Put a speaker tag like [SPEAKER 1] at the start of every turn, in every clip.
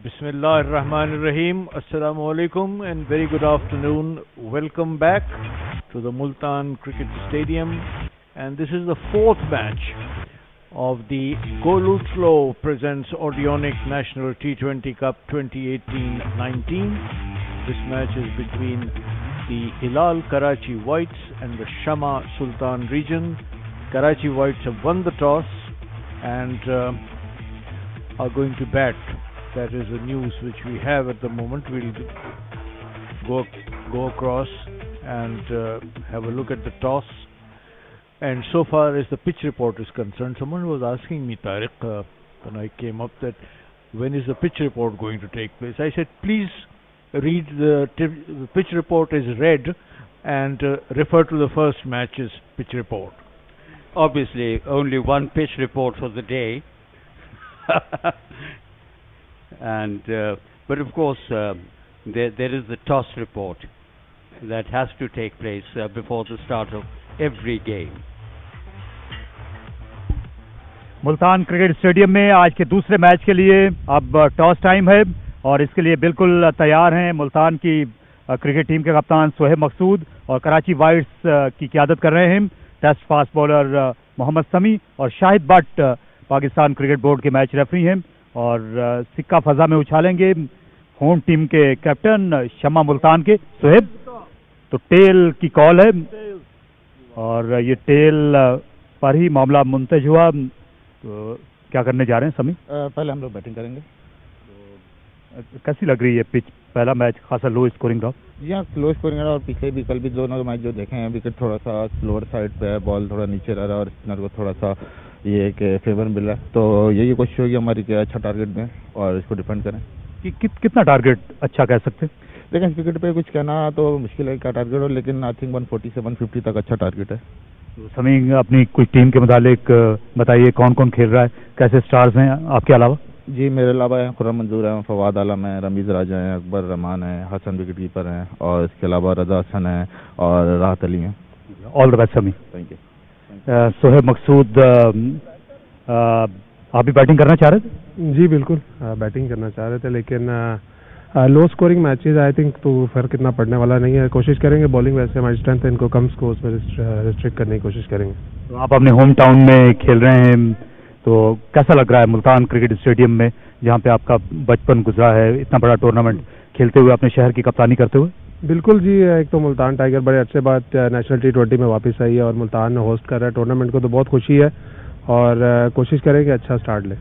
[SPEAKER 1] Bismillah ar-Rahman ar-Rahim. Assalamu alaikum and very good afternoon. Welcome back to the Multan Cricket Stadium. And this is the fourth match of the Golutlo presents Audionic National T20 Cup 2018-19. This match is between the Hilal Karachi Whites and the Shama Sultan region. Karachi Whites have won the toss and are going to bat. That is the news which we have at the moment. We'll go across and have a look at the toss. And so far as the pitch report is concerned, someone was asking me, Tariq, when I came up, that when is the pitch report going to take place? I said, please read the pitch report is read and refer to the first match's pitch report.
[SPEAKER 2] Obviously, only one pitch report for the day. And but of course there is the toss report that has to take place before the start of every game.
[SPEAKER 3] Multan cricket stadium में आज के दूसरे match के लिए अब toss time है और इसके लिए बिल्कुल तैयार हैं मुल्तान की क्रिकेट टीम के कप्तान सोहेब मकसूद और कराची वाइट्स की क़यादत कर रहे हैं टेस्ट फास्ट बॉलर मोहम्मद समी और शाहिद भट्ट पाकिस्तान क्रिकेट बोर्ड के मैच रेफरी हैं और सिक्का फजा में उछालेंगे होम टीम के कैप्टन शमा मुल्तान के सोहेब। तो टेल की कॉल है और ये टेल पर ही मामला मुंतज हुआ। तो क्या करने जा रहे हैं समी?
[SPEAKER 4] पहले हम लोग बैटिंग करेंगे।
[SPEAKER 3] तो कैसी लग रही है पिच? पहला मैच खासा लो स्कोरिंग रहा।
[SPEAKER 4] जी हाँ, लो स्कोरिंग रहा और पिछले भी कल भी दोनों मैच जो देखे हैं विकेट थोड़ा सा स्लोअर साइड पे है, बॉल थोड़ा नीचे रह रहा है और स्पिनर को थोड़ा सा ये कि फेवर मिल रहा है। तो यही कोशिश होगी हमारी कि अच्छा टारगेट दें और इसको डिफेंड करें।
[SPEAKER 3] कितना टारगेट अच्छा कह सकते हैं?
[SPEAKER 4] लेकिन इस विकेट पे कुछ कहना तो मुश्किल है क्या टारगेट हो, लेकिन आई थिंक 140 से 150 तक अच्छा टारगेट है।
[SPEAKER 3] तो समी अपनी कुछ टीम के मुतालिक बताइए कौन कौन खेल रहा है, कैसे स्टार्स हैं आपके अलावा?
[SPEAKER 4] जी मेरे अलावा है खुर्रम मंजूर है, फवाद आलम है, रमीज़ राजा है, अकबर रहमान है, हसन विकेट कीपर हैं और इसके अलावा रजा हसन है और राहत अली हैं।
[SPEAKER 3] All the best Sami.
[SPEAKER 4] Thank you.
[SPEAKER 3] Sohaib Maqsood आप भी बैटिंग करना चाह रहे थे?
[SPEAKER 5] जी बिल्कुल बैटिंग करना चाह रहे थे, लेकिन low scoring matches I think तो फर्क इतना पड़ने वाला नहीं है। कोशिश करेंगे बॉलिंग वैसे हमारी स्ट्रेंथ है, इनको कम स्कोर्स में रिस्ट्रिक्ट करने की कोशिश करेंगे।
[SPEAKER 3] तो आप अपने होम टाउन में खेल रहे हैं, तो कैसा लग रहा है मुल्तान क्रिकेट स्टेडियम में जहाँ पे आपका बचपन गुजरा है, इतना बड़ा टूर्नामेंट खेलते हुए, अपने शहर की कप्तानी करते हुए?
[SPEAKER 5] बिल्कुल जी, एक तो मुल्तान टाइगर बड़े अच्छे बात नेशनल T20 में वापस आई है और मुल्तान होस्ट कर रहा है टूर्नामेंट को, तो बहुत खुशी है और कोशिश करेंगे अच्छा स्टार्ट ले।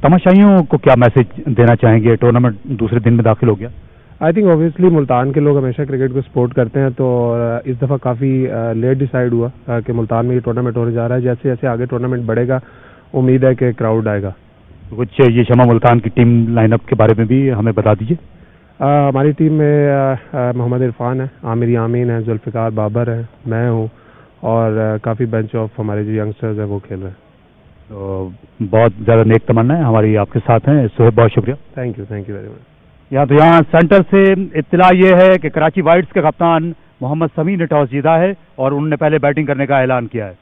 [SPEAKER 3] तमाशाइयों को क्या मैसेज देना चाहेंगे? टूर्नामेंट दूसरे दिन में दाखिल हो गया।
[SPEAKER 5] आई थिंक ऑब्वियसली मुल्तान के लोग हमेशा क्रिकेट को सपोर्ट करते हैं, तो इस दफ़ा काफ़ी लेट डिसाइड हुआ कि मुल्तान में ये टूर्नामेंट होने जा रहा है। जैसे जैसे आगे टूर्नामेंट बढ़ेगा उम्मीद है कि क्राउड आएगा।
[SPEAKER 3] कुछ ये शमा मुल्तान की टीम लाइनअप के बारे में भी हमें बता दीजिए।
[SPEAKER 5] हमारी टीम में मोहम्मद इरफान है, आमिर यामीन है, जुल्फ़िकार बाबर है, मैं हूँ और काफ़ी बेंच ऑफ हमारे जो यंगस्टर्स हैं वो खेल रहे हैं।
[SPEAKER 3] तो बहुत ज़्यादा नेक तमन्नाएं हमारी आपके साथ हैं सोहेब, बहुत शुक्रिया।
[SPEAKER 5] Thank you very much.
[SPEAKER 3] यहाँ सेंटर से इत्तला ये है कि कराची वाइट्स के कप्तान मोहम्मद समी ने टॉस जीता है और उन्होंने पहले बैटिंग करने का ऐलान किया है।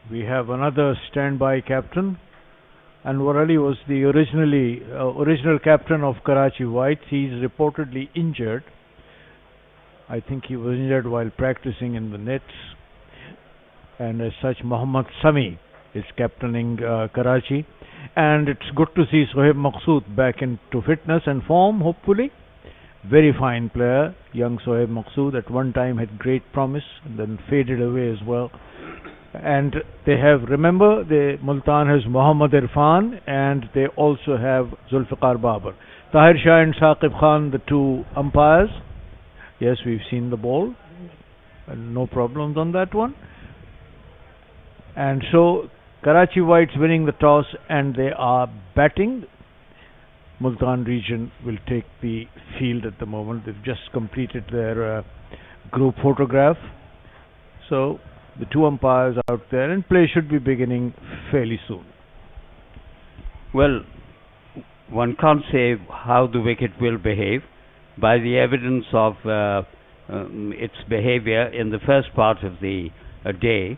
[SPEAKER 1] We have another standby captain. Anwar Ali was the original captain of Karachi Whites. He's reportedly injured. I think he was injured while practicing in the nets. And as such, Mohammad Sami is captaining Karachi. And it's good to see Sohaib Maqsood back into fitness and form, hopefully. Very fine player, young Sohaib Maqsood. At one time had great promise and then faded away as well. And they have, remember, Multan has Muhammad Irfan and they also have Zulfiqar Babar. Tahir Shah and Saqib Khan, the two umpires. Yes, we've seen the ball and no problems on that one. And so Karachi Whites winning the toss and they are batting. Multan region will take the field at the moment. They've just completed their group photograph. So the two umpires out there and play should be beginning fairly soon.
[SPEAKER 2] Well, one can't say how the wicket will behave. By the evidence of its behavior in the first part of the day,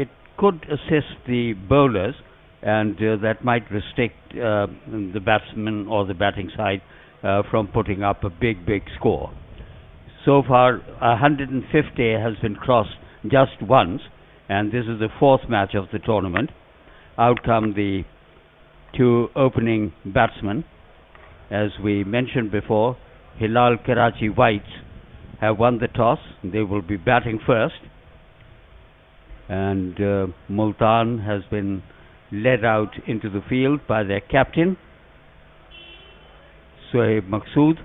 [SPEAKER 2] it could assist the bowlers and that might restrict the batsman or the batting side from putting up a big score. So far, 150 has been crossed just once, and this is the fourth match of the tournament. Out come the two opening batsmen. As we mentioned before, Hilal Karachi Whites have won the toss. They will be batting first, and Multan has been led out into the field by their captain Sohaib Maqsood,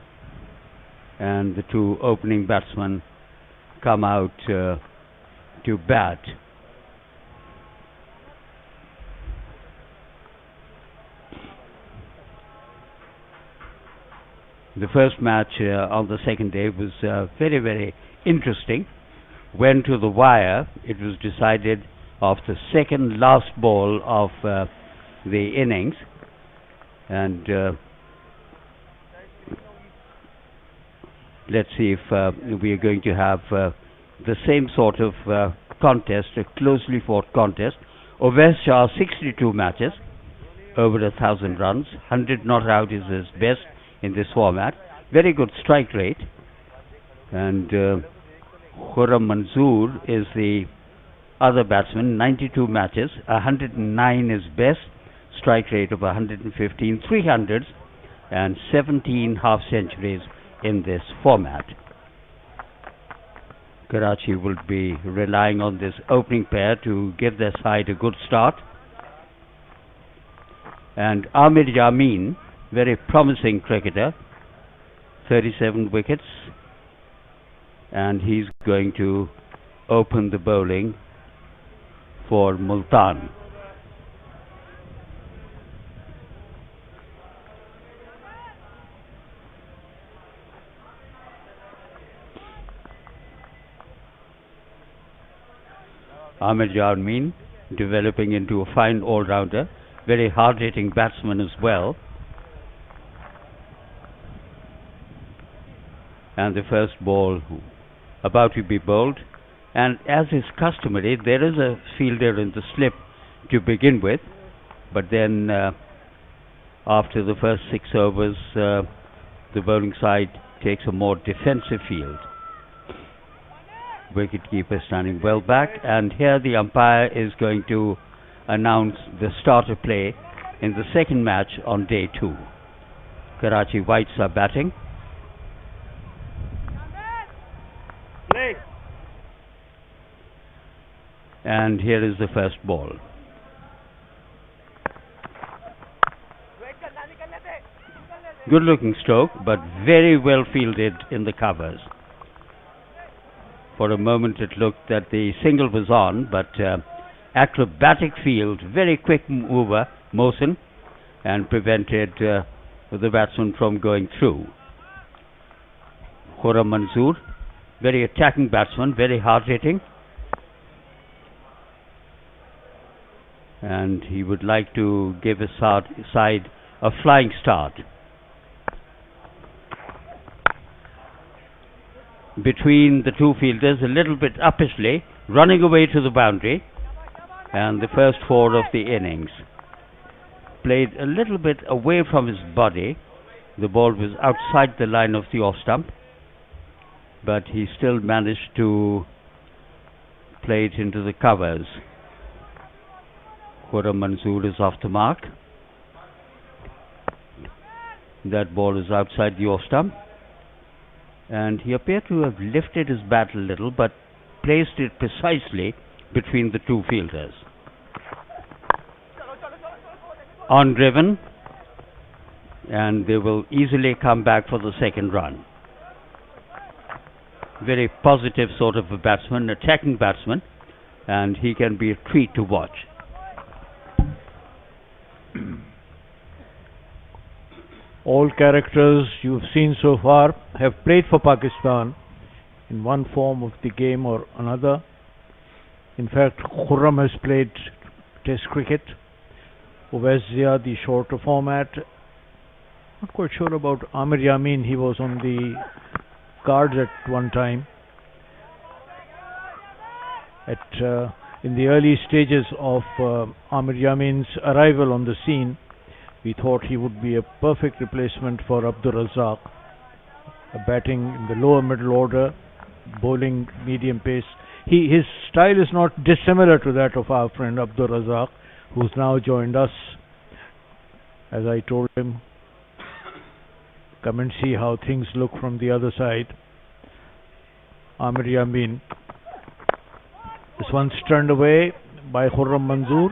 [SPEAKER 2] and the two opening batsmen come out to bat. The first match on the second day was very interesting. Went to the wire. It was decided of the second last ball of the innings, and let's see if we are going to have the same sort of contest, a closely fought contest. Ovais Shah, 62 matches, over 1,000 runs, 100 not out is his best in this format. Very good strike rate, and Khurram Manzoor is the other batsman, 92 matches, 109 is best, strike rate of 115, 300s and 17 half centuries in this format. Karachi will be relying on this opening pair to give their side a good start. And Amir Yamin, very promising cricketer, 37 wickets, and he's going to open the bowling for Multan. Amir Yamin developing into a fine all-rounder, very hard-hitting batsman as well. And the first ball about to be bowled, and as is customary, there is a fielder in the slip to begin with, but then after the first 6 overs the bowling side takes a more defensive field. Wicketkeeper standing well back, and here the umpire is going to announce the start of play in the second match on day 2. Karachi Whites are batting. And here is the first ball. Good looking stroke, but very well fielded in the covers. For a moment it looked that the single was on, but acrobatic field, very quick mover, Mohsen, and prevented the batsman from going through. Khurram Manzoor, very attacking batsman, very hard hitting, and he would like to give his side a flying start. Between the two fielders, a little bit uppishly, running away to the boundary, and the first 4 of the innings. Played a little bit away from his body. The ball was outside the line of the off stump, but he still managed to play it into the covers. Khurram Manzoor is off the mark. That ball is outside the off stump, and he appeared to have lifted his bat a little, but placed it precisely between the two fielders. On driven, and they will easily come back for the second run. Very positive sort of a batsman, attacking batsman, and he can be a treat to watch.
[SPEAKER 1] All characters you've seen so far have played for Pakistan in one form of the game or another. In fact, Khurram has played Test cricket. Ovais Zia, the shorter format. Not quite sure about Amir Yamin. He was on the cards at one time. in the early stages of Amir Yamin's arrival on the scene, we thought he would be a perfect replacement for Abdur Razzaq, batting in the lower middle order, bowling medium pace. His style is not dissimilar to that of our friend Abdur Razzaq, who's now joined us. As I told him, come and see how things look from the other side. Amir Yamin. This one's turned away by Khurram Manzoor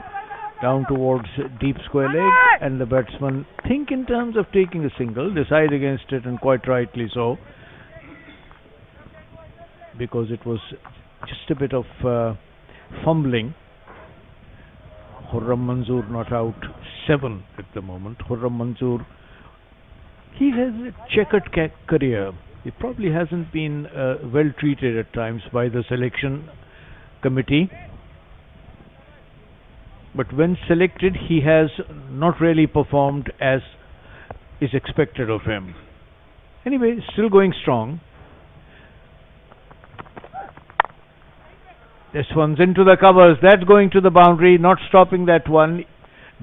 [SPEAKER 1] down towards deep square leg, and the batsman think in terms of taking a single, decide against it, and quite rightly so, because it was just a bit of fumbling. Khurram Manzoor not out 7 at the moment. Khurram Manzoor, he has a checkered career. He probably hasn't been well treated at times by the selection committee, but when selected he has not really performed as is expected of him. Anyway, still going strong. This one's into the covers. That's going to the boundary, not stopping that one.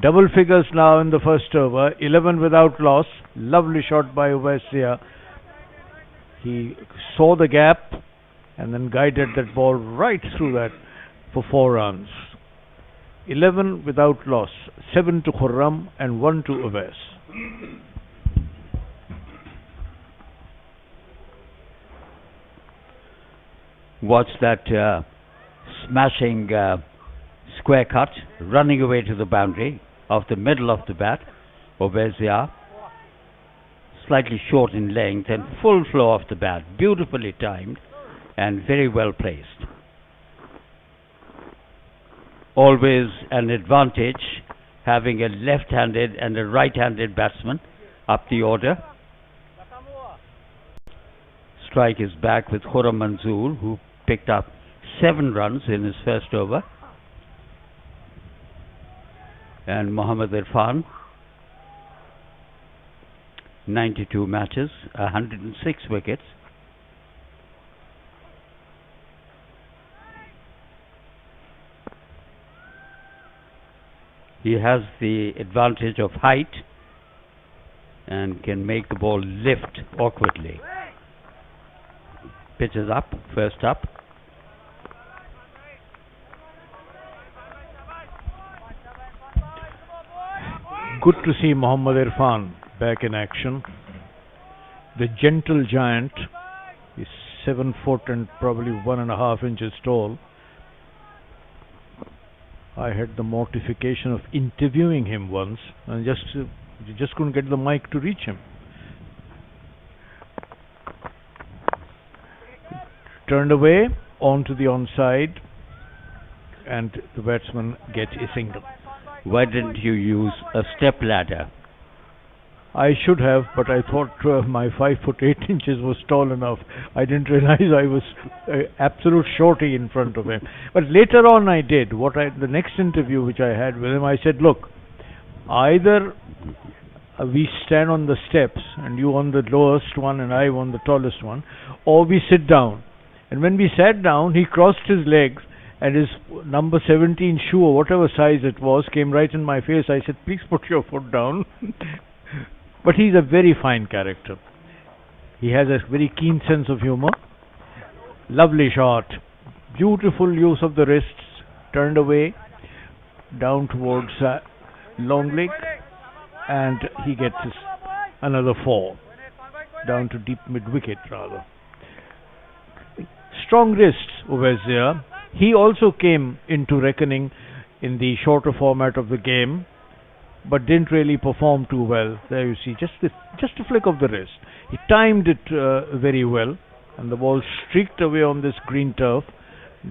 [SPEAKER 1] Double figures now in the first over. 11 without loss. Lovely shot by Uwais. He saw the gap and then guided that ball right through that for 4 runs. 11 without loss. 7 to Khurram and 1 to Uwais.
[SPEAKER 2] Watch that smashing square cut, running away to the boundary of the middle of the bat. Uwais, slightly short in length and full flow of the bat, beautifully timed and very well placed. Always an advantage having a left-handed and a right-handed batsman up the order. Strike is back with Khurram Manzoor, who picked up 7 runs in his first over, and Mohammad Irfan, 92 matches, 106 wickets. He has the advantage of height and can make the ball lift awkwardly. Pitches up, first up.
[SPEAKER 1] Good to see Mohammad Irfan back in action. The gentle giant is 7 foot and probably 1.5 inches tall. I had the mortification of interviewing him once and just couldn't get the mic to reach him. Turned away onto the onside, and the batsman gets a single.
[SPEAKER 2] Why didn't you use a step ladder?
[SPEAKER 1] I should have, but I thought my 5 foot 8 inches was tall enough. I didn't realize I was absolute shorty in front of him. But later on I did. The next interview which I had with him, I said, look, either we stand on the steps and you on the lowest one and I on the tallest one, or we sit down. And when we sat down, he crossed his legs and his number 17 shoe or whatever size it was came right in my face. I said, please put your foot down. But he's a very fine character. He has a very keen sense of humor. Lovely shot. Beautiful use of the wrists. Turned away. Down towards long leg. And he gets another 4. Down to deep mid-wicket rather. Strong wrists, Uwais. He also came into reckoning in the shorter format of the game, but didn't really perform too well. There you see, just a flick of the wrist. He timed it very well, and the ball streaked away on this green turf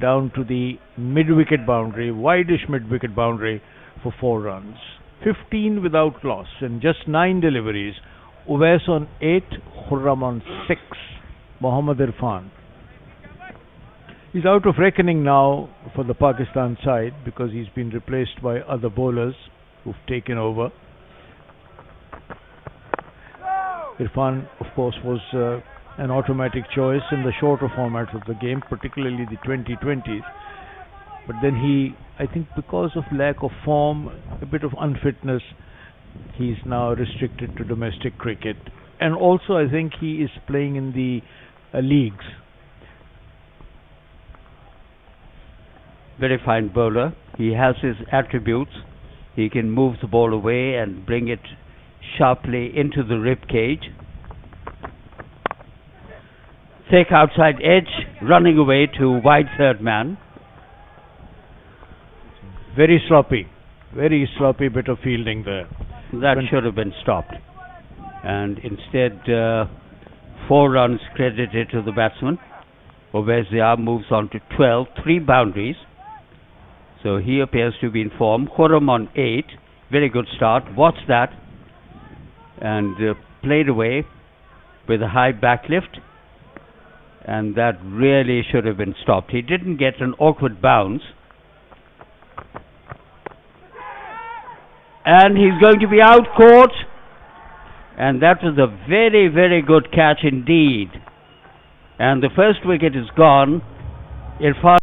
[SPEAKER 1] down to the mid-wicket boundary, wideish mid-wicket boundary for 4 runs. 15 without loss and just 9 deliveries. Uwais on 8, Khurram on 6. Mohammad Irfan. He's out of reckoning now for the Pakistan side because he's been replaced by other bowlers who've taken over. Irfan, of course, was an automatic choice in the shorter formats of the game, particularly the 2020s. But then I think because of lack of form, a bit of unfitness, he's now restricted to domestic cricket. And also I think he is playing in the leagues.
[SPEAKER 2] Very fine bowler. He has his attributes. He can move the ball away and bring it sharply into the rib cage. Thick outside edge, running away to wide third man.
[SPEAKER 1] Very sloppy bit of fielding there.
[SPEAKER 2] That should have been stopped. And instead, 4 runs credited to the batsman. Ovezia moves on to 12, 3 boundaries. So he appears to be in form. Khurram on 8, very good start. Watch that. And played away with a high backlift. And that really should have been stopped. He didn't get an awkward bounce. And he's going to be out caught. And that was a very, very good catch indeed. And the first wicket is gone. Irfan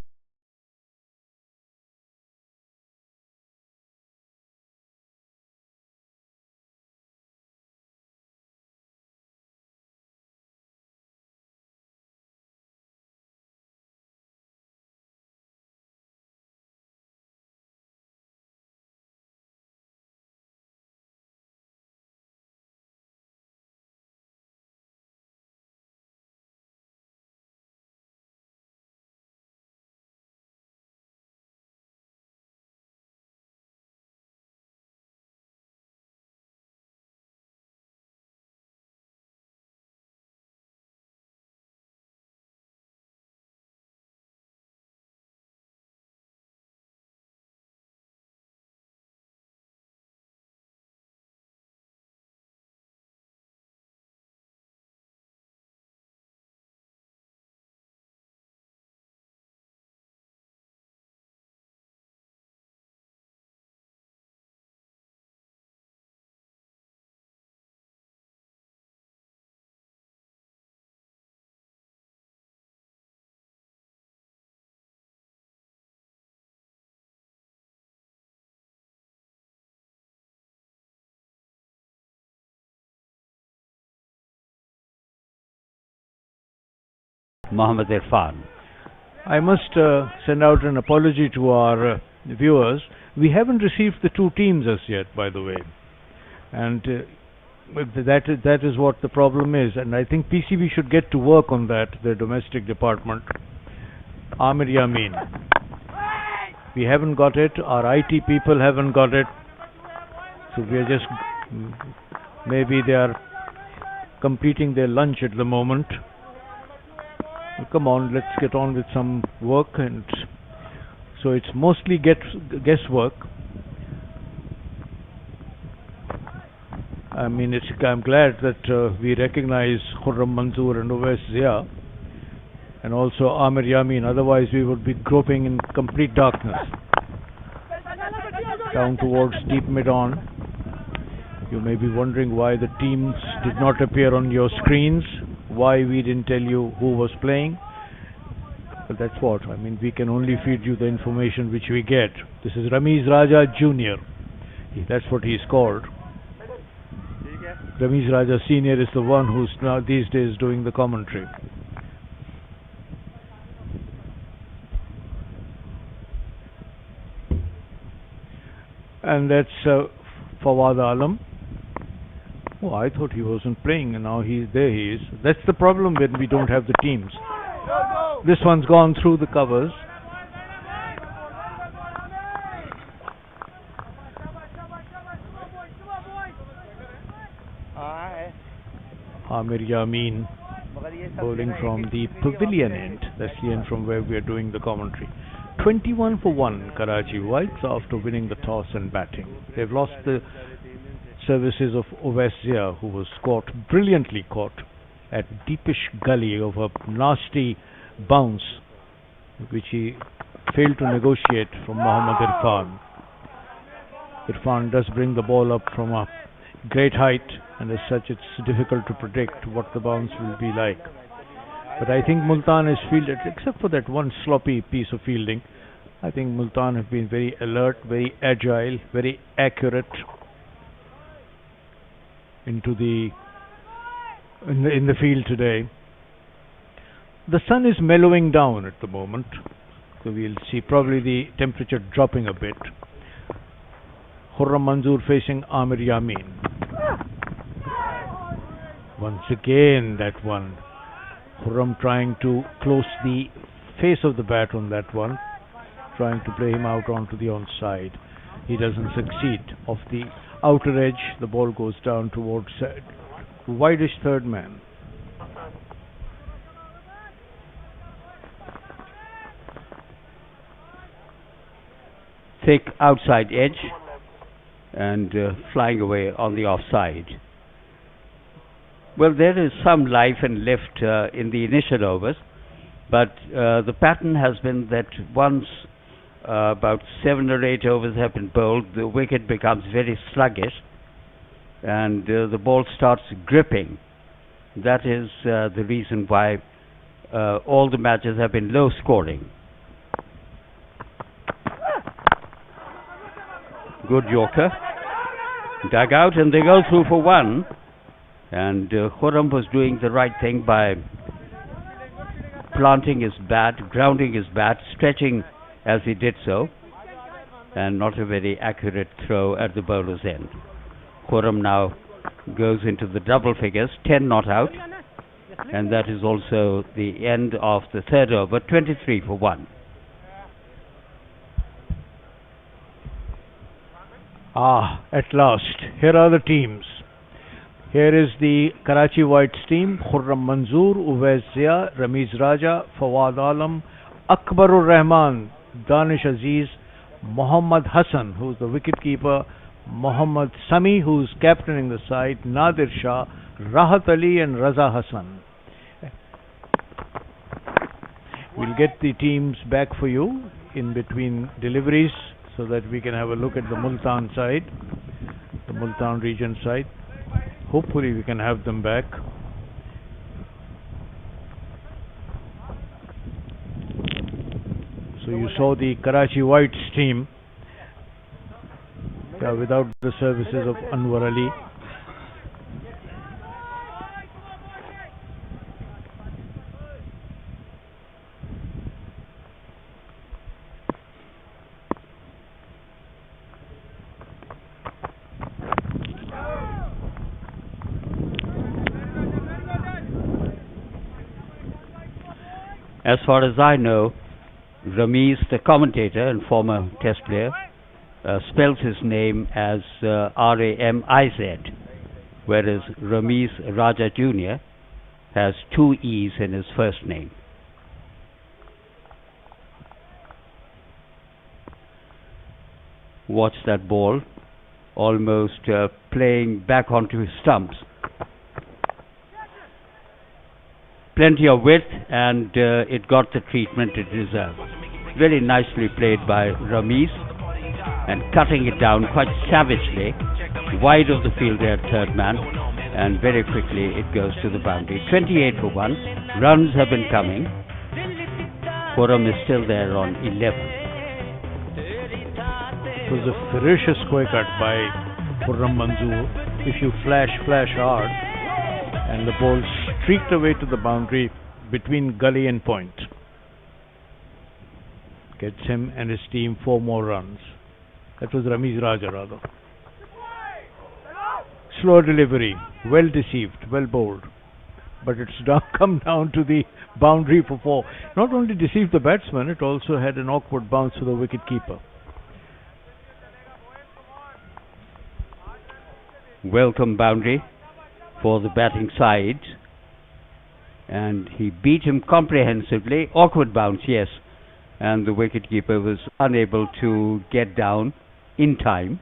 [SPEAKER 2] Mohammad Irfan.
[SPEAKER 1] I must send out an apology to our viewers. We haven't received the 2 teams as yet, by the way. And that is what the problem is. And I think PCB should get to work on that, the domestic department. Amir Yamin. We haven't got it. Our IT people haven't got it. So we are just... maybe they are completing their lunch at the moment. Come on, let's get on with some work. And so it's mostly guesswork. I mean, I'm glad that we recognize Khurram Manzoor and Owais Zia and also Amir Yamin. Otherwise we would be groping in complete darkness. Down towards deep mid-on. You may be wondering why the teams did not appear on your screens, why we didn't tell you who was playing. But that's what, I mean, we can only feed you the information which we get. This is Ramiz Raja Jr. That's what he's called. Ramiz Raja Senior is the one who's now these days doing the commentary. And that's Fawad Alam. Oh, I thought he wasn't playing, and now there he is. That's the problem when we don't have the teams. This one's gone through the covers. Amir Yamin bowling from the pavilion end. That's the end from where we are doing the commentary. 21 for 1 Karachi Whites after winning the toss and batting. They've lost the services of Owais Zia, who was brilliantly caught at deepish gully of a nasty bounce which he failed to negotiate from Mohammad Irfan. Irfan does bring the ball up from a great height, and as such it's difficult to predict what the bounce will be like. But I think Multan has fielded, except for that one sloppy piece of fielding, I think Multan have been very alert, very agile, very accurate into in the field today. The sun is mellowing down at the moment, so we'll see probably the temperature dropping a bit. Khurram Manzoor facing Amir Yamin. Once again that one. Khurram trying to close the face of the bat on that one, trying to play him out onto the onside. He doesn't succeed. Off the outer edge, the ball goes down towards wideish third man.
[SPEAKER 2] Thick outside edge and flying away on the offside. Well, there is some life and lift in the initial overs, but the pattern has been that once about 7 or 8 overs have been bowled, the wicket becomes very sluggish and the ball starts gripping. That is the reason why all the matches have been low scoring. Good Yorker. Dug out and they go through for one. And Khurram was doing the right thing by planting his bat, grounding his bat, stretching as he did so, and not a very accurate throw at the bowler's end. Khurram now goes into the double figures, 10 not out, and that is also the end of the third over, 23 for 1.
[SPEAKER 1] At last, here are the teams. Here is the Karachi Whites team: Khurram Manzoor, Uwais Zia, Ramiz Raja, Fawad Alam, Akbarur Rahman, Danish Aziz, Mohammad Hassan, who's the wicketkeeper, Mohammad Sami, who's captaining the side, Nadir Shah, Rahat Ali and Raza Hassan. We'll get the teams back for you in between deliveries so that we can have a look at the Multan side, the Multan region side. Hopefully we can have them back. So you saw the Karachi Whites team without the services of Anwar Ali.
[SPEAKER 2] As far as I know, Ramiz, the commentator and former test player, spells his name as R-A-M-I-Z, whereas Ramiz Raja Jr. has 2 E's in his first name. Watch that ball, almost playing back onto his stumps. Plenty of width, and it got the treatment it deserved. Very nicely played by Ramiz, and cutting it down quite savagely, wide of the field there, third man, and very quickly it goes to the boundary. 28 for 1. Runs have been coming. Khurram is still there on 11.
[SPEAKER 1] It was a ferocious square cut by Khurram Manzoor. If you flash hard, and the ball streaked away to the boundary between gully and point. Gets him and his team 4 more runs. That was Ramiz Raja rather. Slow delivery, well deceived, well bowled. But it's come down to the boundary for 4. Not only deceived the batsman, it also had an awkward bounce for the wicket-keeper.
[SPEAKER 2] Welcome boundary for the batting side, and he beat him comprehensively. Awkward bounce, yes, and the wicketkeeper was unable to get down in time.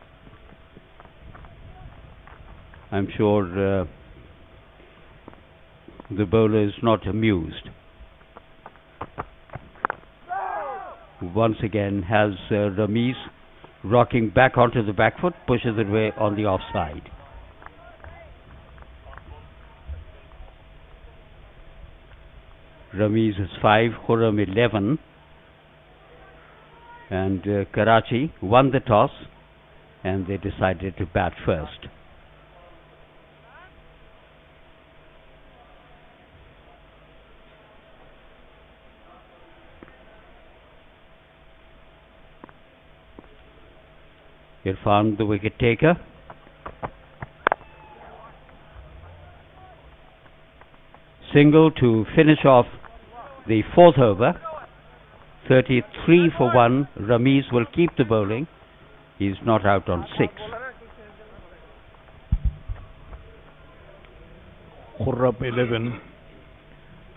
[SPEAKER 2] I'm sure the bowler is not amused. Once again has Ramiz rocking back onto the back foot, pushes it away on the offside. Ramiz is 5, Khurram 11. And Karachi won the toss and they decided to bat first. Irfan, the wicket taker. Single to finish off the fourth over. 33 for 1. Ramiz will keep the bowling. He's not out on 6.
[SPEAKER 1] Khurram 11.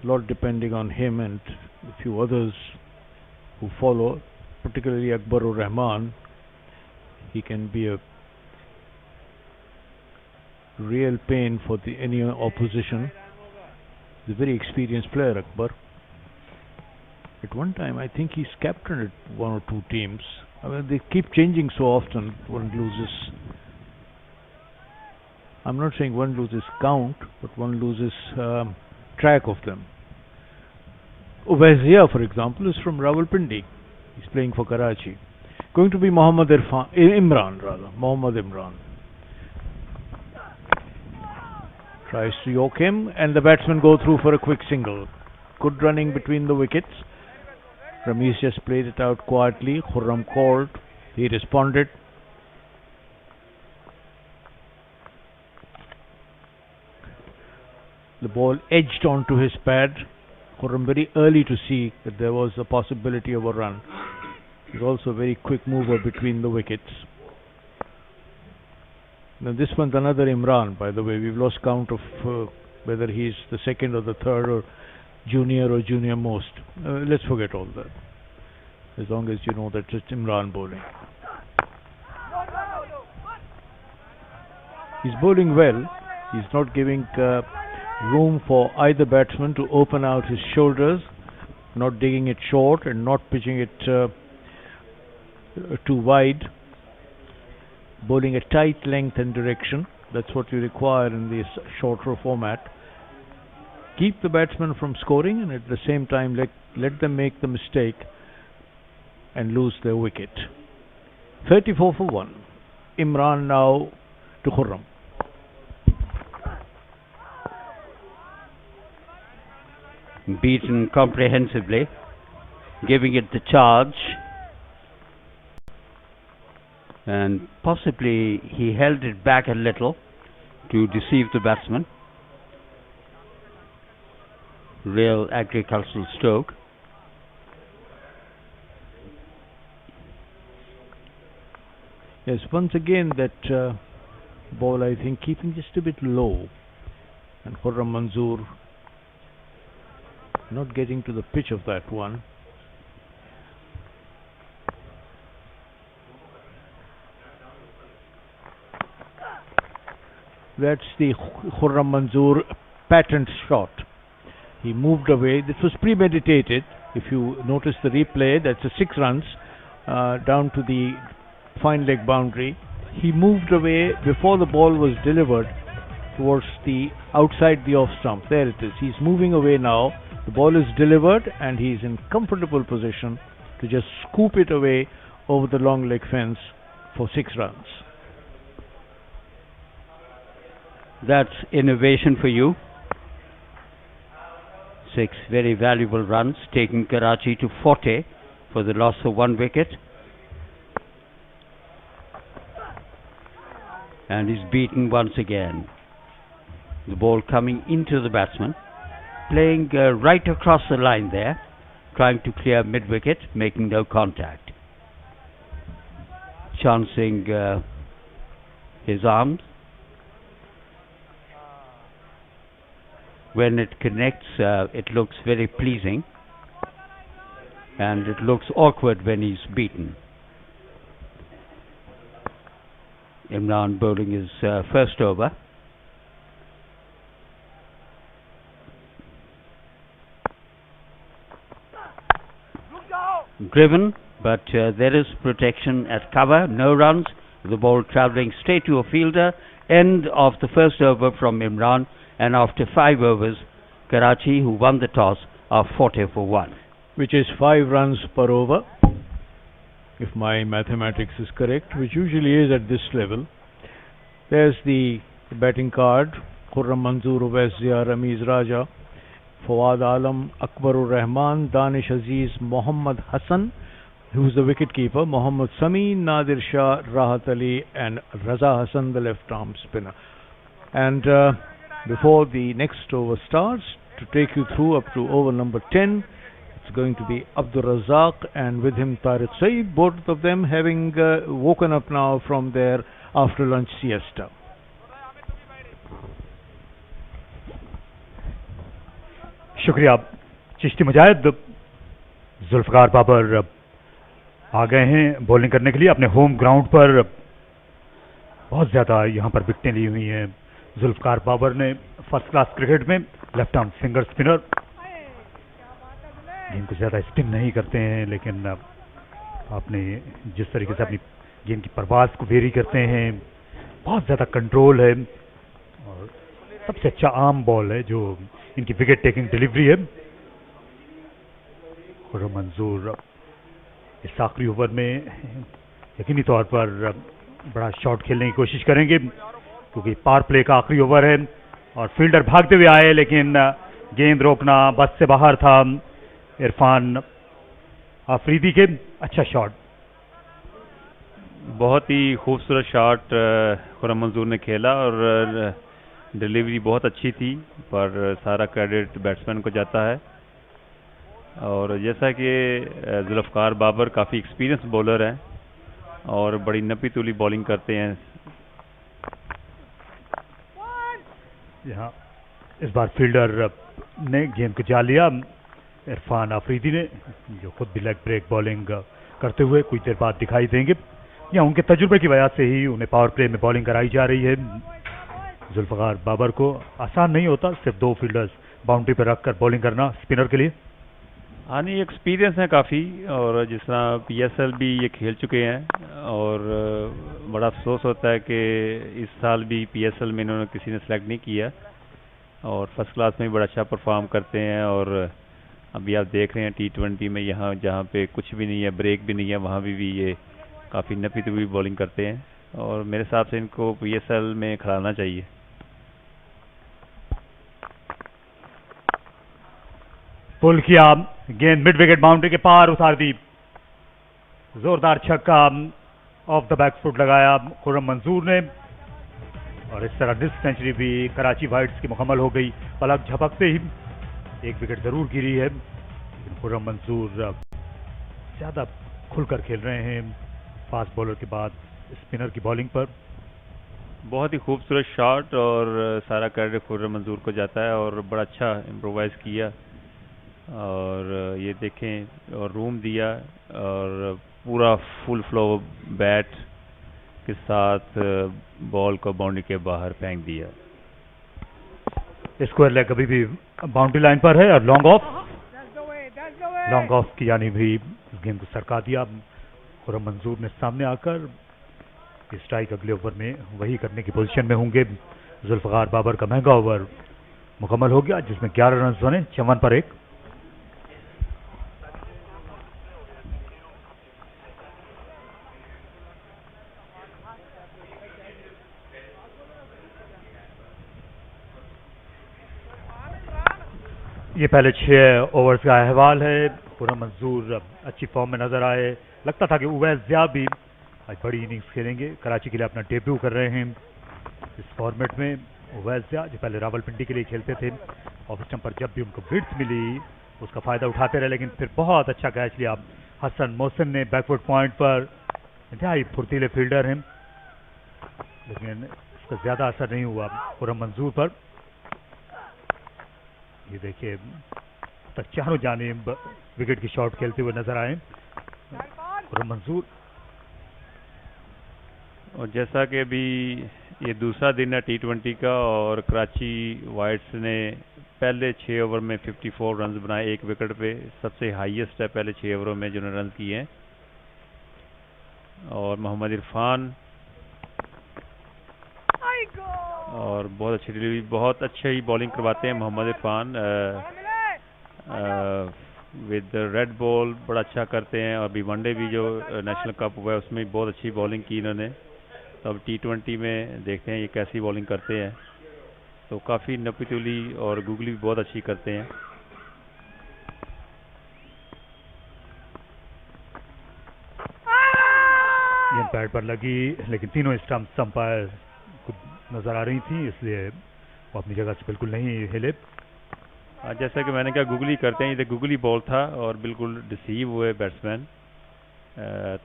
[SPEAKER 1] A lot depending on him and a few others who follow, particularly Akbarur Rahman. He can be a real pain for any opposition. He's a very experienced player, Akbar. At one time, I think he's captained one or two teams. I mean, they keep changing so often, one loses. I'm not saying one loses count, but one loses track of them. Uvaizia, for example, is from Rawalpindi. He's playing for Karachi. Going to be Mohammad Imran. Tries to yoke him, and the batsmen go through for a quick single. Good running between the wickets. Ramiz just played it out quietly. Khurram called. He responded. The ball edged onto his pad. Khurram very early to see that there was a possibility of a run. He's also a very quick mover between the wickets. Now this one's another Imran, by the way. We've lost count of whether he's the second or the third or junior most. Let's forget all that. As long as you know that it's Imran bowling. He's bowling well. He's not giving room for either batsman to open out his shoulders, not digging it short and not pitching it too wide. Bowling a tight length and direction. That's what you require in this shorter format. Keep the batsman from scoring and at the same time let them make the mistake and lose their wicket. 34 for 1. Imran now to Khurram.
[SPEAKER 2] Beaten comprehensively, giving it the charge. And possibly he held it back a little to deceive the batsman. Real agricultural stroke.
[SPEAKER 1] Yes, once again that ball, I think, keeping just a bit low. And Khurram Manzoor not getting to the pitch of that one. That's the Khurram Manzoor patent shot. He moved away. This was premeditated. If you notice the replay, that's a 6 runs down to the fine leg boundary. He moved away before the ball was delivered towards the outside the off stump. There it is. He's moving away now. The ball is delivered and he's in comfortable position to just scoop it away over the long leg fence for 6 runs.
[SPEAKER 2] That's innovation for you. 6 very valuable runs, taking Karachi to 40 for the loss of 1 wicket. And he's beaten once again. The ball coming into the batsman, playing right across the line there, trying to clear mid-wicket, making no contact. Chancing his arms. When it connects, it looks very pleasing, and it looks awkward when he's beaten. Imran bowling his first over. Driven, but there is protection at cover, no runs. The ball travelling straight to a fielder. End of the first over from Imran. And after 5 overs, Karachi, who won the toss, are 40 for 1.
[SPEAKER 1] Which is 5 runs per over. if my mathematics is correct, which usually is at this level. There's the batting card: Khurram Manzoor, Uwais Zia, Ramiz Raja, Fawad Alam, Akbarur Rahman, Danish Aziz, Mohammad Hassan, who's the wicketkeeper, Mohammad Sami, Nadir Shah, Rahat Ali, and Raza Hassan, the left-arm spinner. And before the next over starts, to take you through up to over number 10, it's going to be Abdul Razak and with him Tariq Saeed, both of them having woken up now from their after-lunch siesta.
[SPEAKER 3] शुक्रिया चिश्ती मुजाहिद। जुल्फकार बाबर आ गए हैं bowling करने के लिए अपने home ground पर। बहुत ज़्यादा यहाँ पर विकेटें ली हुई हैं जुल्फकार बाबर ने फर्स्ट क्लास क्रिकेट में। लेफ्ट आर्म फिंगर स्पिनर, गेंद को ज़्यादा स्पिन नहीं करते हैं, लेकिन आपने जिस तरीके से अपनी गेंद की परवाज को वेरी करते हैं, बहुत ज़्यादा कंट्रोल है और सबसे अच्छा आर्म बॉल है जो इनकी विकेट टेकिंग डिलीवरी है। खुर्रम मंजूर इस आखिरी ओवर में यकीनी तौर पर बड़ा शॉट खेलने की कोशिश करेंगे क्योंकि पावर प्ले का आखिरी ओवर है और फील्डर भागते हुए आए लेकिन गेंद रोकना बस से बाहर था। इरफान आफरीदी के अच्छा शॉट,
[SPEAKER 6] बहुत ही खूबसूरत शॉट खुर्रम मंजूर ने खेला और डिलीवरी बहुत अच्छी थी, पर सारा क्रेडिट बैट्समैन को जाता है। और जैसा कि जुल्फकार बाबर काफ़ी एक्सपीरियंस बॉलर हैं और बड़ी नपी तुली बॉलिंग करते हैं।
[SPEAKER 3] यहाँ इस बार फील्डर ने गेंद को जा लिया इरफान आफरीदी ने, जो खुद भी लेग ब्रेक बॉलिंग करते हुए कुछ देर बाद दिखाई देंगे। या उनके तजुर्बे की वजह से ही उन्हें पावर प्ले में बॉलिंग कराई जा रही है। जुल्फकार बाबर को आसान नहीं होता सिर्फ दो फील्डर्स बाउंड्री पर रखकर बॉलिंग करना स्पिनर के लिए।
[SPEAKER 6] हाँ नहीं, एक्सपीरियंस है काफ़ी, और जिस तरह PSL भी ये खेल चुके हैं और बड़ा अफसोस होता है कि इस साल भी PSL में इन्होंने किसी ने सेलेक्ट नहीं किया और फर्स्ट क्लास में भी बड़ा अच्छा परफॉर्म करते हैं। और अभी आप देख रहे हैं T20 में यहाँ जहाँ पे कुछ भी नहीं है, ब्रेक भी नहीं है, वहाँ भी ये काफ़ी नपी तुपी बॉलिंग करते हैं और मेरे हिसाब से इनको PSL में खिलाना चाहिए।
[SPEAKER 3] पुल किया, गेंद मिड विकेट बाउंड्री के पार उतार दी, जोरदार छक्का ऑफ द बैक फुट लगाया खुर्रम मंजूर ने और इस तरह डिस्क सेंचुरी भी कराची वाइट्स की मुकम्मल हो गई। पलक झपकते ही एक विकेट जरूर गिरी है लेकिन खुर्रम मंजूर ज्यादा खुलकर खेल रहे हैं फास्ट बॉलर के बाद स्पिनर की बॉलिंग पर।
[SPEAKER 6] बहुत ही खूबसूरत शॉट और सारा क्रेडिट खुर्रम मंजूर को जाता है और बड़ा अच्छा इम्प्रोवाइज किया और ये देखें और रूम दिया और पूरा फुल फ्लो बैट के साथ बॉल को बाउंड्री के बाहर फेंक दिया।
[SPEAKER 3] स्क्वायर लेग अभी भी बाउंड्री लाइन पर है और लॉन्ग ऑफ की यानी भी गेंद को सरका दिया। खुर्रम मंजूर ने सामने आकर स्ट्राइक अगले ओवर में वही करने की पोजीशन में होंगे। जुल्फकार बाबर का महंगा ओवर मुकम्मल हो गया जिसमें 11 रन बने 54 पर 1। ये पहले 6 ओवर्स का अहवाल है। खुर्रम मंजूर अच्छी फॉर्म में नजर आए, लगता था कि उवैस ज़िया भी आज बड़ी इनिंग्स खेलेंगे। कराची के लिए अपना डेब्यू कर रहे हैं इस फॉर्मेट में। उवैस ज़िया जो पहले रावलपिंडी के लिए खेलते थे, ऑफ स्टंप पर जब भी उनको विड्थ मिली उसका फायदा उठाते रहे, लेकिन फिर बहुत अच्छा कैच लिया हसन मोहसिन ने बैकवर्ड पॉइंट पर। इंतहाई फुर्तीले फील्डर हैं लेकिन इसका ज्यादा असर नहीं हुआ खुर्रम मंजूर पर। ये देखिए तक चारों जानिब विकेट की शॉट खेलते हुए नजर आए खुर्रम मंजूर।
[SPEAKER 6] और जैसा कि अभी ये दूसरा दिन है T20 का और कराची वाइट्स ने पहले 6 ओवर में 54 रन बनाए, 1 विकेट पे, सबसे हाईएस्ट है पहले 6 ओवरों में जिन्होंने रन किए हैं। और मोहम्मद इरफान और बहुत अच्छी डिलीवरी, बहुत अच्छी बॉलिंग करवाते हैं Mohammed Irfan. With red ball बड़ा अच्छा करते हैं, और अभी वनडे भी जो नेशनल कप हुआ है उसमें भी बहुत अच्छी बॉलिंग की इन्होंने। तो अब T20 में देखते हैं ये कैसी बॉलिंग करते हैं। तो काफ़ी नपीतुली और गूगली भी बहुत अच्छी करते हैं।
[SPEAKER 3] ये पैड पर लगी, लेकिन तीनों स्टंप्स अंपायर को नजर आ रही थी, इसलिए वो अपनी जगह से बिल्कुल नहीं हिले।
[SPEAKER 6] जैसा कि मैंने कहा गूगली करते हैं, ये गूगली बॉल था और बिल्कुल डिसीव हुए बैट्समैन,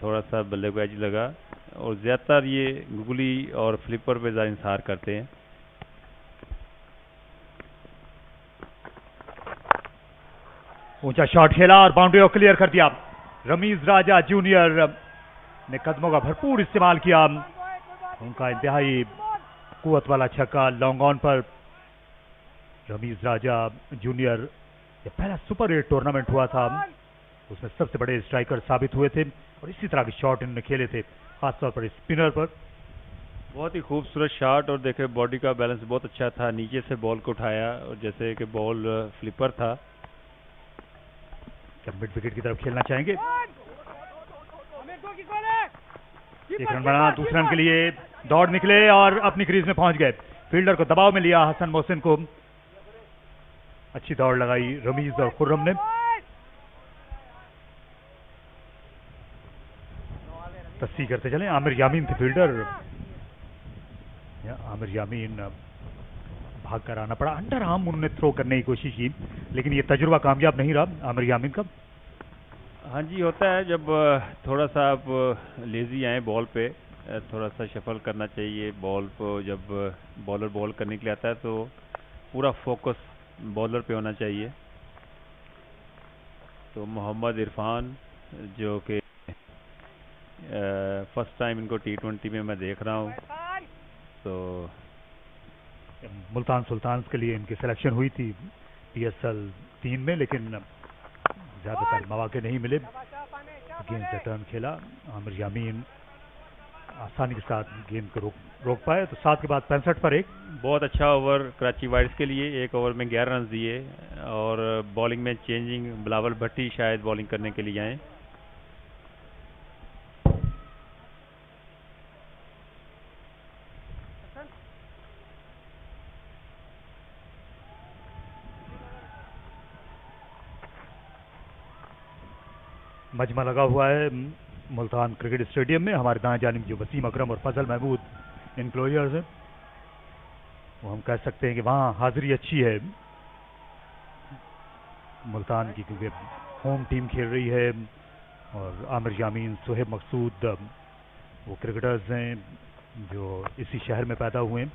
[SPEAKER 6] थोड़ा सा बल्लेबाजी लगा, और ज़्यादातर ये गूगली और फ्लिपर पे ज़्यादा इंतजार करते हैं।
[SPEAKER 3] ऊंचा शॉट खेला और बाउंड्री को क्लियर कर दिया। रमीज राजा जूनियर ने कदमों का भरपूर इस्तेमाल किया। उनका इंतहाई कुवत वाला छक्का लॉन्ग ऑन पर। रमीज राजा जूनियर, ये पहला सुपर 8 टूर्नामेंट हुआ था, उसमें सबसे बड़े स्ट्राइकर साबित हुए थे, और इसी तरह के शॉट इन्होंने खेले थे, खासतौर पर स्पिनर पर।
[SPEAKER 6] बहुत ही खूबसूरत शॉट, और देखे बॉडी का बैलेंस बहुत अच्छा था, नीचे से बॉल को उठाया, और जैसे कि बॉल फ्लिपर था।
[SPEAKER 3] क्या मिड विकेट की तरफ खेलना चाहेंगे? एक रन बनाना, दूसरे रन के लिए दौड़ निकले और अपनी क्रीज में पहुंच गए। फील्डर को दबाव में लिया हसन मोहसिन को, अच्छी दौड़ लगाई रमीज और खुर्रम ने। तस्सी करते चले, आमिर यामीन थे फील्डर। आमिर यामीन भाग कर आना पड़ा, अंडर आर्म उन्होंने थ्रो करने की कोशिश की, लेकिन ये तजुर्बा कामयाब नहीं रहा आमिर यामीन का।
[SPEAKER 6] हाँ जी, होता है जब थोड़ा सा आप लेजी आए बॉल पे, थोड़ा सा शफल करना चाहिए बॉल को। जब बॉलर बॉल करने के लिए आता है तो पूरा फोकस बॉलर पे होना चाहिए। तो मोहम्मद इरफान, जो कि फर्स्ट टाइम इनको T20 में मैं देख रहा हूँ, तो
[SPEAKER 3] मुल्तान सुल्तान्स के लिए इनकी सिलेक्शन हुई थी PSL 3 में, लेकिन ज्यादातर मौके नहीं मिले। गेंद से टर्न खेला, आमिर यामीन आसानी के साथ गेंद को रोक पाए। तो 7 के बाद 65 पर 1।
[SPEAKER 6] बहुत अच्छा ओवर कराची वाइड्स के लिए, एक ओवर में 11 रन दिए, और बॉलिंग में चेंजिंग बिलावल भट्टी शायद बॉलिंग करने के लिए आए।
[SPEAKER 3] मजमा लगा हुआ है मुल्तान क्रिकेट स्टेडियम में। हमारे दाएं जानिब जो वसीम अकरम और फजल महमूद इनक्लोजर्स हैं, वो हम कह सकते हैं कि वहाँ हाजिरी अच्छी है मुल्तान की, क्योंकि होम टीम खेल रही है। और आमिर यामीन, सोहेब मकसूद वो क्रिकेटर्स हैं जो इसी शहर में पैदा हुए हैं।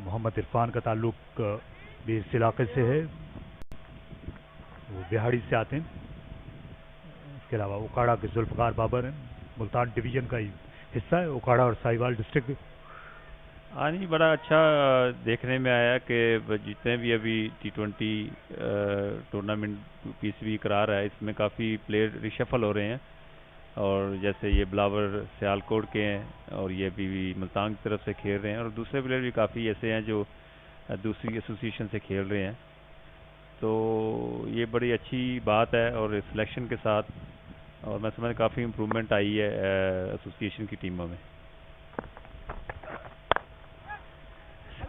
[SPEAKER 3] मोहम्मद इरफान का ताल्लुक भी इस इलाके से है, वो बिहाड़ी से आते हैं। इसके अलावा उकाड़ा के जुल्फकार बाबर हैं, मुल्तान डिवीजन का ही हिस्सा है उकाड़ा और साहिवाल डिस्ट्रिक्ट।
[SPEAKER 6] हाँ जी, बड़ा अच्छा देखने में आया कि जितने भी अभी T20 टूर्नामेंट PCB करा रहा है, इसमें काफ़ी प्लेयर रिशफल हो रहे हैं। और जैसे ये बिलावर सियालकोट के हैं, और ये अभी मुल्तान की तरफ से खेल रहे हैं, और दूसरे प्लेयर भी काफ़ी ऐसे हैं जो दूसरी एसोसिएशन से खेल रहे हैं। तो ये बड़ी अच्छी बात है, और सिलेक्शन के साथ, और मैं समझ काफ़ी इम्प्रूवमेंट आई है एसोसिएशन की टीमों में।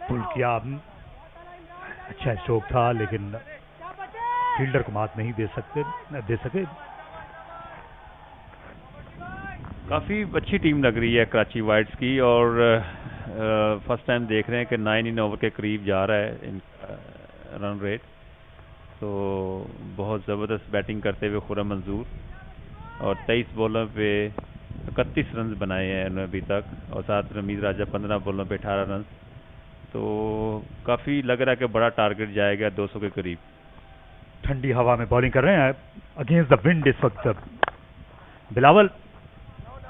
[SPEAKER 3] पुल किया, अच्छा स्ट्रोक था, लेकिन फील्डर को मात नहीं दे सके।
[SPEAKER 6] काफ़ी अच्छी टीम लग रही है कराची वाइड्स की, और फर्स्ट टाइम देख रहे हैं कि 9 इन ओवर के करीब जा रहा है इनका रन रेट। तो बहुत ज़बरदस्त बैटिंग करते हुए खुर्रम मंजूर, और 23 बॉलों पे 31 रन बनाए हैं उन्होंने अभी तक, और साथ रमीज राजा 15 बॉलों पे 18 रन। तो काफ़ी लग रहा है कि बड़ा टारगेट जाएगा 200 के करीब।
[SPEAKER 3] ठंडी हवा में बॉलिंग कर रहे हैं अगेंस्ट द विंड इस वक्त बिलावल।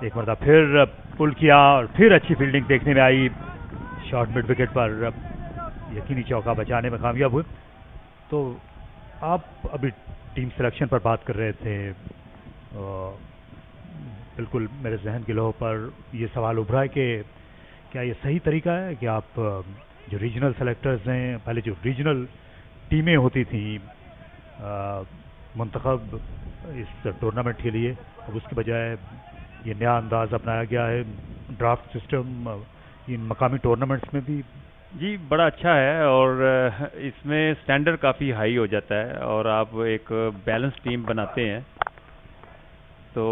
[SPEAKER 3] एक मरतबा फिर पुल किया, और फिर अच्छी फील्डिंग देखने में आई। शॉर्ट मिड विकेट पर यकीनी चौका बचाने में कामयाब हुए। तो आप अभी टीम सिलेक्शन पर बात कर रहे थे, बिल्कुल मेरे जहन की लौह पर यह सवाल उभरा है कि क्या ये सही तरीका है कि आप जो रीजनल सेलेक्टर्स हैं, पहले जो रीजनल टीमें होती थी मंतखब इस टूर्नामेंट के लिए। अब उसके बजाय ये नया अंदाज अपनाया गया है, ड्राफ्ट सिस्टम इन मकामी टूर्नामेंट्स में भी।
[SPEAKER 6] जी बड़ा अच्छा है और इसमें स्टैंडर्ड काफ़ी हाई हो जाता है और आप एक बैलेंस टीम बनाते हैं। तो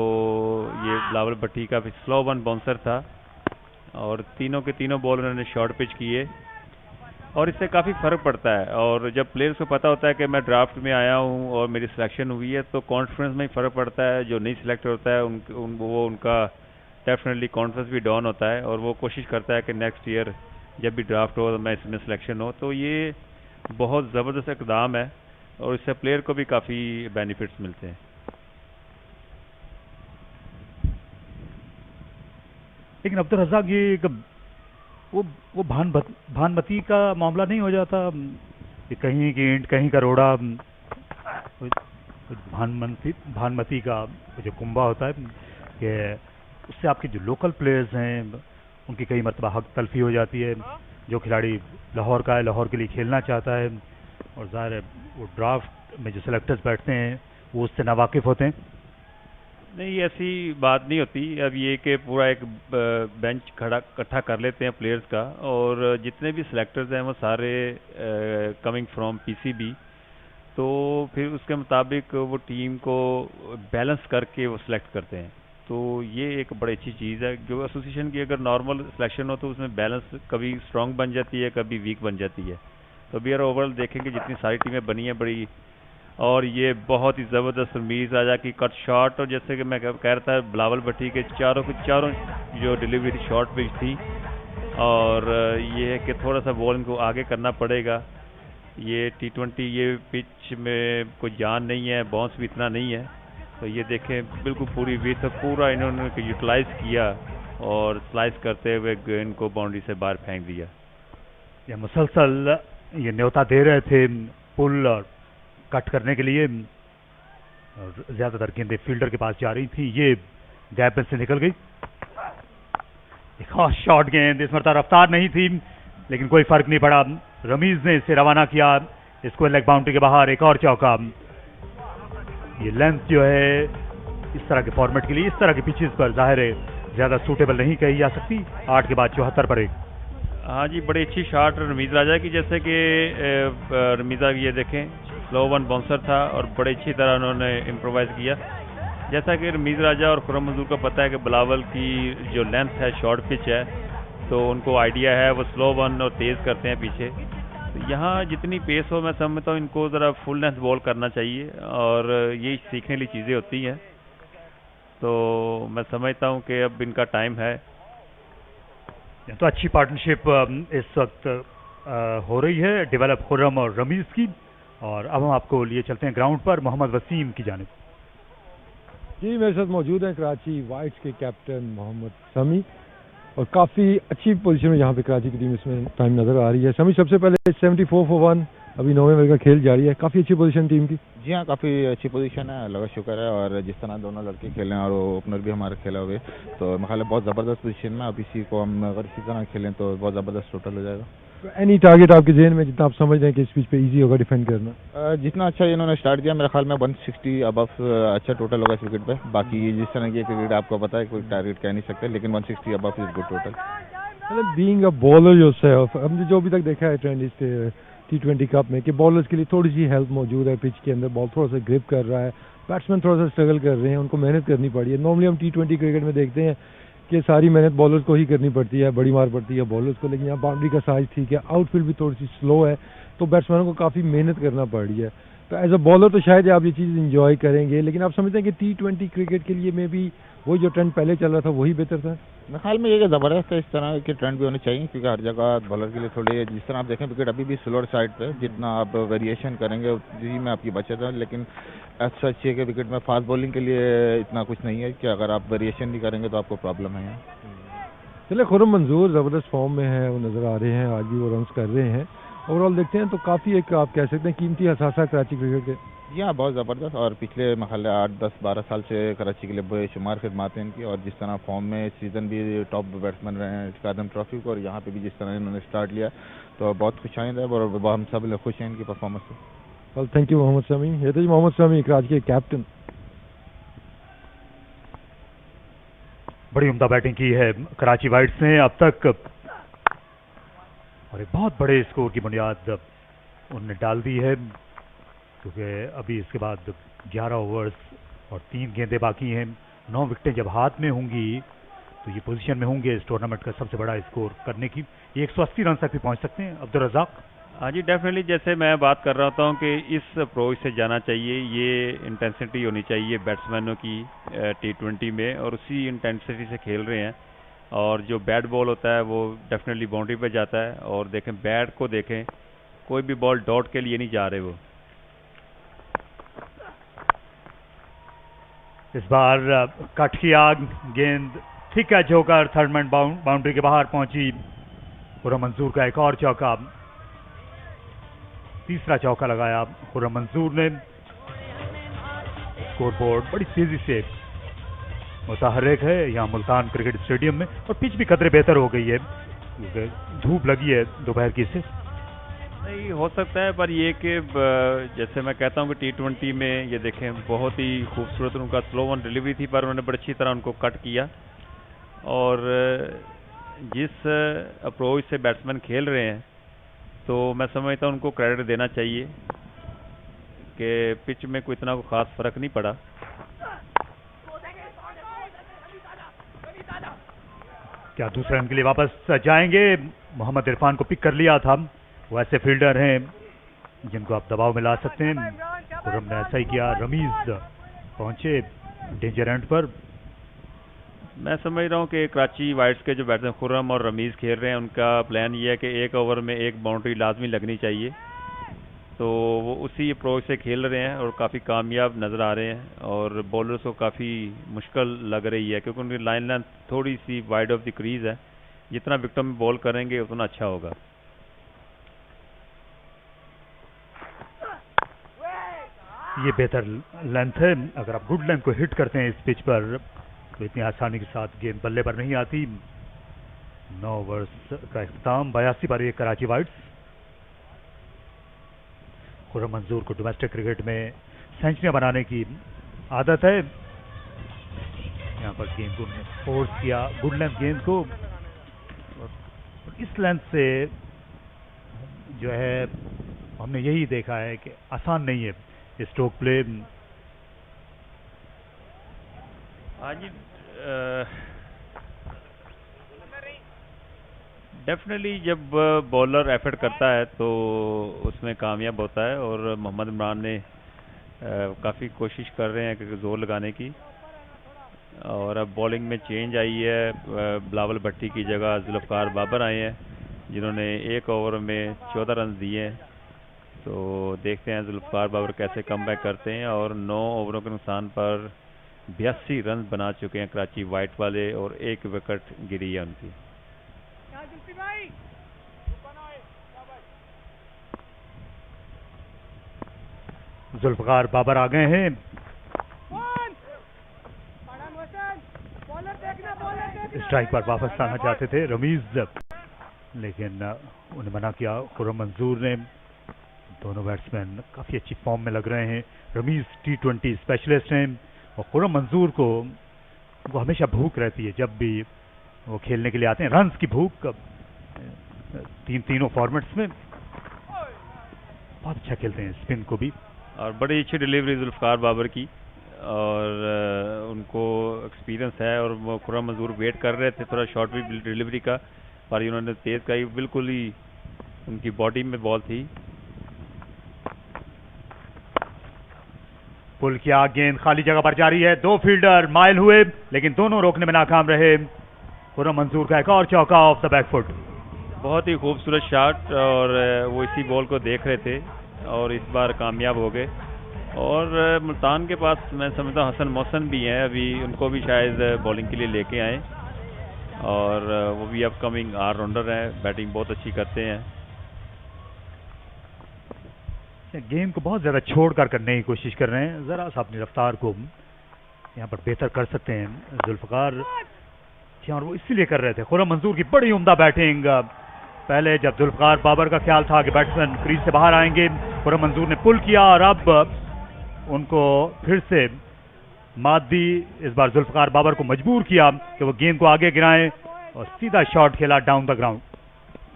[SPEAKER 6] ये बिलावल भट्टी का स्लो वन बाउंसर था और तीनों के तीनों बॉल उन्होंने शॉर्ट पिच किए और इससे काफ़ी फ़र्क पड़ता है। और जब प्लेयर्स को पता होता है कि मैं ड्राफ्ट में आया हूँ और मेरी सिलेक्शन हुई है तो कॉन्फिडेंस में ही फ़र्क पड़ता है। जो नहीं सिलेक्ट होता है वो उनका डेफिनेटली कॉन्फिडेंस भी डाउन होता है और वो कोशिश करता है कि नेक्स्ट ईयर जब भी ड्राफ्ट हो मैं इसमें सिलेक्शन हो। तो ये बहुत ज़बरदस्त इक़दाम है और इससे प्लेयर को भी काफ़ी बेनिफिट्स मिलते हैं।
[SPEAKER 3] लेकिन अब्दुल रज़ाक ये वो भानमती का मामला नहीं हो जाता कि कहीं की ईंट कहीं का रोड़ा, भानमती का जो कुंभा होता है कि उससे आपके जो लोकल प्लेयर्स हैं उनकी कई मरतबा हक तलफी हो जाती है। जो खिलाड़ी लाहौर का है, लाहौर के लिए खेलना चाहता है और ज़ाहिर है वो ड्राफ्ट में जो सेलेक्टर्स बैठते हैं वो उससे नावाकिफ़ होते हैं।
[SPEAKER 6] नहीं ऐसी बात नहीं होती। अब ये कि पूरा एक बेंच इकट्ठा कर लेते हैं प्लेयर्स का और जितने भी सिलेक्टर्स हैं वो सारे कमिंग फ्रॉम पीसीबी, तो फिर उसके मुताबिक वो टीम को बैलेंस करके वो सिलेक्ट करते हैं। तो ये एक बड़ी अच्छी चीज़ है। जो एसोसिएशन की अगर नॉर्मल सिलेक्शन हो तो उसमें बैलेंस कभी स्ट्रॉन्ग बन जाती है कभी वीक बन जाती है। तो अभी ओवरऑल देखेंगे जितनी सारी टीमें बनी हैं बड़ी, और ये बहुत ही ज़बरदस्त रमीज़ राजा की कट शॉट और जैसे कि मैं कह रहा था बिलावल भट्टी के चारों जो डिलीवरी थी शॉर्ट पिच थी और ये है कि थोड़ा सा बॉल इनको आगे करना पड़ेगा। ये T20 ये पिच में कोई जान नहीं है, बाउंस भी इतना नहीं है। तो ये देखें बिल्कुल पूरी विथ पूरा इन्होंने यूटिलाइज़ किया और स्लाइस करते हुए गेंद को बाउंड्री से बाहर फेंक दिया।
[SPEAKER 3] ये मुसलसल ये न्योता दे रहे थे पुल और कट करने के लिए, ज़्यादातर गेंदें फील्डर के पास जा रही थी। ये गैप से निकल गई। एक खास शॉट गेंद, इस मरतबा रफ्तार नहीं थी लेकिन कोई फर्क नहीं पड़ा। रमीज ने इसे रवाना किया स्क्वायर लेग बाउंड्री के बाहर। एक और चौका। ये लेंथ जो है इस तरह के फॉर्मेट के लिए, इस तरह के पिचेस पर जाहिर है ज़्यादा सूटेबल नहीं कही जा सकती। 8 के बाद 74 पर 1।
[SPEAKER 6] हाँ जी बड़ी अच्छी शॉट रमीज राजा की। जैसे कि रमीजा ये देखें स्लो वन बाउंसर था और बड़े अच्छी तरह उन्होंने इम्प्रोवाइज़ किया। जैसा कि रमीज राजा और खुर्रम मंजूर को पता है कि बिलावल की जो लेंथ है शॉर्ट पिच है तो उनको आइडिया है वो स्लो वन और तेज़ करते हैं पीछे। तो यहाँ जितनी पेस हो मैं समझता हूँ इनको ज़रा फुल लेंथ बॉल करना चाहिए और यही सीखने वाली चीज़ें होती हैं। तो मैं समझता हूँ कि अब इनका टाइम है।
[SPEAKER 3] तो अच्छी पार्टनरशिप इस वक्त हो रही है डेवलप खुर्रम और रमीज की। और अब हम आपको लिए चलते हैं ग्राउंड पर मोहम्मद वसीम की जानिब।
[SPEAKER 5] जी मेरे साथ मौजूद हैं कराची वाइट्स के कैप्टन मोहम्मद शमी और काफ़ी अच्छी पोजीशन में यहाँ पे कराची की टीम इसमें टाइम नज़र आ रही है। शमी सबसे पहले 74 for 1 अभी 9वें ओवर का खेल जारी है। काफ़ी अच्छी पोजीशन टीम की।
[SPEAKER 4] जी हाँ काफ़ी अच्छी पोजीशन है, अल्लाह का शुक्र है। और जिस तरह दोनों लड़के खेलें और ओपनर भी हमारे खेला हुए तो मेरे ख्याल है बहुत ज़बरदस्त पोजीशन में। अब इसी को हम अगर इसी तरह खेलें तो बहुत ज़बरदस्त टोटल हो जाएगा।
[SPEAKER 5] एनी टारगेट आपके जेहन में जितना आप समझ रहे हैं कि इस पिच पे इजी होगा डिफेंड करना?
[SPEAKER 4] जितना अच्छा इन्होंने स्टार्ट किया मेरे ख्याल में 160 अबव अच्छा टोटल होगा इस विकेट पे। बाकी जिस तरह की क्रिकेट आपको पता है कोई टारगेट कह नहीं सकते, लेकिन 160 अबव इज गुड टोटल।
[SPEAKER 5] मतलब बीइंग अ बॉलर योरसेल्फ, हमने जो अभी तक देखा है ट्रेंड इस T20 कप में कि बॉलर्स के लिए थोड़ी सी हेल्प मौजूद है पिच के अंदर। बॉल थोड़ा सा ग्रिप कर रहा है, बैट्समैन थोड़ा सा स्ट्रगल कर रहे हैं, उनको मेहनत करनी पड़ी है। नॉर्मली हम T20 क्रिकेट में देखते हैं कि सारी मेहनत बॉलर्स को ही करनी पड़ती है, बड़ी मार पड़ती है बॉलर्स को। लेकिन यहाँ बाउंड्री का साइज ठीक है, आउटफील्ड भी थोड़ी सी स्लो है तो बैट्समैनों को काफ़ी मेहनत करना पड़ रही है। तो एज अ बॉलर तो शायद आप ये चीज़ इंजॉय करेंगे, लेकिन आप समझते हैं कि T20 क्रिकेट के लिए में भी वही जो ट्रेंड पहले चल रहा था वही बेहतर था?
[SPEAKER 4] मेरे ख्याल में ये ज़बरदस्त है, इस तरह के ट्रेंड भी होने चाहिए क्योंकि हर जगह बॉलर के लिए थोड़ी जिस तरह आप देखें विकेट अभी भी स्लोअर साइड पे, जितना आप वेरिएशन करेंगे उसी में आपकी बचत है। लेकिन ऐसा अच्छी है कि विकेट में फास्ट बॉलिंग के लिए इतना कुछ नहीं है कि अगर आप वेरिएशन नहीं करेंगे तो आपको प्रॉब्लम है।
[SPEAKER 5] चले खुर्रम मंजूर ज़बरदस्त फॉर्म में है, वो नज़र आ रहे हैं, आज भी वो रन्स कर रहे हैं। ओवरऑल देखते हैं तो काफ़ी एक आप कह सकते हैं कीमती असासा कराची क्रिकेट के।
[SPEAKER 4] जी हाँ बहुत ज़बरदस्त। और पिछले महल 8-10-12 साल से कराची के लिए बेशुमार खिदमात हैं इनकी। और जिस तरह फॉर्म में सीज़न भी टॉप बैट्समैन रहे हैं कादम ट्रॉफी को, और यहाँ पे भी जिस तरह इन्होंने स्टार्ट लिया तो बहुत खुश आइंद है और हम सब लोग खुश हैं इनकी परफॉर्मेंस से।
[SPEAKER 5] Well thank you Mohammed Shami. ये तो जी मोहम्मद शमी कराची के कैप्टन।
[SPEAKER 3] बड़ी उम्दा बैटिंग की है कराची वाइट्स ने अब तक और एक बहुत बड़े स्कोर की बुनियाद उन्होंने डाल दी है, क्योंकि अभी इसके बाद 11 ओवर्स और 3 गेंदें बाकी हैं। 9 विकेटें जब हाथ में होंगी तो ये पोजीशन में होंगे इस टूर्नामेंट का सबसे बड़ा स्कोर करने की। 180 रन तक भी पहुंच सकते हैं अब्दुल रज़ाक।
[SPEAKER 6] हाँ जी, डेफिनेटली जैसे मैं बात कर रहा था कि इस अप्रोच से जाना चाहिए, ये इंटेंसिटी होनी चाहिए बैट्समैनों की T20 में, और उसी इंटेंसिटी से खेल रहे हैं। और जो बैट बॉल होता है वो डेफिनेटली बाउंड्री पे जाता है, और देखें बैट को देखें, कोई भी बॉल डॉट के लिए नहीं जा रहे वो।
[SPEAKER 3] इस बार कट किया गेंद, थिक कैच होकर थर्ड मैन बाउंड्री के बाहर पहुंची। खुर्रम मंजूर का एक और चौका, तीसरा चौका लगाया खुर्रम मंजूर ने। स्कोरबोर्ड बड़ी तेजी से मुतहर्रिक है यहाँ मुल्तान क्रिकेट स्टेडियम में, और पिच भी कदरे बेहतर हो गई है क्योंकि धूप लगी है दोपहर की से।
[SPEAKER 6] नहीं हो सकता है, पर ये कि जैसे मैं कहता हूँ कि T20 में ये देखें बहुत ही खूबसूरत उनका स्लो वन डिलीवरी थी, पर उन्होंने बड़ी अच्छी तरह उनको कट किया। और जिस अप्रोच से बैट्समैन खेल रहे हैं तो मैं समझता हूँ उनको क्रेडिट देना चाहिए कि पिच में कोई इतना खास फर्क नहीं पड़ा।
[SPEAKER 3] क्या दूसरे रन के लिए वापस जाएंगे? मोहम्मद इरफान को पिक कर लिया था, वो ऐसे फील्डर हैं जिनको आप दबाव में ला सकते हैं। खुर्रम ने ऐसा ही किया, रमीज पहुंचे डेंजर एंड पर।
[SPEAKER 6] मैं समझ रहा हूँ कि कराची वाइट्स के जो बैट्समैन खुर्रम और रमीज़ खेल रहे हैं उनका प्लान ये है कि एक ओवर में एक बाउंड्री लाजमी लगनी चाहिए, तो वो उसी अप्रोच से खेल रहे हैं और काफ़ी कामयाब नज़र आ रहे हैं। और बॉलर्स को काफ़ी मुश्किल लग रही है क्योंकि उनकी लाइन लेंथ थोड़ी सी वाइड ऑफ द क्रीज है, जितना विकेट में बॉल करेंगे उतना अच्छा होगा।
[SPEAKER 3] ये बेहतर लेंथ है, अगर आप गुड लेंथ को हिट करते हैं इस पिच पर तो इतनी आसानी के साथ गेंद बल्ले पर नहीं आती। 9 ओवर्स का इख्तिताम, 82 पर ये कराची वाइट्स। खुर्रम मंजूर को डोमेस्टिक क्रिकेट में सेंचुरियां बनाने की आदत है। यहाँ पर गेंद को फोर्स किया, गुड लेंथ गेंद को, और इस लेंथ से जो है हमने यही देखा है कि आसान नहीं है स्ट्रोक प्ले।
[SPEAKER 6] हाँ जी, डेफिनेटली जब बॉलर एफर्ट करता है तो उसमें कामयाब होता है, और मोहम्मद इमरान ने काफ़ी कोशिश कर रहे हैं कि जोर लगाने की। और अब बॉलिंग में चेंज आई है, बिलावल भट्टी की जगह जुल्फ़कार बाबर आए हैं जिन्होंने एक ओवर में 14 रन दिए हैं। तो देखते हैं जुल्फ़कार बाबर कैसे कमबैक करते हैं। और 9 ओवरों के नुकसान पर 82 रन बना चुके हैं कराची वाइट वाले, और एक विकेट गिरी है उनकी।
[SPEAKER 3] जुल्फ़कार बाबर आ गए हैं, स्ट्राइक पर वापस आना चाहते थे रमीज, लेकिन उन्हें मना किया खुर्रम मंजूर ने। दोनों बैट्समैन काफ़ी अच्छी फॉर्म में लग रहे हैं। रमीज T20 स्पेशलिस्ट हैं और खुर्रम मंजूर को वो हमेशा भूख रहती है जब भी वो खेलने के लिए आते हैं, रन्स की भूख। तीनों फॉर्मेट्स में बहुत अच्छा खेलते हैं, स्पिन को भी।
[SPEAKER 6] और बड़ी अच्छी डिलीवरी जुल्फ़कार बाबर की, और उनको एक्सपीरियंस है। और वो खुर्रम मंजूर वेट कर रहे थे थोड़ा शॉर्ट भी डिलीवरी का, पर उन्होंने तेज़ करी, बिल्कुल ही उनकी बॉडी में बॉल थी।
[SPEAKER 3] पुल किया, गेंद खाली जगह पर जारी है, 2 फील्डर माइल हुए लेकिन दोनों रोकने में नाकाम रहे। खुर्रम मंजूर का एक और चौका ऑफ द बैक फुट।
[SPEAKER 6] बहुत ही खूबसूरत शॉट, और वो इसी बॉल को देख रहे थे और इस बार कामयाब हो गए। और मुल्तान के पास मैं समझता हूँ हसन मोहसन भी हैं, अभी उनको भी शायद बॉलिंग के लिए लेके आए, और वो भी अपकमिंग ऑलराउंडर हैं, बैटिंग बहुत अच्छी करते हैं।
[SPEAKER 3] गेंद को बहुत ज़्यादा छोड़कर करने की कोशिश कर रहे हैं, ज़रा सा अपनी रफ्तार को यहाँ पर बेहतर कर सकते हैं जुल्फ़कार, और वो इसीलिए कर रहे थे। खुर्रम मंजूर की बड़ी उम्दा बैटिंग, पहले जब जुल्फकार बाबर का ख्याल था कि बैट्समैन क्रीज से बाहर आएंगे, खुर्रम मंजूर ने पुल किया और अब उनको फिर से मादी इस बार जुल्फकार बाबर को मजबूर किया कि वो गेंद को आगे गिराएं और सीधा शॉट खेला डाउन द ग्राउंड।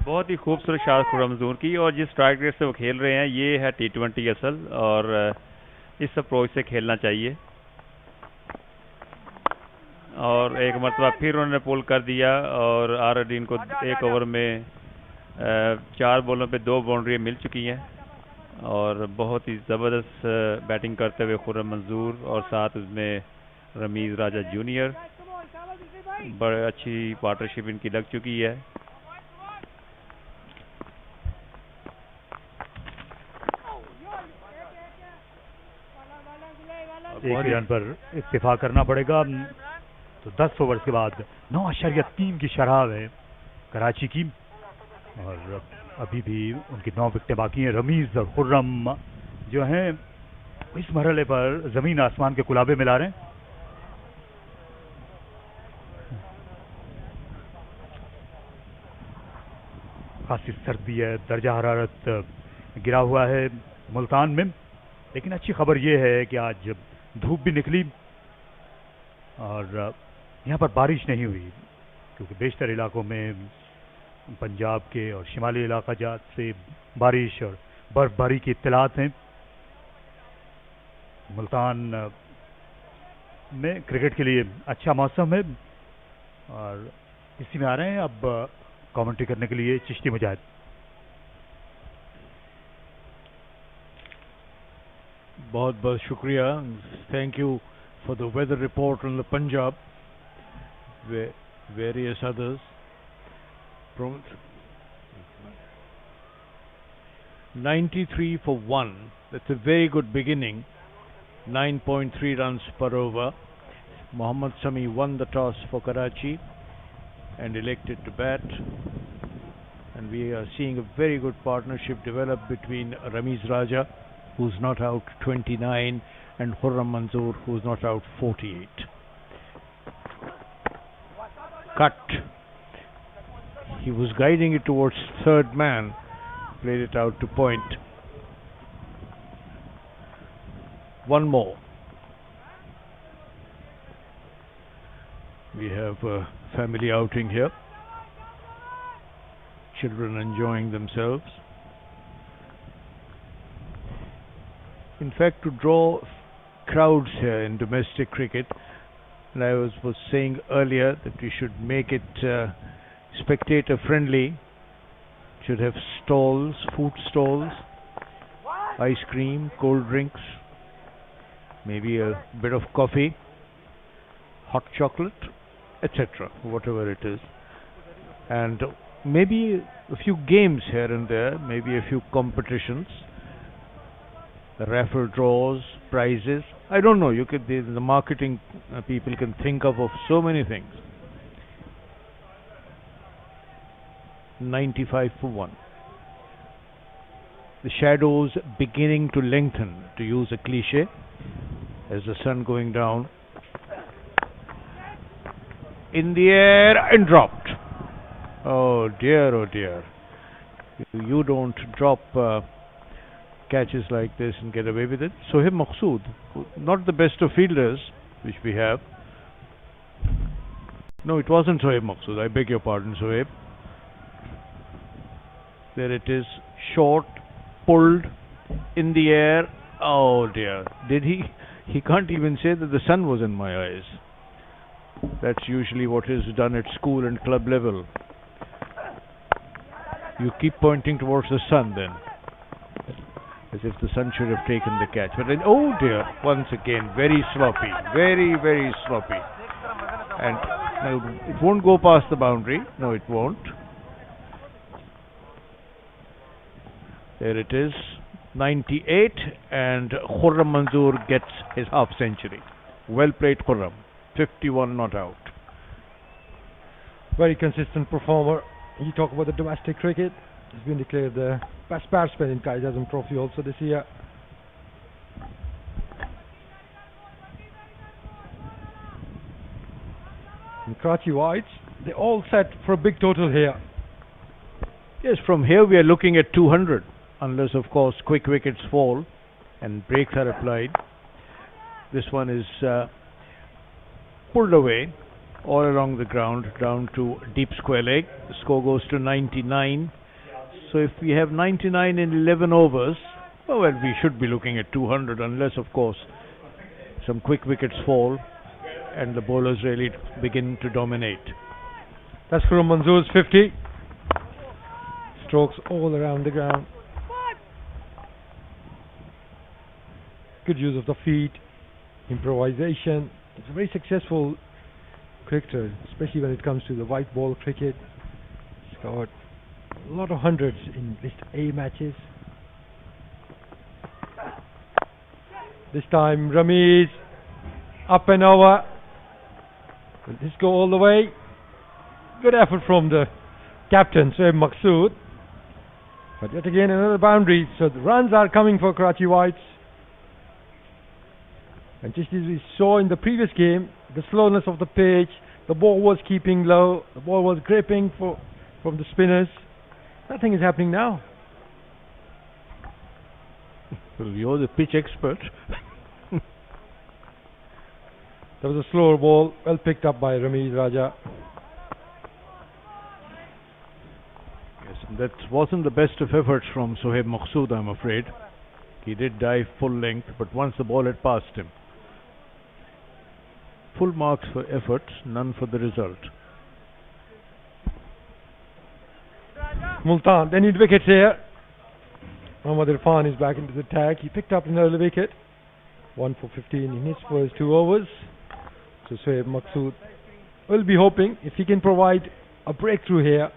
[SPEAKER 6] बहुत ही खूबसूरत शॉट खुर्रम मंजूर की, और जिस स्ट्राइक रेट से वो खेल रहे हैं ये है T20 असल, और इस अप्रोच से खेलना चाहिए। और एक मरतबा फिर उन्होंने पुल कर दिया और आर-अदीन को एक ओवर में 4 बॉलों पे 2 बाउंड्री मिल चुकी हैं, और बहुत ही ज़बरदस्त बैटिंग करते हुए खुर्रम मंजूर और साथ उसमें रमीज़ राजा जूनियर, बड़ी अच्छी पार्टनरशिप इनकी लग चुकी है।
[SPEAKER 3] एक रन पर इत्तेफाक करना पड़ेगा। तो 10 ओवर के बाद 9.3 की शराब है कराची की, और अभी भी उनकी 9 विकेटें बाकी हैं। रमीज और खुर्रम जो हैं इस मरहले पर जमीन आसमान के कुलाबे मिला रहे हैं। खासी सर्दी है, दर्जा हरारत गिरा हुआ है मुल्तान में, लेकिन अच्छी खबर यह है कि आज धूप भी निकली और यहाँ पर बारिश नहीं हुई, क्योंकि बेशतर इलाकों में पंजाब के और शिमाली इलाका जात से बारिश और बर्फबारी की इत्तलात हैं। मुल्तान में क्रिकेट के लिए अच्छा मौसम है और इसी में आ रहे हैं अब कमेंट्री करने के लिए चिश्ती मुजाहिद।
[SPEAKER 1] बहुत बहुत शुक्रिया। Thank you for the weather report on the Punjab, various others. 93 for 1. That's a very good beginning. 9.3 runs per over. Mohammad Sami won the toss for Karachi and elected to bat. And we are seeing a very good partnership develop between Ramiz Raja, who's not out, 29, and Khurram Manzoor, who's not out, 48. Cut. He was guiding it towards third man, played it out to point. One more. We have a family outing here. Children enjoying themselves. In fact, to draw crowds here in domestic cricket, and I was saying earlier that we should make it spectator friendly, should have stalls, food stalls, ice cream, cold drinks, maybe a bit of coffee, hot chocolate, etc., whatever it is, and maybe a few games here and there, maybe a few competitions, raffle draws, prizes. I don't know, you could, the marketing people can think of so many things. 95 for 1. The shadows beginning to lengthen, to use a cliche, as the sun going down. In the air and dropped. Oh dear, oh dear. You don't drop catches like this and get away with it. Sohaib Maqsood, not the best of fielders which we have. No, it wasn't Sohaib Maqsood. I beg your pardon, Sohaib. There it is, short, pulled, in the air. Oh dear. Did he? He can't even say that the sun was in my eyes. That's usually what is done at school and club level. You keep pointing towards the sun then, as if the sun should have taken the catch. But then, oh dear, once again, very sloppy, very, very sloppy. And now it won't go past the boundary. No, it won't. There it is, 98, and Khurram Manzoor gets his half century. Well played, Khurram. 51 not out.
[SPEAKER 5] Very consistent performer. You talk about the domestic cricket. He's been declared the best batsman in Qaid-e-Azam Trophy also this year. And Karachi Whites, they all set for a big total here.
[SPEAKER 1] Yes, from here we are looking at 200, unless of course quick wickets fall and breaks are applied. This one is pulled away all along the ground down to deep square leg. The score goes to 99. So if we have 99 in 11 overs, well, we should be looking at 200, unless of course some quick wickets fall and the bowlers really begin to dominate.
[SPEAKER 5] That's from Manzoor's 50. Strokes all around the ground. Good use of the feet, improvisation. It's a very successful cricketer, especially when it comes to the white ball cricket. He's got a lot of hundreds in list A matches. This time Ramiz up and over. Will this go all the way? Good effort from the captain, Shoaib Maqsood. But yet again another boundary, so the runs are coming for Karachi Whites. And just as we saw in the previous game, the slowness of the pitch, the ball was keeping low, the ball was gripping from the spinners. Nothing is happening now.
[SPEAKER 1] Well, you're the pitch expert.
[SPEAKER 5] There was a slower ball, well picked up by Ramiz Raja.
[SPEAKER 1] Yes, that wasn't the best of efforts from Shoaib Maqsood, I'm afraid. He did dive full length, but once the ball had passed him. Full marks for effort, none for the result.
[SPEAKER 5] Multan, they need wickets here. Mohammad Irfan is back into the tag. He picked up an early wicket. 1 for 15 in his first 2 overs. So Shoaib Maqsood will be hoping if he can provide a breakthrough here,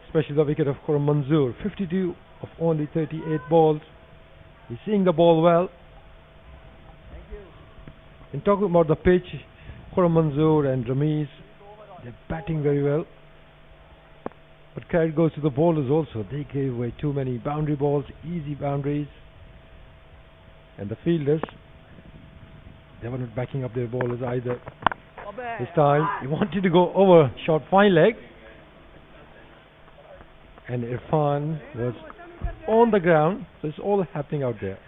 [SPEAKER 5] especially the wicket of Khurram Manzoor. 52 of only 38 balls. He's seeing the ball well. In talking about the pitch, Khurram Manzoor and Ramiz, they're batting very well. But credit goes to the bowlers also. They gave away too many boundary balls, easy boundaries. And the fielders, they were not backing up their bowlers either. This time, he wanted to go over short fine leg. And Irfan was on the ground. So it's all happening out there.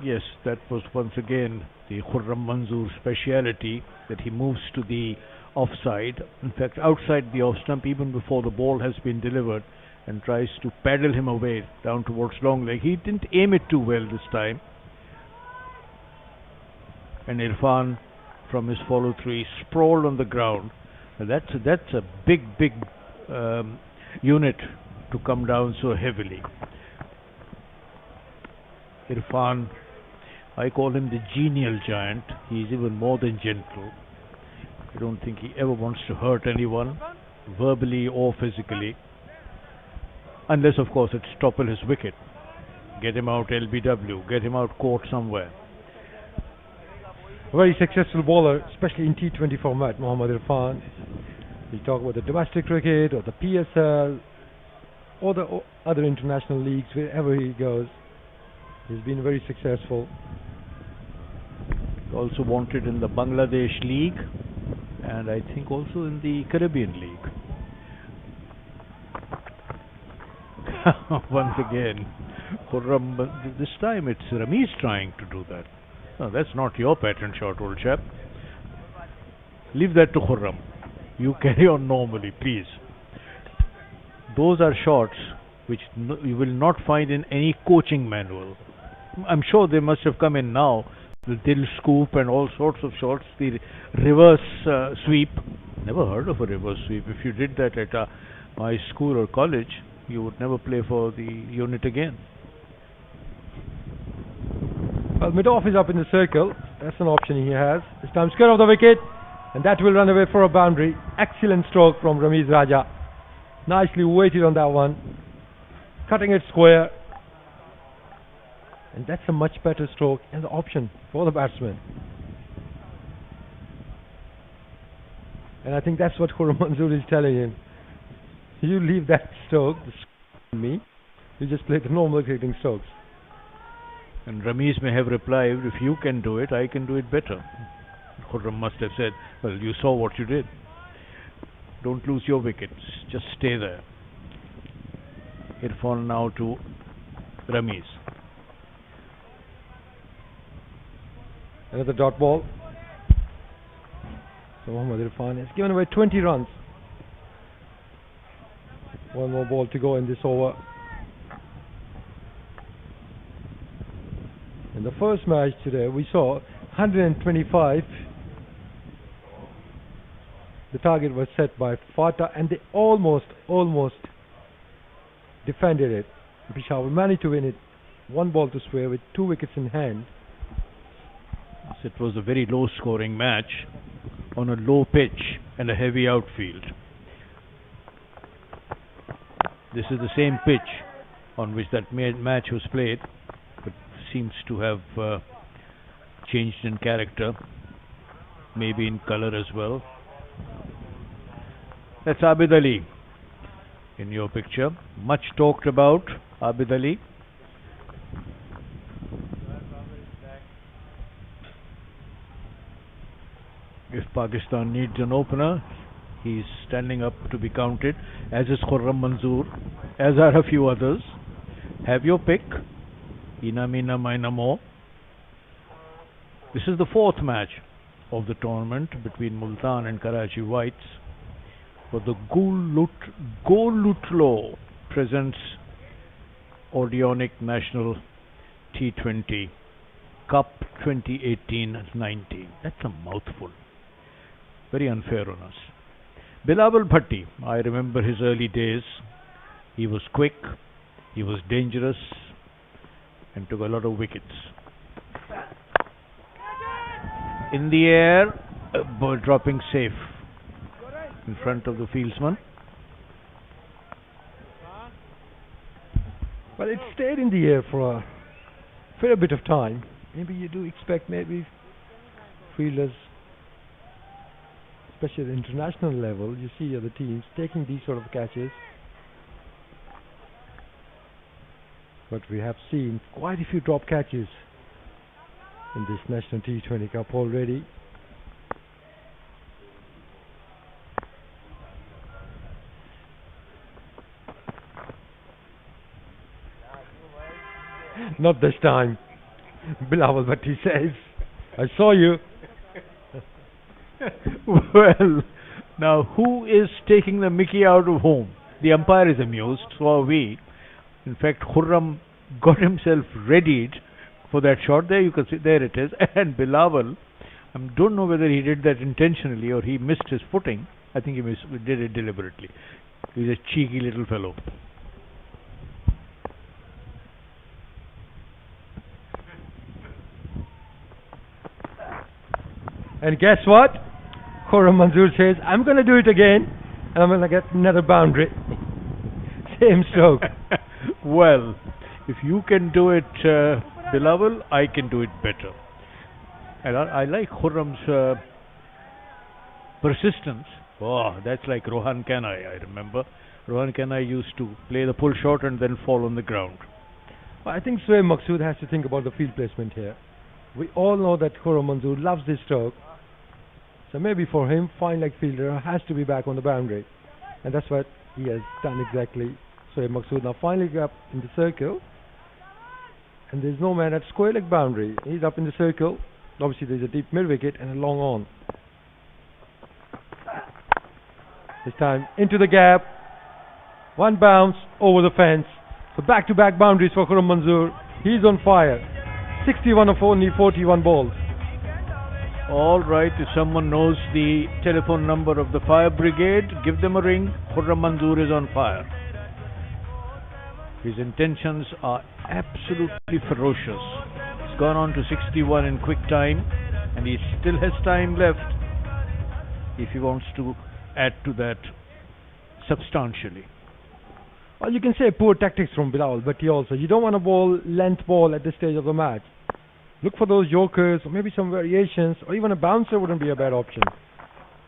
[SPEAKER 1] Yes, that was once again the Khurram Manzoor speciality, that he moves to the offside, in fact outside the off stump even before the ball has been delivered, and tries to paddle him away down towards long leg. He didn't aim it too well this time. And Irfan, from his follow through, sprawled on the ground. Now that's a big unit to come down so heavily. Irfan, I call him the genial giant. He is even more than gentle. I don't think he ever wants to hurt anyone, verbally or physically, unless of course it's topple his wicket, get him out LBW, get him out court somewhere.
[SPEAKER 5] A very successful bowler, especially in T20 format, Mohammad Irfan. We talk about the domestic cricket or the PSL or the other international leagues, wherever he goes. He's been very successful.
[SPEAKER 1] Also wanted in the Bangladesh League, and I think also in the Caribbean League. Once again, Khurram, this time it's Ramiz trying to do that. No, that's not your pattern shot, old chap. Leave that to Khurram. You carry on normally, please. Those are shots which you will not find in any coaching manual. I'm sure they must have come in now, the dill scoop and all sorts of shots, the reverse sweep. Never heard of a reverse sweep. If you did that at my school or college, you would never play for the unit again.
[SPEAKER 5] Well, mid-off is up in the circle. That's an option he has. This time square of the wicket, and that will run away for a boundary. Excellent stroke from Ramiz Raja. Nicely weighted on that one. Cutting it square. And that's a much better stroke and the option for the batsman. And I think that's what Khurram Manzoor is telling him. You leave that stroke, me. You just play the normal cricketing strokes.
[SPEAKER 1] And Ramiz may have replied, if you can do it, I can do it better. Khurram must have said, well, you saw what you did. Don't lose your wickets. Just stay there. Irfan now to Ramiz.
[SPEAKER 5] Another dot ball. So Mohammad Irfan has given away 20 runs. One more ball to go in this over. In the first match today, we saw 125. The target was set by Fatah, and they almost defended it. Peshawar managed to win it 1 ball to spare with 2 wickets in hand.
[SPEAKER 1] It was a very low scoring match on a low pitch and a heavy outfield. This is the same pitch on which that match was played, but seems to have changed in character, maybe in color as well. That's Abid Ali in your picture. Much talked about Abid Ali. If Pakistan needs an opener, he's standing up to be counted, as is Khurram Manzoor, as are a few others. Have your pick. Ina Mina Mina Mo. This is the 4th match of the tournament between Multan and Karachi Whites. For the Golutlo presents Odeonic National T20 Cup 2018-19. That's a mouthful. Very unfair on us. Bilawal Bhatti, I remember his early days. He was quick, he was dangerous, and took a lot of wickets. In the air, a ball dropping safe in front of the fieldsman.
[SPEAKER 5] Well, it stayed in the air for a fair bit of time. Maybe you do expect fielders, especially at the international level, you see other teams taking these sort of catches. But we have seen quite a few drop catches in this National T20 Cup already. Not this time, Bilawal Bhatti says. I saw you.
[SPEAKER 1] Well, now who is taking the mickey out of whom? The umpire is amused, so are we. In fact, Khurram got himself readied for that shot. There you can see, there it is. And Bilawal, I don't know whether he did that intentionally or he missed his footing. I think he did it deliberately. He's a cheeky little fellow.
[SPEAKER 5] And guess what? Khurram Manzoor says, I'm going to do it again, and I'm going to get another boundary. Same stroke.
[SPEAKER 1] Well, if you can do it, Bilawal, I can do it better. And I like Khurram's persistence. Oh, that's like Rohan Kanai, I remember. Rohan Kanai used to play the pull shot and then fall on the ground.
[SPEAKER 5] Well, I think Shoaib Maqsood has to think about the field placement here. We all know that Khurram Manzoor loves this stroke. So maybe for him, fine leg fielder has to be back on the boundary. And that's what he has done exactly. Shoaib Maqsood now finally got up in the circle. And there's no man at square leg boundary. He's up in the circle. Obviously there's a deep mid wicket and a long on. This time into the gap. One bounce over the fence. So back-to-back boundaries for Khurram Manzoor. He's on fire. 61 of only 41 balls.
[SPEAKER 1] All right, if someone knows the telephone number of the fire brigade, give them a ring. Khurram Manzoor is on fire. His intentions are absolutely ferocious. He's gone on to 61 in quick time, and he still has time left if he wants to add to that substantially.
[SPEAKER 5] Well, you can say poor tactics from Bilawal, but you don't want to bowl length ball at this stage of the match. Look for those yorkers, or maybe some variations, or even a bouncer wouldn't be a bad option.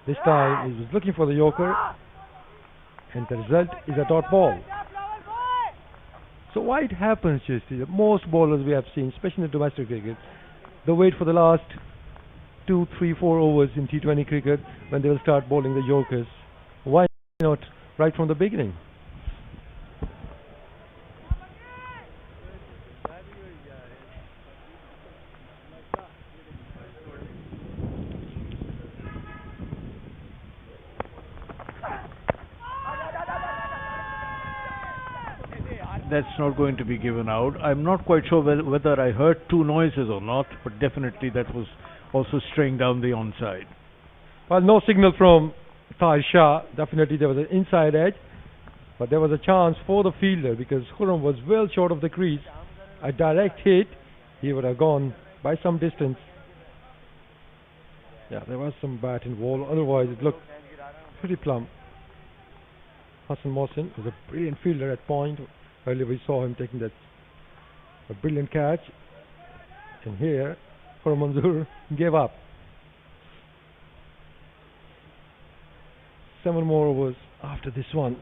[SPEAKER 5] This time he was looking for the yorker, and the result is a dot ball. So why it happens, you see, that most bowlers we have seen, especially in the domestic cricket, they wait for the last 2, 3, 4 overs in T20 cricket when they will start bowling the yorkers. Why not right from the beginning.
[SPEAKER 1] That's not going to be given out. I'm not quite sure whether I heard two noises or not, but definitely that was also straying down the onside.
[SPEAKER 5] Well, no signal from Tahir Shah. Definitely there was an inside edge, but there was a chance for the fielder because Khurram was well short of the crease. A direct hit, he would have gone by some distance. Yeah, there was some bat and ball. Otherwise, it looked pretty plumb. Hassan Mohsin was a brilliant fielder at point. Earlier we saw him taking a brilliant catch. And here, Khurram Manzoor gave up. 7 more overs after this one.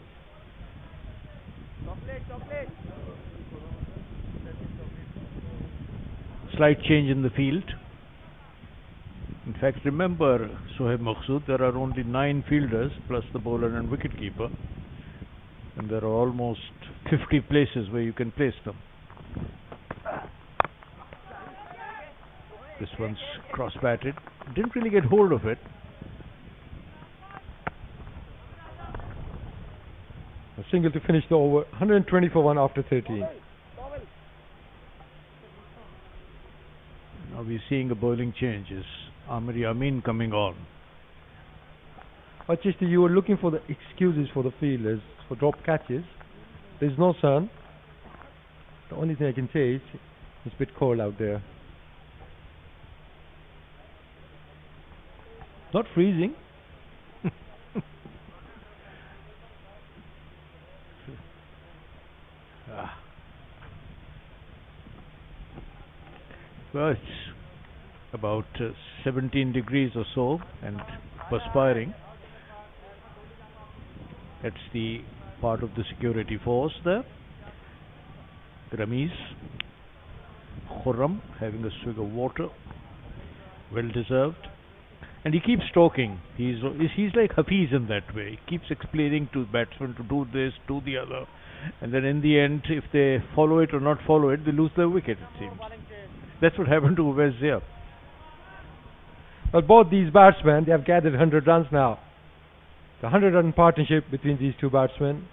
[SPEAKER 1] Slight change in the field. In fact, remember, Sohaib Maqsood, there are only 9 fielders plus the bowler and wicketkeeper. And there are almost 50 places where you can place them. This one's cross-batted. Didn't really get hold of it.
[SPEAKER 5] A single to finish the over. 120 for 1 after 13.
[SPEAKER 1] Now we're seeing a bowling change. Is Amir Yamin coming on?
[SPEAKER 5] Chishti, you were looking for the excuses for the fielders for drop catches. There's no sun. The only thing I can say is it's a bit cold out there. Not freezing.
[SPEAKER 1] Well, it's about 17 degrees or so and perspiring. That's the part of the security force there. Ramiz, Khurram having a swig of water, well deserved. And he keeps talking. He's like Hafiz in that way. He keeps explaining to batsmen to do this, do the other. And then in the end, if they follow it or not follow it, they lose their wicket, it seems. That's what happened to Uwais Zia.
[SPEAKER 5] Well, both these batsmen, they have gathered 100 runs now. The 100-run partnership between these two batsmen.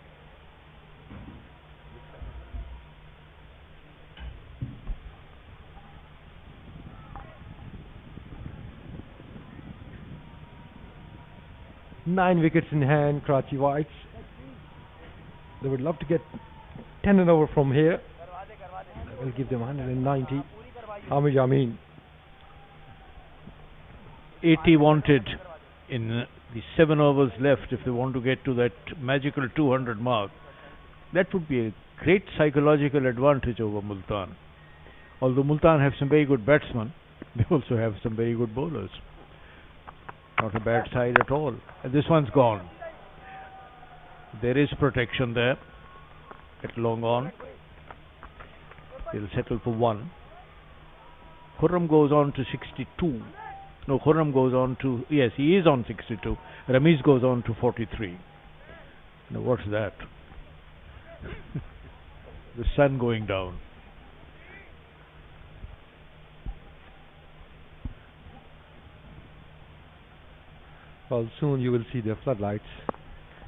[SPEAKER 5] Nine wickets in hand, Karachi Whites. They would love to get 10 and over from here. That will give them 190. Amir Yamin.
[SPEAKER 1] 80 wanted in the 7 overs left if they want to get to that magical 200 mark. That would be a great psychological advantage over Multan. Although Multan have some very good batsmen, they also have some very good bowlers. Not a bad side at all. And this one's gone. There is protection there at long on. He'll settle for 1. Khurram goes on to 62. No, Khurram goes on to, yes, he is on 62. Ramiz goes on to 43. Now what's that? The sun going down.
[SPEAKER 5] Well, soon you will see the floodlights.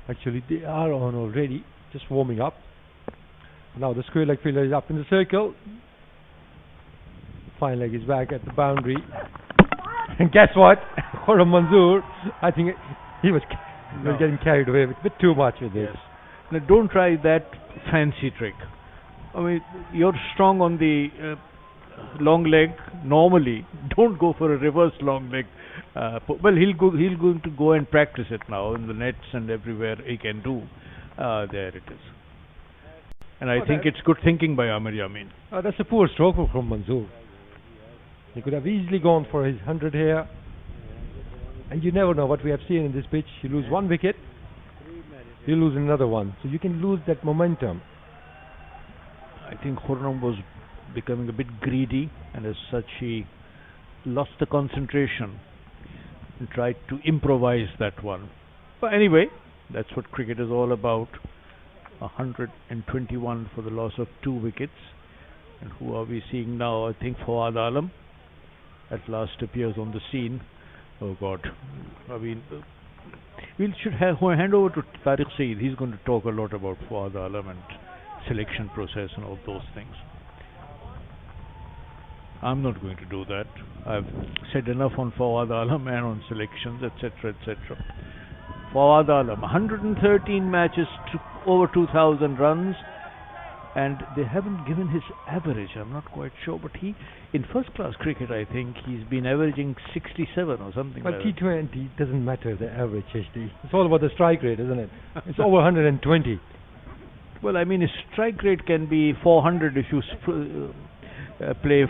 [SPEAKER 5] Actually, they are on already, just warming up. Now the square leg fielder is up in the circle. Fine leg is back at the boundary. And guess what? Khurram Manzoor, I think he was getting carried away with a bit too much with this.
[SPEAKER 1] Yes. Now don't try that fancy trick. I mean, you're strong on the long leg normally. Don't go for a reverse long leg. Well, he'll going to go and practice it now in the nets and everywhere he can do. There it is. And I think it's good thinking by Amir Yamin.
[SPEAKER 5] That's a poor stroke from Manzoor. He could have easily gone for his 100 here. And you never know what we have seen in this pitch. You lose 1 wicket, you lose another one. So you can lose that momentum.
[SPEAKER 1] I think Khurram was becoming a bit greedy, and as such he lost the concentration and tried to improvise that one. But anyway, That's what cricket is all about. 121 for the loss of 2 wickets. And who are we seeing now? I think Fawad Alam at last appears on the scene. Oh God. I mean, we should hand over to Tariq Saeed. He's going to talk a lot about Fawad Alam and selection process and all those things. I'm not going to do that. I've said enough on Fawad Alam and on selections, etc., etc. Fawad Alam, 113 matches, over 2,000 runs, and they haven't given his average. I'm not quite sure, but in first-class cricket, I think he's been averaging 67 or something
[SPEAKER 5] But
[SPEAKER 1] like that.
[SPEAKER 5] T20 doesn't matter the average, HD. It's all about the strike rate, isn't it? It's over 120.
[SPEAKER 1] Well, I mean, his strike rate can be 400 if you play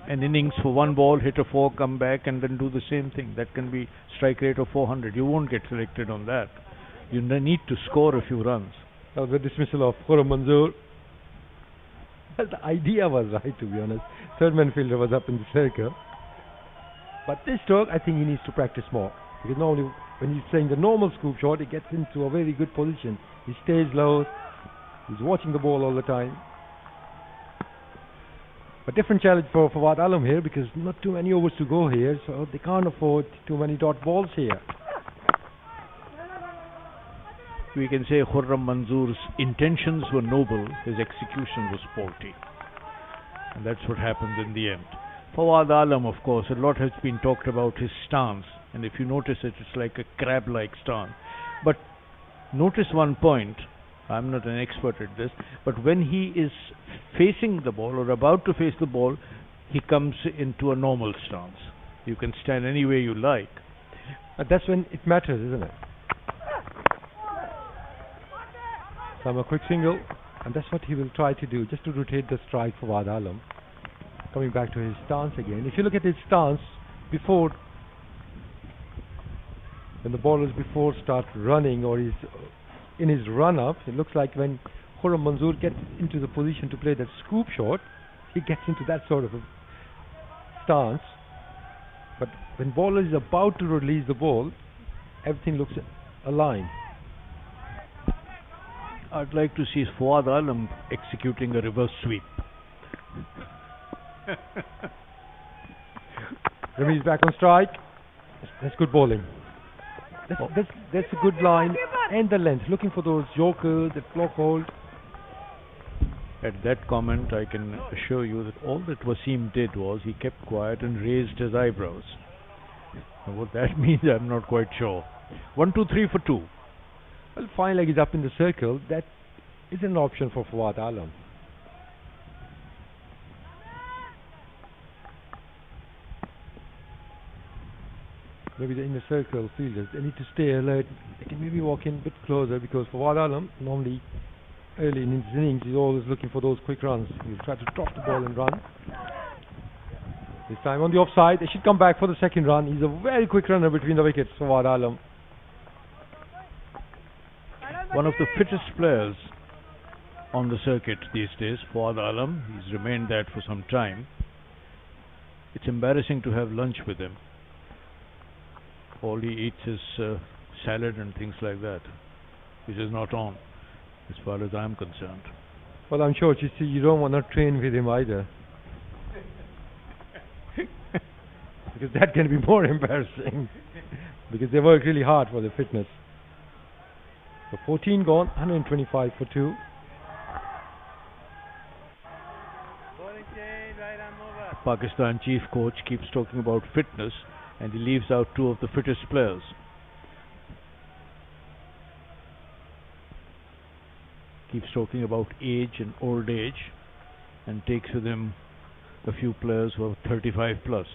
[SPEAKER 1] an innings for one ball, hit a 4, come back, and then do the same thing. That can be strike rate of 400. You won't get selected on that. You need to score a few runs.
[SPEAKER 5] That was the dismissal of Khurram Manzoor. Well, the idea was right, to be honest. Third man fielder was up in the circle. But this stroke, I think he needs to practice more. Because normally, when he's playing the normal scoop shot, he gets into a very good position. He stays low. He's watching the ball all the time. A different challenge for Fawad Alam here, because not too many overs to go here, so they can't afford too many dot balls here.
[SPEAKER 1] We can say Khurram Manzoor's intentions were noble, his execution was faulty. And that's what happened in the end. Fawad Alam, of course, a lot has been talked about his stance, and if you notice it, it's like a crab-like stance. But notice one point, I'm not an expert at this, but when he is facing the ball or about to face the ball, he comes into a normal stance. You can stand any way you like.
[SPEAKER 5] But that's when it matters, isn't it? From a quick single, and that's what he will try to do, just to rotate the strike for Fawad Alam. Coming back to his stance again. If you look at his stance before, when the ballers before start running or is in his run-up, it looks like when Khurram Manzoor gets into the position to play that scoop shot, he gets into that sort of a stance. But when bowler is about to release the ball, everything looks aligned.
[SPEAKER 1] I'd like to see Fawad Alam executing a reverse sweep.
[SPEAKER 5] Rami's back on strike. That's good bowling. That's a good line and the length. Looking for those jokers, that block hold.
[SPEAKER 1] At that comment, I can assure you that all that Wasim did was he kept quiet and raised his eyebrows. Now, what that means, I'm not quite sure. 1, 2, 3 for 2.
[SPEAKER 5] Well, fine leg is up in the circle. That is an option for Fawad Alam. Maybe the inner circle fielders, they need to stay alert. They can maybe walk in a bit closer, because Fawad Alam, normally early in his innings, he's always looking for those quick runs. He'll try to drop the ball and run. This time on the offside, they should come back for the second run. He's a very quick runner between the wickets, Fawad Alam.
[SPEAKER 1] One of the fittest players on the circuit these days, Fawad Alam. He's remained that for some time. It's embarrassing to have lunch with him. All he eats is salad and things like that, which is not on, as far as I'm concerned.
[SPEAKER 5] Well, I'm sure you don't want to train with him either. Because that can be more embarrassing. Because they work really hard for their fitness. So 14 gone, 125 for 2.
[SPEAKER 1] Pakistan chief coach keeps talking about fitness, and he leaves out 2 of the fittest players. Keeps talking about age and old age, and takes with him a few players who are 35 plus.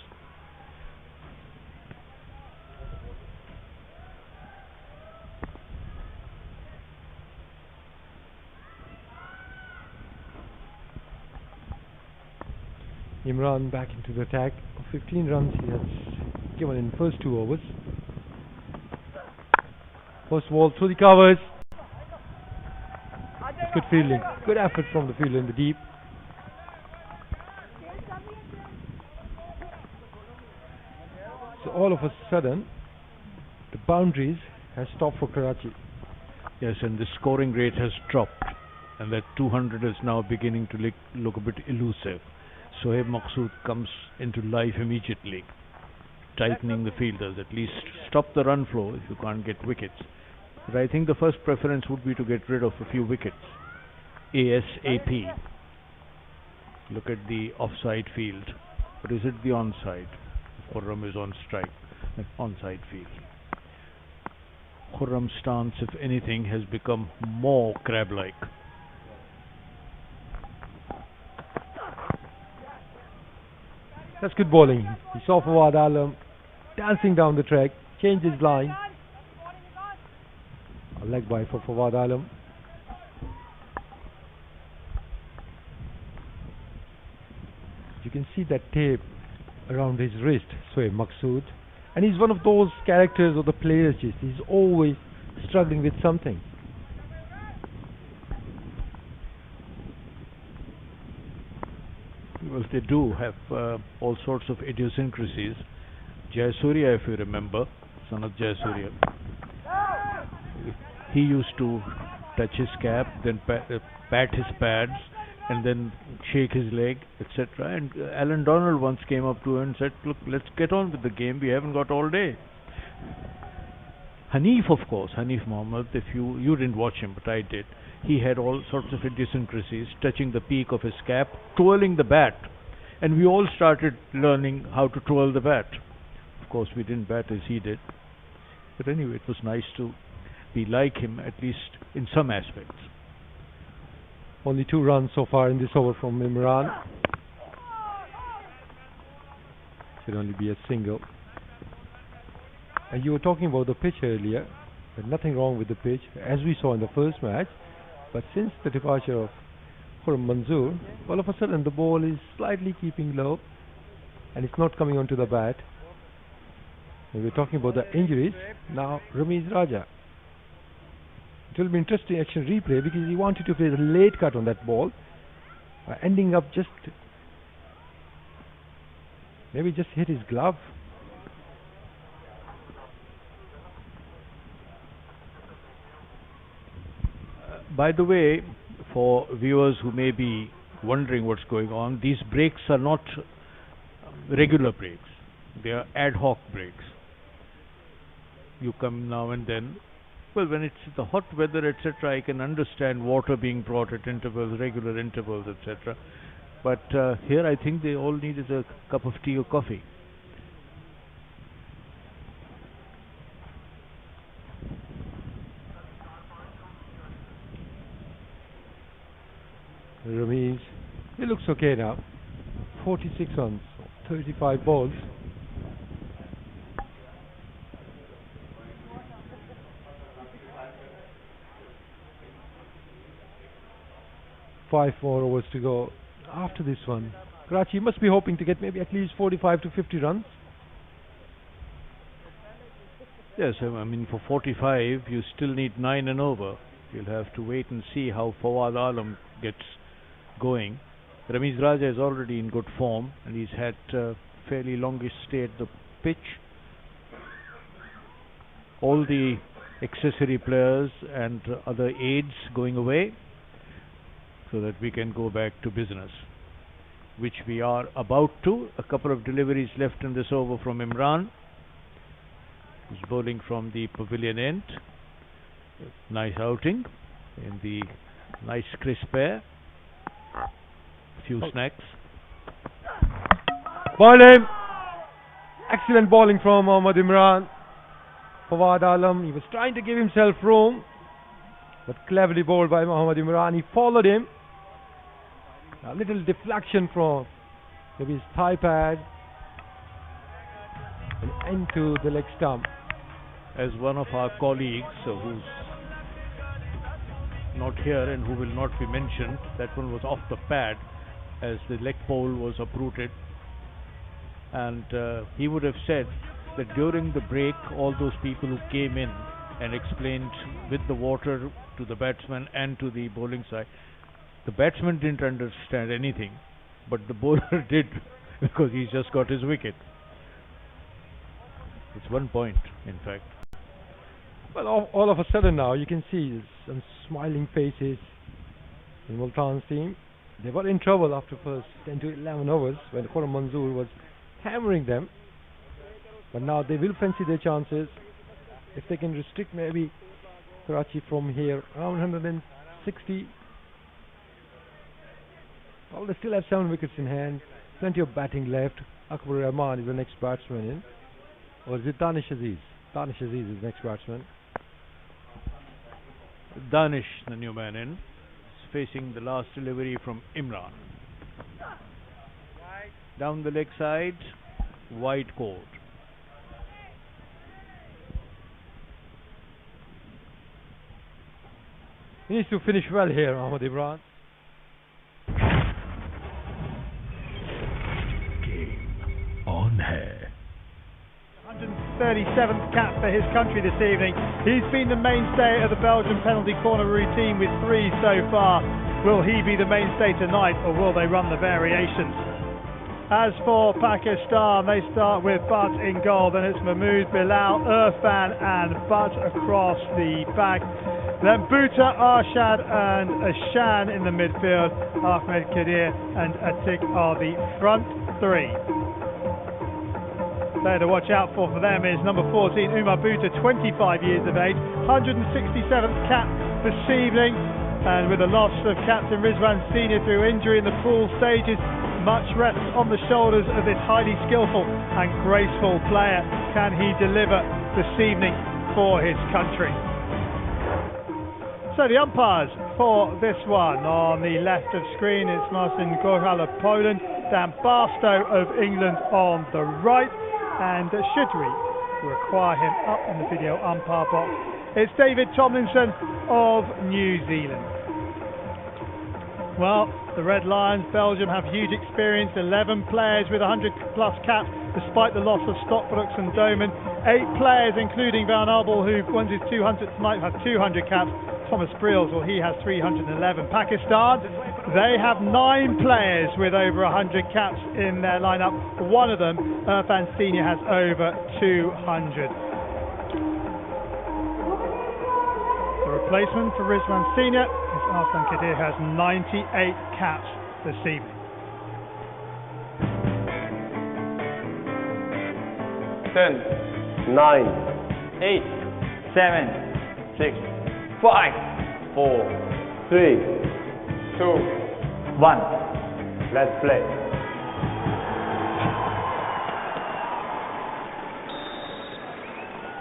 [SPEAKER 5] Imran back into the attack. 15 runs he has given in first 2 overs. First ball through the covers. It's good fielding. Good effort from the fielder in the deep. So all of a sudden, the boundaries have stopped for Karachi.
[SPEAKER 1] Yes, and the scoring rate has dropped, and that 200 is now beginning to look a bit elusive. Sohaib Maqsood comes into life immediately, tightening the fielders, at least stop the run flow if you can't get wickets. But I think the first preference would be to get rid of a few wickets. ASAP. Look at the offside field. Or is it the onside? Khurram is on strike. Onside field. Khurram's stance, if anything, has become more crab-like.
[SPEAKER 5] That's good bowling. He saw Fawad Alam dancing down the track, changed his line. A leg bye for Fawad Alam. You can see that tape around his wrist, Sohaib Maqsood. And he's one of those characters or the players, just he's always struggling with something.
[SPEAKER 1] Well, they do have all sorts of idiosyncrasies. Jayasuriya, if you remember, son of Jayasuriya, he used to touch his cap, then pat his pads, and then shake his leg, etc. And Alan Donald once came up to him and said, look, let's get on with the game, we haven't got all day. Hanif, of course, Hanif Mohammed, if you didn't watch him, but I did, he had all sorts of idiosyncrasies, touching the peak of his cap, twirling the bat, and we all started learning how to twirl the bat. Of course, we didn't bat as he did, but anyway, it was nice to be like him, at least in some aspects.
[SPEAKER 5] Only 2 runs so far in this over from Imran. Should only be a single. And you were talking about the pitch earlier. There's nothing wrong with the pitch, as we saw in the first match. But since the departure of Khurram Manzoor, all of a sudden the ball is slightly keeping low, and it's not coming onto the bat. And we're talking about the injuries. Now Ramiz Raja. It will be interesting action replay because he wanted to play the late cut on that ball, ending up just maybe just hit his glove.
[SPEAKER 1] By the way, for viewers who may be wondering what's going on, these breaks are not regular breaks. They are ad hoc breaks. You come now and then. Well, when it's the hot weather, etc., I can understand water being brought at intervals, regular intervals, etc. But here I think they all need is a cup of tea or coffee.
[SPEAKER 5] Ramiz, he looks okay now. 46 runs, 35 balls. Five more overs to go after this one. Karachi must be hoping to get maybe at least 45 to 50 runs.
[SPEAKER 1] Yes, I mean for 45 you still need 9 and over. You'll have to wait and see how Fawad Alam gets going. Ramiz Raja is already in good form and he's had fairly longish stay at the pitch. All the accessory players and other aides going away, so that we can go back to business, which we are about to. A couple of deliveries left in this over from Imran, who's bowling from the pavilion end. Nice outing in the nice crisp air. Few snacks.
[SPEAKER 5] Bowling! Excellent bowling from Mohammad Imran. Fawad Alam, he was trying to give himself room, but cleverly bowled by Mohammad Imran. He followed him. A little deflection from maybe his thigh pad and into the leg stump.
[SPEAKER 1] As one of our colleagues who's not here and who will not be mentioned, that one was off the pad as the leg pole was uprooted, and he would have said that during the break all those people who came in and explained with the water to the batsman and to the bowling side, the batsman didn't understand anything, but the bowler did, because he's just got his wicket. It's 1 point, in fact.
[SPEAKER 5] Well, all of a sudden now you can see some smiling faces in Multan's team. They were in trouble after first 10 to 11 overs when Khurram Manzoor was hammering them. But now they will fancy their chances if they can restrict maybe Karachi from here around 160. Well, they still have 7 wickets in hand, plenty of batting left. Akbar Rahman is the next batsman in. Or is it Danish Aziz? Danish Aziz is the next batsman.
[SPEAKER 1] Danish, the new man in, is facing the last delivery from Imran. Down the leg side, wide court.
[SPEAKER 5] He needs to finish well here, Ahmad Imran.
[SPEAKER 7] Game on hai.
[SPEAKER 8] 137th cap for his country this evening. He's been the mainstay of the Belgian penalty corner routine with 3 so far. Will he be the mainstay tonight, or will they run the variations? As for Pakistan, they start with Butt in goal, then it's Mahmood, Bilal, Irfan and Butt across the back. Then Bhutta, Arshad and Ashan in the midfield. Ahmed Kadir and Atik are the front 3. Player to watch out for them is number 14, Umar Bhutta, 25 years of age, 167th cap this evening, and with the loss of captain Rizwan Senior through injury in the pool stages, much rests on the shoulders of this highly skillful and graceful player. Can he deliver this evening for his country? So the umpires for this one, on the left of screen it's Marcin Gochal of Poland, Dan Barstow of England on the right, and should we require him up in the video umpire box, it's David Tomlinson of New Zealand. Well, the Red Lions, Belgium, have huge experience, 11 players with 100 plus caps despite the loss of Stockbrooks and Doman. 8 players including Van Abel, who wins his 200 tonight, have 200 caps. Thomas Briels, well, he has 311. Pakistan, they have 9 players with over 100 caps in their lineup. One of them, Irfan Senior, has over 200. The replacement for Rizwan Senior is Arslan Kadir, has 98 caps this evening.
[SPEAKER 9] 10, 9, 8, 7, 6, 5, 4, 3, 2, 1. Let's play.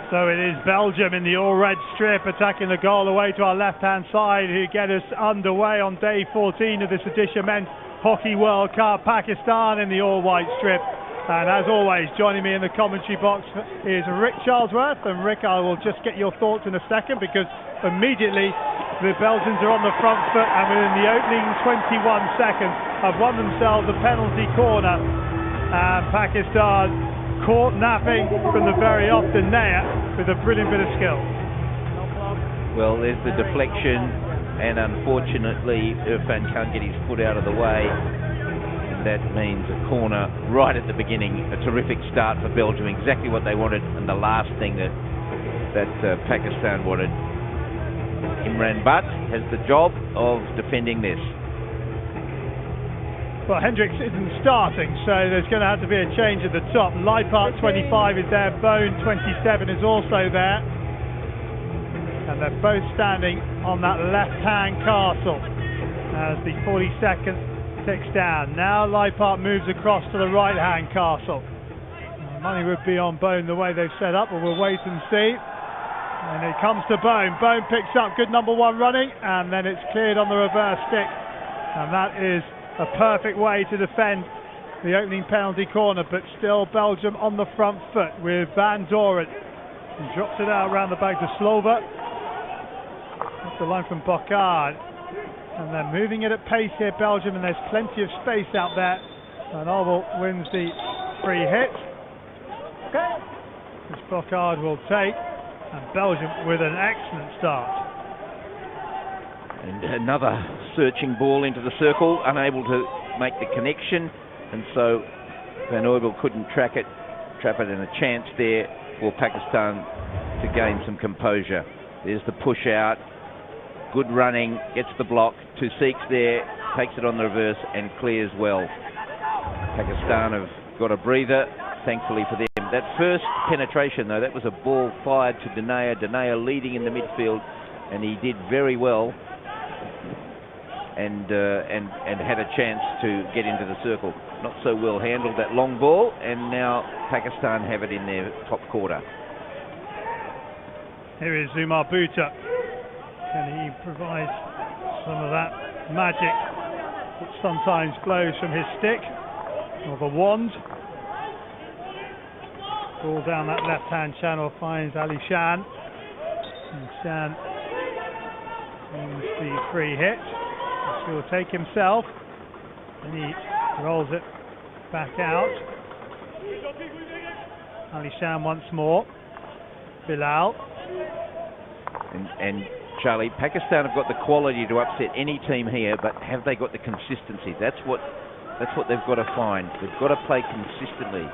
[SPEAKER 8] So it is Belgium in the all-red strip attacking the goal away to our left-hand side, who get us underway on day 14 of this edition Men's Hockey World Cup. Pakistan in the all-white strip. And as always, joining me in the commentary box is Rick Charlesworth. And Rick, I will just get your thoughts in a second, because immediately the Belgians are on the front foot and within the opening 21 seconds have won themselves a penalty corner. And Pakistan caught napping from the very often there with a brilliant bit of skill.
[SPEAKER 10] Well, there's the deflection, and unfortunately Irfan can't get his foot out of the way. That means a corner right at the beginning. A terrific start for Belgium, exactly what they wanted, and the last thing that Pakistan wanted. Imran Butt has the job of defending this.
[SPEAKER 8] Well, Hendricks isn't starting, so there's going to have to be a change at the top. Leipart 25 is there, Bone 27 is also there, and they're both standing on that left-hand castle as the 40 seconds ticks down. Now Leipart moves across to the right-hand castle. Money would be on Bone the way they've set up, but we'll wait and see. And it comes to Bone. Bone picks up good number 1 running, and then it's cleared on the reverse stick. And that is a perfect way to defend the opening penalty corner, but still Belgium on the front foot with Van Doren. He drops it out around the back to Slova. That's the line from Bocard. And they're moving it at pace here, Belgium, and there's plenty of space out there. And Oval wins the free hit. Which Bocard will take. And Belgium with an excellent start.
[SPEAKER 10] And another searching ball into the circle, unable to make the connection, and so Van Oibel couldn't trap it, and a chance there for Pakistan to gain some composure. There's the push out. Good running, gets the block. Tusique's there, takes it on the reverse and clears well. Pakistan have got a breather, thankfully for them. That first penetration, though, that was a ball fired to Danaya. Danaya leading in the midfield, and he did very well and had a chance to get into the circle. Not so well handled, that long ball, and now Pakistan have it in their top quarter.
[SPEAKER 8] Here is Umar Bhutta. Can he provide some of that magic that sometimes flows from his stick, or the wand? Ball down that left-hand channel finds Ali Shan. And Shan wins the free hit, which he'll take himself, and he rolls it back out. Ali Shan once more. Bilal.
[SPEAKER 10] And Charlie, Pakistan have got the quality to upset any team here, but have they got the consistency? That's what they've got to find. They've got to play consistently.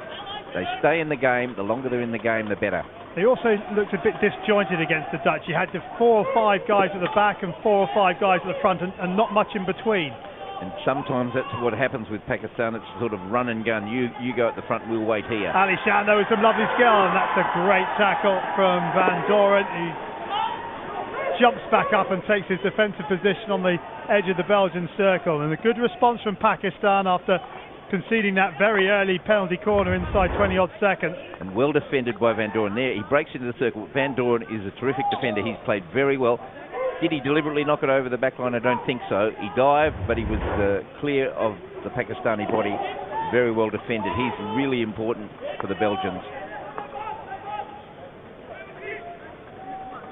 [SPEAKER 10] They stay in the game. The longer they're in the game, the better.
[SPEAKER 8] They also looked a bit disjointed against the Dutch. You had the 4 or 5 guys at the back and 4 or 5 guys at the front, and not much in between.
[SPEAKER 10] And sometimes that's what happens with Pakistan. It's sort of run and gun. You go at the front, we'll wait here.
[SPEAKER 8] Ali Shan, though, with some lovely skill, and that's a great tackle from Van Doren, who jumps back up and takes his defensive position on the edge of the Belgian circle. And a good response from Pakistan after conceding that very early penalty corner inside 20-odd seconds.
[SPEAKER 10] And well defended by Van Doren there. He breaks into the circle. Van Doren is a terrific defender. He's played very well. Did he deliberately knock it over the back line? I don't think so. He dived, but he was clear of the Pakistani body. Very well defended. He's really important for the Belgians.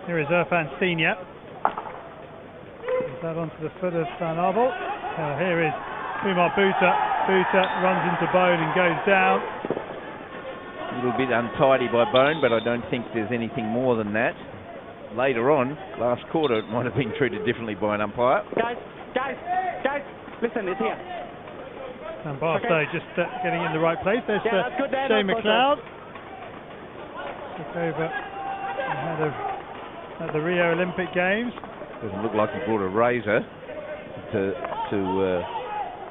[SPEAKER 8] Here is Irfan Senior. That onto the foot of Van Abel. Here is Umar Bhutta. Bhutta runs into Bone and goes down.
[SPEAKER 10] A little bit untidy by Bone, but I don't think there's anything more than that. Later on, last quarter, it might have been treated differently by an umpire.
[SPEAKER 9] Guys, listen, it's here.
[SPEAKER 8] And Barstow just getting in the right place. There's
[SPEAKER 9] that's good there,
[SPEAKER 8] Shane
[SPEAKER 9] that's
[SPEAKER 8] McLeod. Took over ahead of at the Rio Olympic Games.
[SPEAKER 10] Doesn't look like he brought a razor to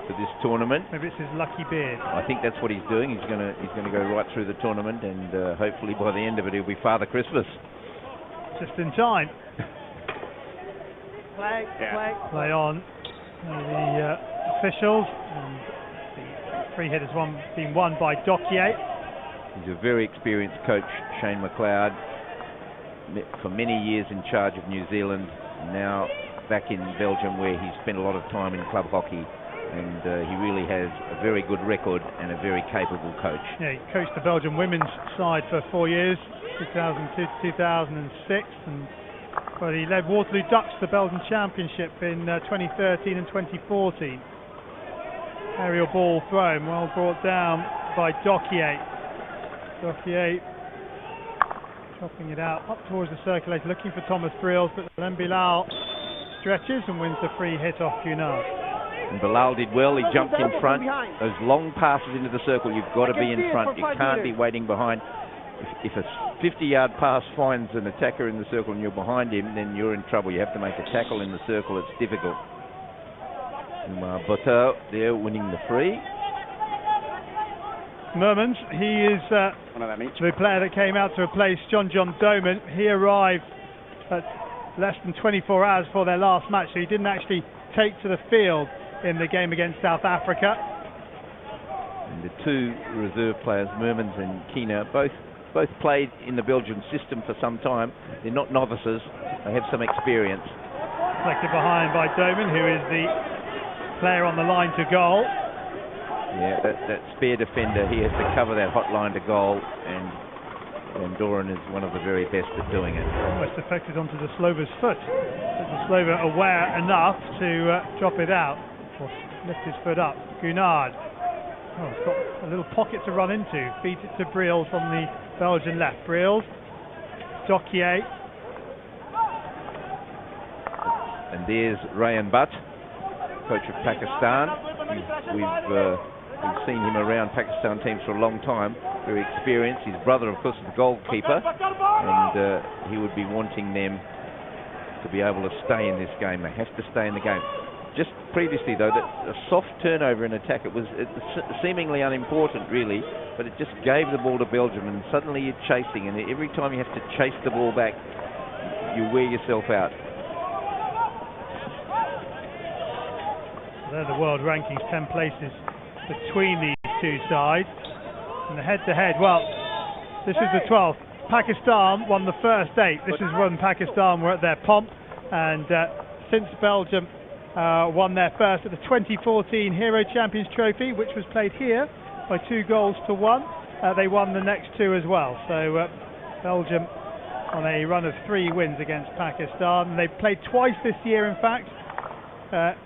[SPEAKER 10] this tournament.
[SPEAKER 8] Maybe it's his lucky beard.
[SPEAKER 10] I think that's what he's doing. He's going to go right through the tournament, and hopefully by the end of it, he'll be Father Christmas.
[SPEAKER 8] Just in time.
[SPEAKER 9] Play
[SPEAKER 8] on the officials, and the free hit has been won by Dokier.
[SPEAKER 10] He's a very experienced coach, Shane McLeod, for many years in charge of New Zealand, now back in Belgium where he spent a lot of time in club hockey, and he really has a very good record and a very capable coach.
[SPEAKER 8] Yeah, he coached the Belgian women's side for 4 years, 2002 to 2006, and well, he led Waterloo Ducks to the Belgian Championship in 2013 and 2014. Aerial ball thrown, well brought down by Dokier. Dokier chopping it out up towards the circulator, looking for Thomas Brills, but then Bilal stretches and wins the free hit off Cunard.
[SPEAKER 10] And Bilal did well. He jumped in front. Those long passes into the circle, you've got to be in front. You can't be waiting behind. If a 50-yard pass finds an attacker in the circle and you're behind him, then you're in trouble. You have to make a tackle in the circle. It's difficult. Umar Bhutta there winning the free.
[SPEAKER 8] Mermans, he is the player that came out to replace John Doman. He arrived at less than 24 hours for their last match, so he didn't actually take to the field in the game against South Africa.
[SPEAKER 10] And the two reserve players, Mermans and Kina, both played in the Belgian system for some time. They're not novices. They have some experience.
[SPEAKER 8] Selected behind by Doman, who is the player on the line to goal.
[SPEAKER 10] Yeah, that spare defender, he has to cover that hot line to goal, and Doran is one of the very best at doing it.
[SPEAKER 8] Almost affected onto the Slover's foot. But the Slover aware enough to drop it out, or lift his foot up. Cunard. Oh, it's got a little pocket to run into. Feeds it to Brills on the Belgian left. Brills. Dokier.
[SPEAKER 10] And there's Rayan Butt, coach of Pakistan. We've seen him around Pakistan teams for a long time. very experienced. His brother, of course, is the goalkeeper, and he would be wanting them to be able to stay in this game. They have to stay in the game. Just previously, though, that a soft turnover in attack, it was seemingly unimportant, really, but it just gave the ball to Belgium, and suddenly you're chasing, and every time you have to chase the ball back, you wear yourself out.
[SPEAKER 8] They're the world rankings, 10 places between these two sides. And the head-to-head, well, this is the 12th. Pakistan won the first 8. This is when Pakistan were at their pomp, and since Belgium won their first at the 2014 Hero Champions Trophy, which was played here by 2-1, they won the next 2 as well. So Belgium on a run of 3 wins against Pakistan. They've played twice this year, in fact,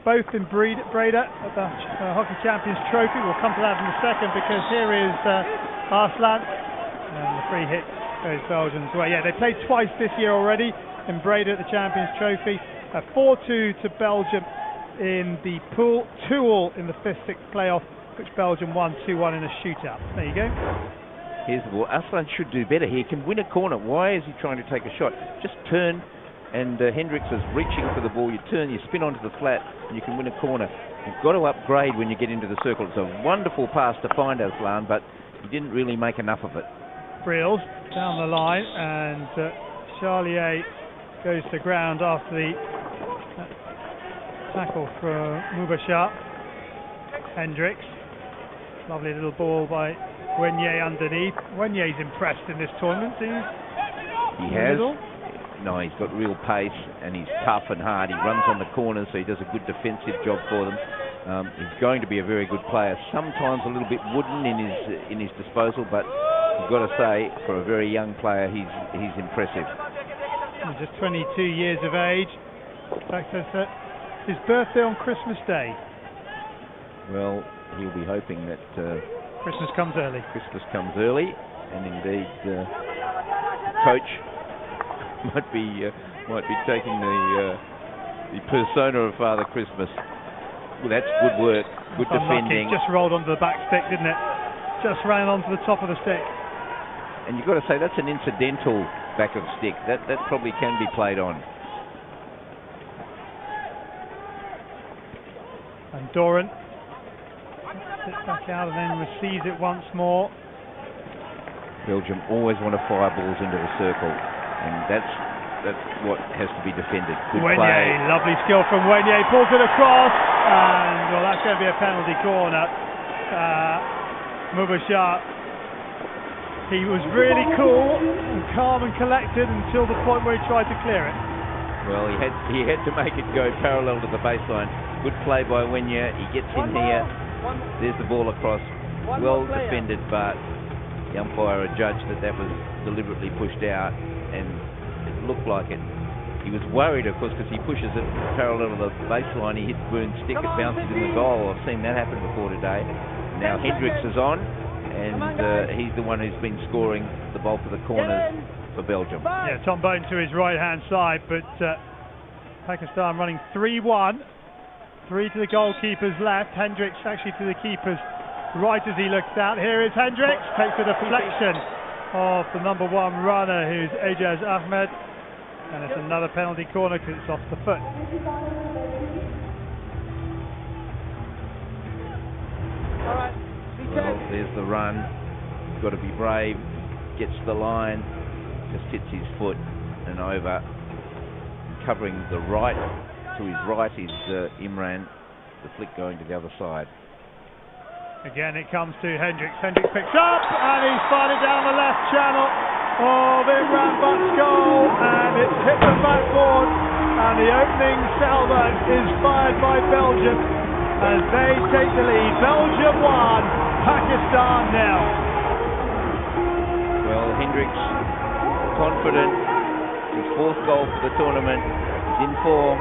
[SPEAKER 8] both in Breda at the Hockey Champions Trophy. We'll come to that in a second, because here is Arslan, and the free hit goes Belgium's way. Yeah, they played twice this year already in Breda at the Champions Trophy. 4-2 to Belgium in the pool, 2-2 in the 5th-6th playoff, which Belgium won 2-1 in a shootout. There you go.
[SPEAKER 10] Here's the ball. Arslan should do better here. He can win a corner. Why is he trying to take a shot? Just turn, and Hendricks is reaching for the ball. You turn, you spin onto the flat, and you can win a corner. You've got to upgrade when you get into the circle. It's a wonderful pass to find Arslan, but he didn't really make enough of it.
[SPEAKER 8] Briels down the line, and Charlier goes to ground after the tackle from Mubashar. Hendricks, lovely little ball by Wenye underneath. Wenye's impressed in this tournament.
[SPEAKER 10] He has. No, he's got real pace, and he's tough and hard. He runs on the corners, so he does a good defensive job for them. He's going to be a very good player. Sometimes a little bit wooden in his disposal, but you've got to say, for a very young player, he's impressive.
[SPEAKER 8] He's just 22 years of age. In fact, it's his birthday on Christmas Day.
[SPEAKER 10] Well, he'll be hoping that
[SPEAKER 8] Christmas comes early.
[SPEAKER 10] Christmas comes early, and indeed, the coach might be taking the persona of Father Christmas. Well, that's good work, good defending.
[SPEAKER 8] Just rolled onto the back stick, didn't it? Just ran onto the top of the stick.
[SPEAKER 10] And you've got to say that's an incidental back of stick. That probably can be played on.
[SPEAKER 8] And Doran sits back out and then receives it once more.
[SPEAKER 10] Belgium always want to fire balls into the circle, and that's what has to be defended. Good
[SPEAKER 8] Wenye,
[SPEAKER 10] play.
[SPEAKER 8] lovely skill from Wenye, pulls it across, and well, that's going to be a penalty corner. Mubashar, he was really cool and calm and collected until the point where he tried to clear it.
[SPEAKER 10] Well, he had to make it go parallel to the baseline. Good play by Wenye. He gets in here. There's the ball across. Well defended, but the umpire judged that was deliberately pushed out, and it looked like it. He was worried, of course, because he pushes it parallel to the baseline. He hits Byrne's stick, it bounces in the goal. I've seen that happen before today. Now Hendricks is on, and he's the one who's been scoring the bulk of the corners for Belgium.
[SPEAKER 8] Yeah, Tom Bone to his right-hand side, but Pakistan running 3-1. 3 to the goalkeeper's left. Hendricks actually to the keeper's right as he looks out. Here is Hendricks, takes the deflection of the number 1 runner, who's Ejaz Ahmed, and it's another penalty corner because it's off the foot.
[SPEAKER 10] Well, there's the run. Got to be brave. Gets the line, just hits his foot and over, covering the right. To his right is Imran, the flick going to the other side.
[SPEAKER 8] Again it comes to Hendricks. Hendricks picks up and he's fired it down the left channel of Imran Butt's goal, and it's hit the backboard, and the opening salvo is fired by Belgium as they take the lead. Belgium 1, Pakistan 0.
[SPEAKER 10] Well, Hendricks confident, his 4th goal for the tournament, he's in form.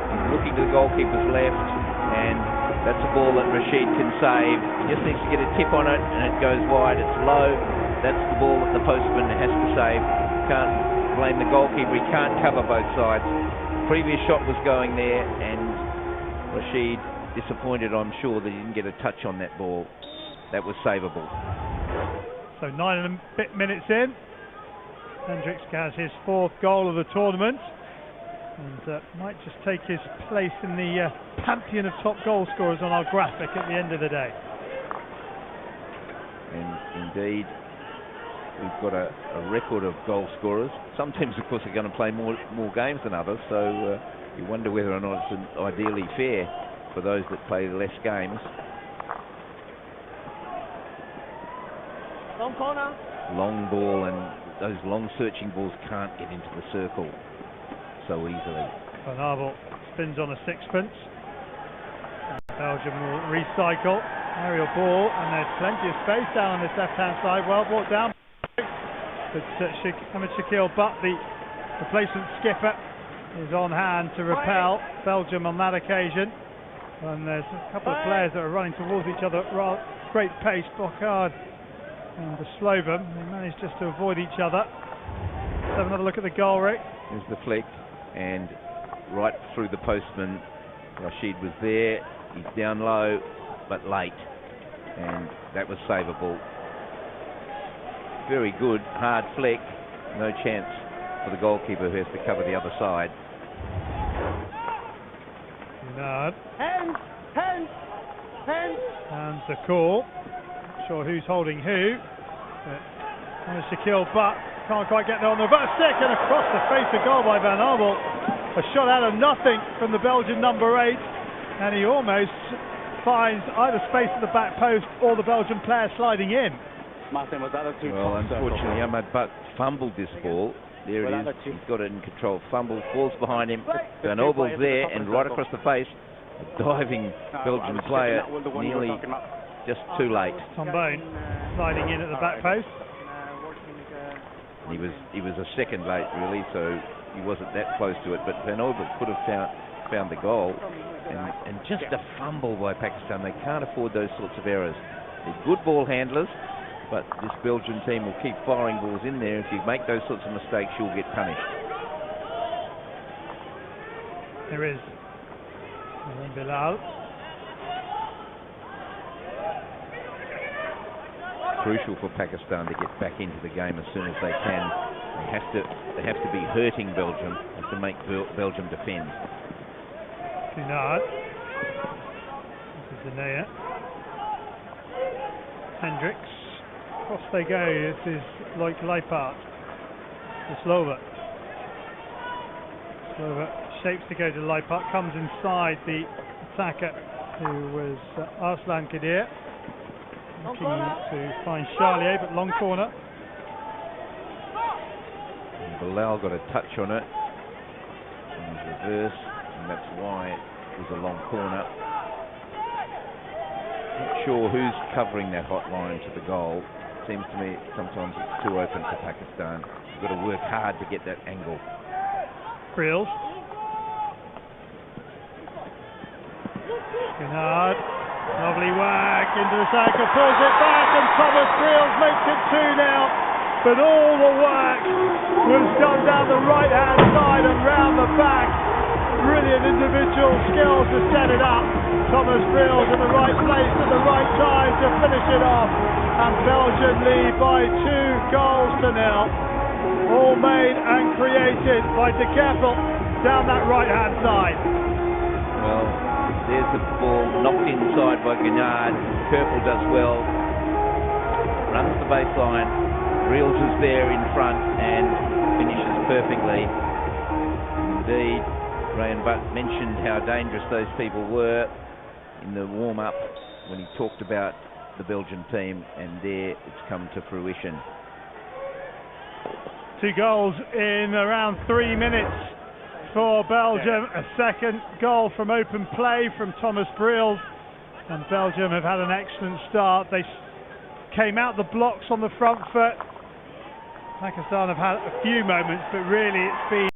[SPEAKER 10] He's looking to the goalkeeper's left, and that's a ball that Rashid can save. He just needs to get a tip on it, and it goes wide. It's low. That's the ball that the postman has to save. Can't blame the goalkeeper. He can't cover both sides. The previous shot was going there, and Rashid disappointed, I'm sure, that he didn't get a touch on that ball. That was savable.
[SPEAKER 8] So 9 and a bit minutes in. Hendricks has his 4th goal of the tournament and might just take his place in the pantheon of top goal scorers on our graphic at the end of the day.
[SPEAKER 10] And indeed, we've got a record of goal scorers. Some teams, of course, are going to play more games than others, so you wonder whether or not it's ideally fair for those that play less games.
[SPEAKER 9] Long corner.
[SPEAKER 10] Long ball, and those long searching balls can't get into the circle so easily.
[SPEAKER 8] Van Abel spins on a sixpence. Belgium will recycle. Aerial ball, and there's plenty of space down on this left-hand side. Well brought down. But Ahmed Shakil Butt, the replacement skipper, is on hand to repel Belgium on that occasion. And there's a couple of players that are running towards each other at great pace. Bocard and the Slovum, they managed just to avoid each other. Let's have another look at the goal, Rick.
[SPEAKER 10] There's the flick, and right through the postman. Rashid was there. He's down low, but late, and that was savable. Very good, hard flick. No chance for the goalkeeper, who has to cover the other side.
[SPEAKER 8] Nard.
[SPEAKER 9] Hands.
[SPEAKER 8] And the call. Not sure who's holding who. But Shakil Butt can't quite get there on the reverse stick, and across the face of goal by Van Abel. A shot out of nothing from the Belgian number 8, and he almost finds either space at the back post or the Belgian player sliding in.
[SPEAKER 9] Martin, was that a too
[SPEAKER 10] Well,
[SPEAKER 9] top
[SPEAKER 10] unfortunately, Ahmad Butt fumbled this ball. There it is. He's got it in control. Fumble, falls behind him. Van Abel's there, and right across the face, a diving Belgian player, nearly just too late.
[SPEAKER 8] Tom Bone sliding in at the back post.
[SPEAKER 10] He was a second late, really, so he wasn't that close to it. But Van Abel could have found the goal, and just a fumble by Pakistan. They can't afford those sorts of errors. They're good ball handlers, but this Belgian team will keep firing balls in there. If you make those sorts of mistakes, you'll get punished.
[SPEAKER 8] There is Bilal.
[SPEAKER 10] Crucial for Pakistan to get back into the game as soon as they can. They have to be hurting Belgium, have to make Belgium defend.
[SPEAKER 8] Nard. This is Zanea. Hendricks. Across they go. This is Loic Leipart. The Slova shapes to go to Leipart. Comes inside the attacker, who was Arslan Kadir. Looking to find Charlier, but long corner.
[SPEAKER 10] And Bilal got a touch on it. And he's reversed, and that's why it was a long corner. Not sure who's covering that hotline to the goal. Seems to me sometimes it's too open for Pakistan. You've got to work hard to get that angle.
[SPEAKER 8] Frills. Nard. Lovely whack into the cycle, pulls it back, and Thomas Frills makes it 2-0. But all the work was done down the right-hand side and round the back. Brilliant individual skills to set it up. Thomas Frills in the right place at the right time to finish it off. And Belgium lead by 2-0. All made and created by De Keppel down that right-hand side.
[SPEAKER 10] Well, there's the ball knocked inside by Gennard. Purple does well. Runs the baseline. Reels is there in front and finishes perfectly. Indeed, Rayan Butt mentioned how dangerous those people were in the warm-up when he talked about the Belgian team, and there it's come to fruition.
[SPEAKER 8] 2 goals in around 3 minutes for Belgium. A second goal from open play from Thomas Frills, and Belgium have had an excellent start. They came out the blocks on the front foot. Pakistan have had a few moments, but really it's been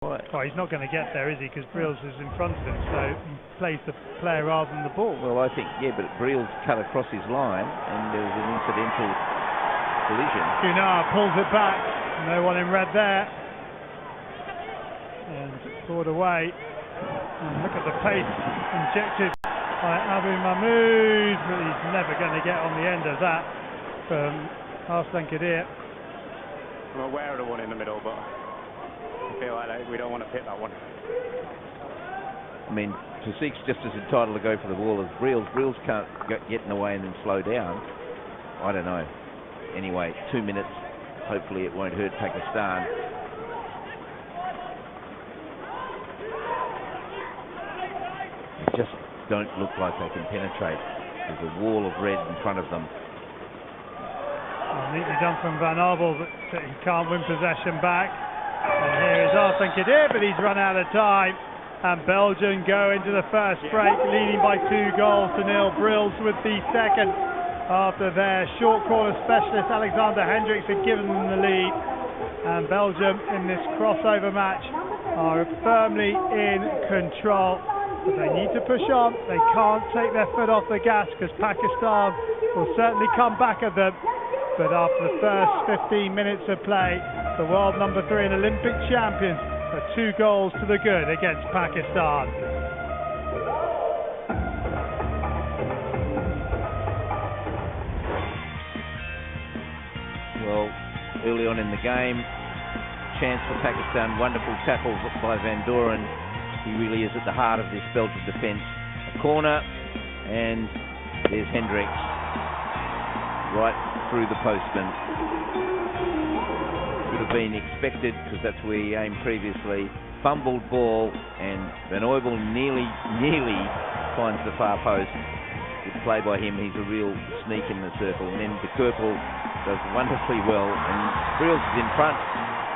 [SPEAKER 8] Well, he's not going to get there, is he? Because Brills is in front of him, so he plays the player rather than the ball.
[SPEAKER 10] Well, I think, yeah, but Brills cut across his line and there was an incidental collision.
[SPEAKER 8] Cunard pulls it back. No one in red there. And forward away. And look at the pace injected by Abu Mahmoud, but he's never going to get on the end of that from Arslan Kadir.
[SPEAKER 9] I'm aware of the one in the middle, but I feel like we don't want to pick that one.
[SPEAKER 10] I mean, Tasik's just as entitled to go for the ball as Brills. Brills can't get in the way and then slow down. I don't know. Anyway, 2 minutes. Hopefully it won't hurt Pakistan. They just don't look like they can penetrate. There's a wall of red in front of them.
[SPEAKER 8] Well, neatly done from Van Abel, but he can't win possession back. And here is Arslan Kadir, but he's run out of time. And Belgium go into the first break, leading by 2 goals to nil. Brills with the second, after their short corner specialist Alexander Hendricks had given them the lead. And Belgium in this crossover match are firmly in control. But they need to push on. They can't take their foot off the gas because Pakistan will certainly come back at them. But after the first 15 minutes of play, the world number 3 and Olympic champions are 2 goals to the good against Pakistan.
[SPEAKER 10] Well, early on in the game, chance for Pakistan, wonderful tackle by Van Doren. He really is at the heart of this Belgian defence. A corner, and there's Hendricks right through the postman. Would have been expected because that's where he aimed previously. Fumbled ball, and Van Oibel nearly finds the far post. Good play by him. He's a real sneak in the circle. And then de Kerpel does wonderfully well, and Brills is in front.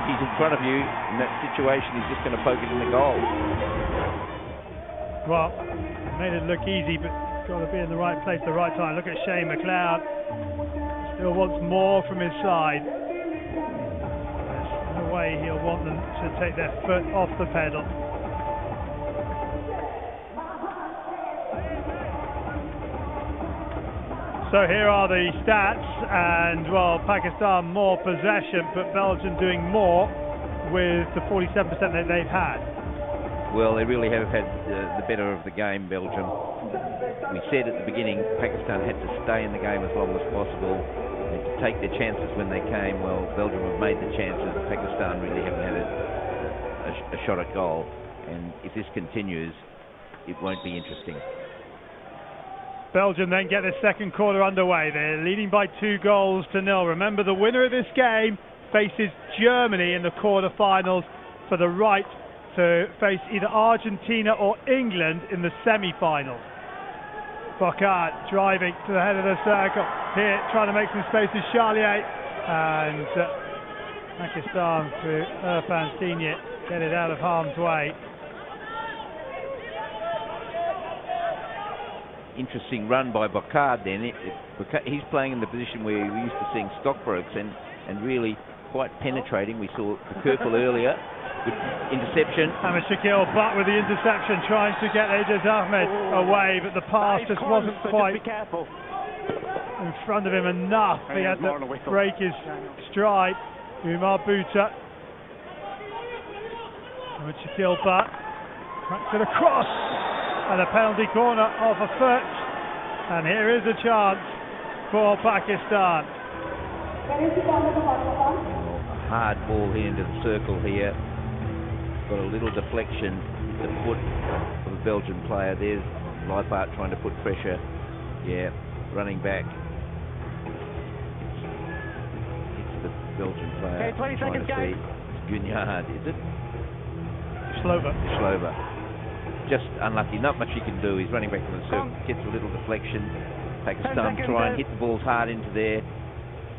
[SPEAKER 10] He's in front of you in that situation. He's just going to poke it in the goal.
[SPEAKER 8] Well, made it look easy, but got to be in the right place at the right time. Look at Shane McLeod. Still wants more from his side. There's no way he'll want them to take their foot off the pedal. So here are the stats, and well, Pakistan more possession, but Belgium doing more with the 47% that they've had.
[SPEAKER 10] Well, they really have had the better of the game, Belgium. We said at the beginning, Pakistan had to stay in the game as long as possible and to take their chances when they came. Well, Belgium have made the chances. Pakistan really haven't had a shot at goal, and if this continues, it won't be interesting.
[SPEAKER 8] Belgium then get the second quarter underway. They're leading by 2 goals to nil. Remember, the winner of this game faces Germany in the quarter-finals for the right to face either Argentina or England in the semi-finals. Bocard driving to the head of the circle. Here, trying to make some space with Charlier. And Pakistan through Irfan Senior get it out of harm's way.
[SPEAKER 10] Interesting run by Bocard then. He's playing in the position where we used to seeing Stockbrooks and really quite penetrating. We saw the Kerpel earlier. Good interception.
[SPEAKER 8] And Shaquille Butt with the interception, trying to get Ejaz Ahmed away, but the pass just wasn't quite in front of him enough. He had to break his stride. Umar Buta. And Shaquille Butt cracks it across. And a penalty corner off a foot, and here is a chance for Pakistan.
[SPEAKER 10] A hard ball here into the circle here. Got a little deflection at the foot of a Belgian player. There's Leipart trying to put pressure. Yeah, running back. It's the Belgian player.
[SPEAKER 9] Okay, 20 seconds,
[SPEAKER 10] guys. Guignard, is it?
[SPEAKER 8] Slover.
[SPEAKER 10] Just unlucky, not much he can do. He's running back to the circle, gets a little deflection. Pakistan try and hit the balls hard into there.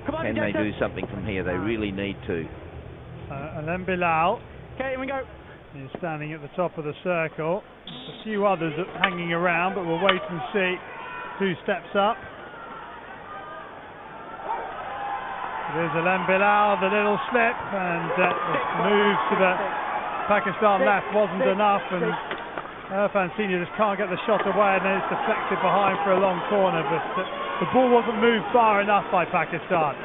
[SPEAKER 10] Can they do something from here? They really need to.
[SPEAKER 8] Alain Bilal.
[SPEAKER 9] Okay, here we go.
[SPEAKER 8] He's standing at the top of the circle. A few others hanging around, but we'll wait and see who steps up. There's Alain Bilal, the little slip, and moves to the Pakistan left wasn't enough, and Irfan Senior just can't get the shot away, and then it's deflected behind for a long corner, but the ball wasn't moved far enough by Pakistan.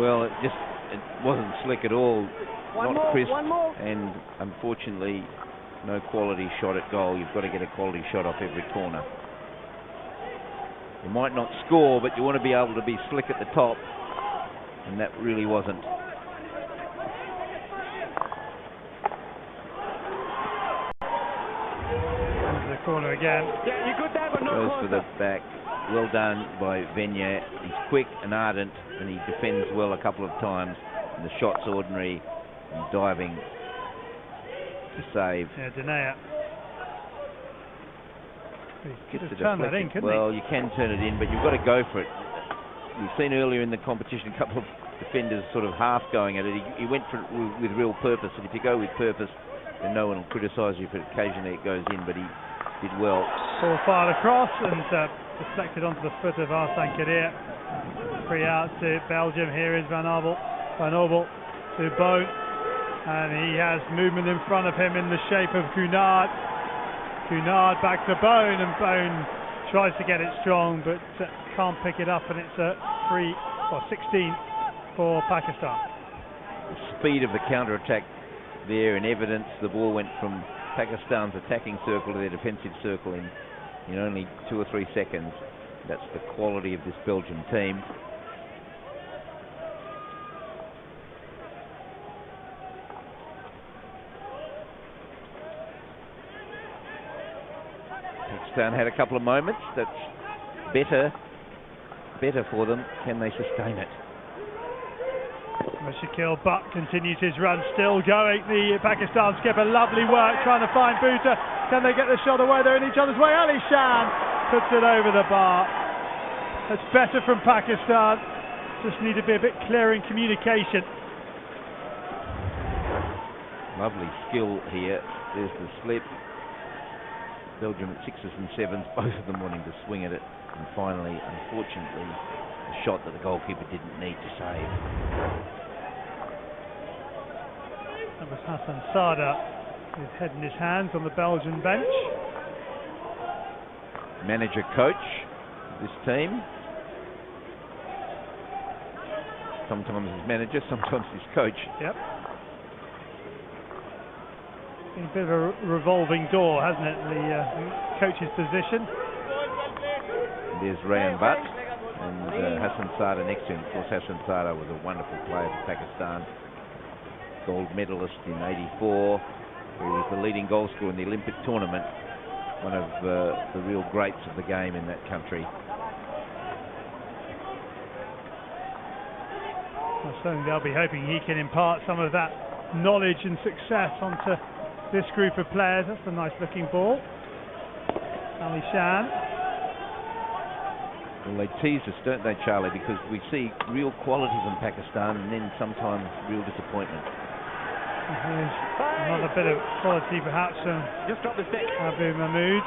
[SPEAKER 10] Well, it wasn't slick at all, not crisp, and unfortunately no quality shot at goal. You've got to get a quality shot off every corner. You might not score, but you want to be able to be slick at the top, and that really wasn't.
[SPEAKER 8] Corner again.
[SPEAKER 10] Goes for the back. Well done by Venya. He's quick and ardent, and he defends well a couple of times. And the shot's ordinary and diving to save.
[SPEAKER 8] Yeah, Denea. He could have turned that in, couldn't
[SPEAKER 10] he? You can turn it in, but you've got to go for it. We've seen earlier in the competition a couple of defenders sort of half going at it. He went for it with real purpose, and if you go with purpose, then no one will criticise you if occasionally it goes in, but he did well.
[SPEAKER 8] Ball fired across and deflected onto the foot of Arslan Kadir. Free out to Belgium. Here is Van Abel to Bone, and he has movement in front of him in the shape of Cunard. Cunard back to Bone, and Bone tries to get it strong but can't pick it up, and it's a 16 for Pakistan.
[SPEAKER 10] The speed of the counter-attack there in evidence. The ball went from Pakistan's attacking circle to their defensive circle in only 2 or 3 seconds. That's the quality of this Belgian team. Pakistan had a couple of moments. That's better for them. Can they sustain it?
[SPEAKER 8] Shakil Butt continues his run, still going. The Pakistan skipper, lovely work trying to find Bhuta. Can they get the shot away? They're in each other's way. Ali Shan puts it over the bar. That's better from Pakistan. Just need to be a bit clearer in communication.
[SPEAKER 10] Lovely skill here. There's the slip. Belgium at 6s and 7s, both of them wanting to swing at it. And finally, unfortunately, a shot that the goalkeeper didn't need to save.
[SPEAKER 8] That was Hassan Sada, his head in his hands on the Belgian bench.
[SPEAKER 10] Manager coach this team. Sometimes his manager, sometimes his coach.
[SPEAKER 8] Yep. Been a bit of a revolving door, hasn't it? The coach's position.
[SPEAKER 10] There's Rayan Butt and Hassan Sada next to him. Of course, Hassan Sada was a wonderful player for Pakistan. Gold medalist in '84, who was the leading goal scorer in the Olympic tournament. One of the real greats of the game in that country.
[SPEAKER 8] Well, certainly they'll be hoping he can impart some of that knowledge and success onto this group of players. That's a nice looking ball. Ali Shan.
[SPEAKER 10] Well, they tease us, don't they, Charlie? Because we see real quality from Pakistan and then sometimes real disappointment.
[SPEAKER 8] Here's another bit of quality, perhaps, from
[SPEAKER 9] Just drop the stick.
[SPEAKER 8] Abu Mahmood.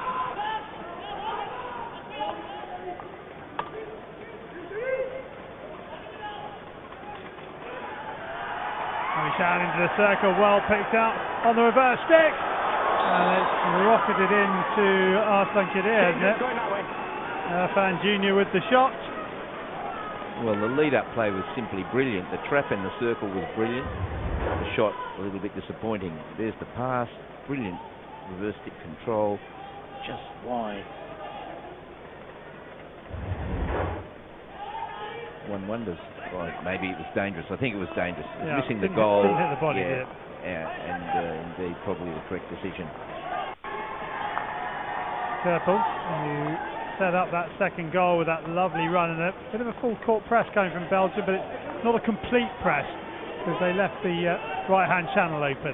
[SPEAKER 8] Ali Shan into the circle, well picked out on the reverse stick, and it's rocketed into Arslan Kadir, hasn't it? Irfan Jr. with the shot.
[SPEAKER 10] Well, the lead-up play was simply brilliant. The trap in the circle was brilliant. The shot a little bit disappointing. There's the pass, brilliant reverse stick control, just wide. One wonders, well, maybe it was dangerous. I think it was dangerous. It was missing the goal.
[SPEAKER 8] Didn't hit the body,
[SPEAKER 10] yeah,
[SPEAKER 8] did it?
[SPEAKER 10] Yeah, and indeed probably the correct decision.
[SPEAKER 8] Turple, who set up that second goal with that lovely run, and a bit of a full court press coming from Belgium, but it's not a complete press because they left the right-hand channel open.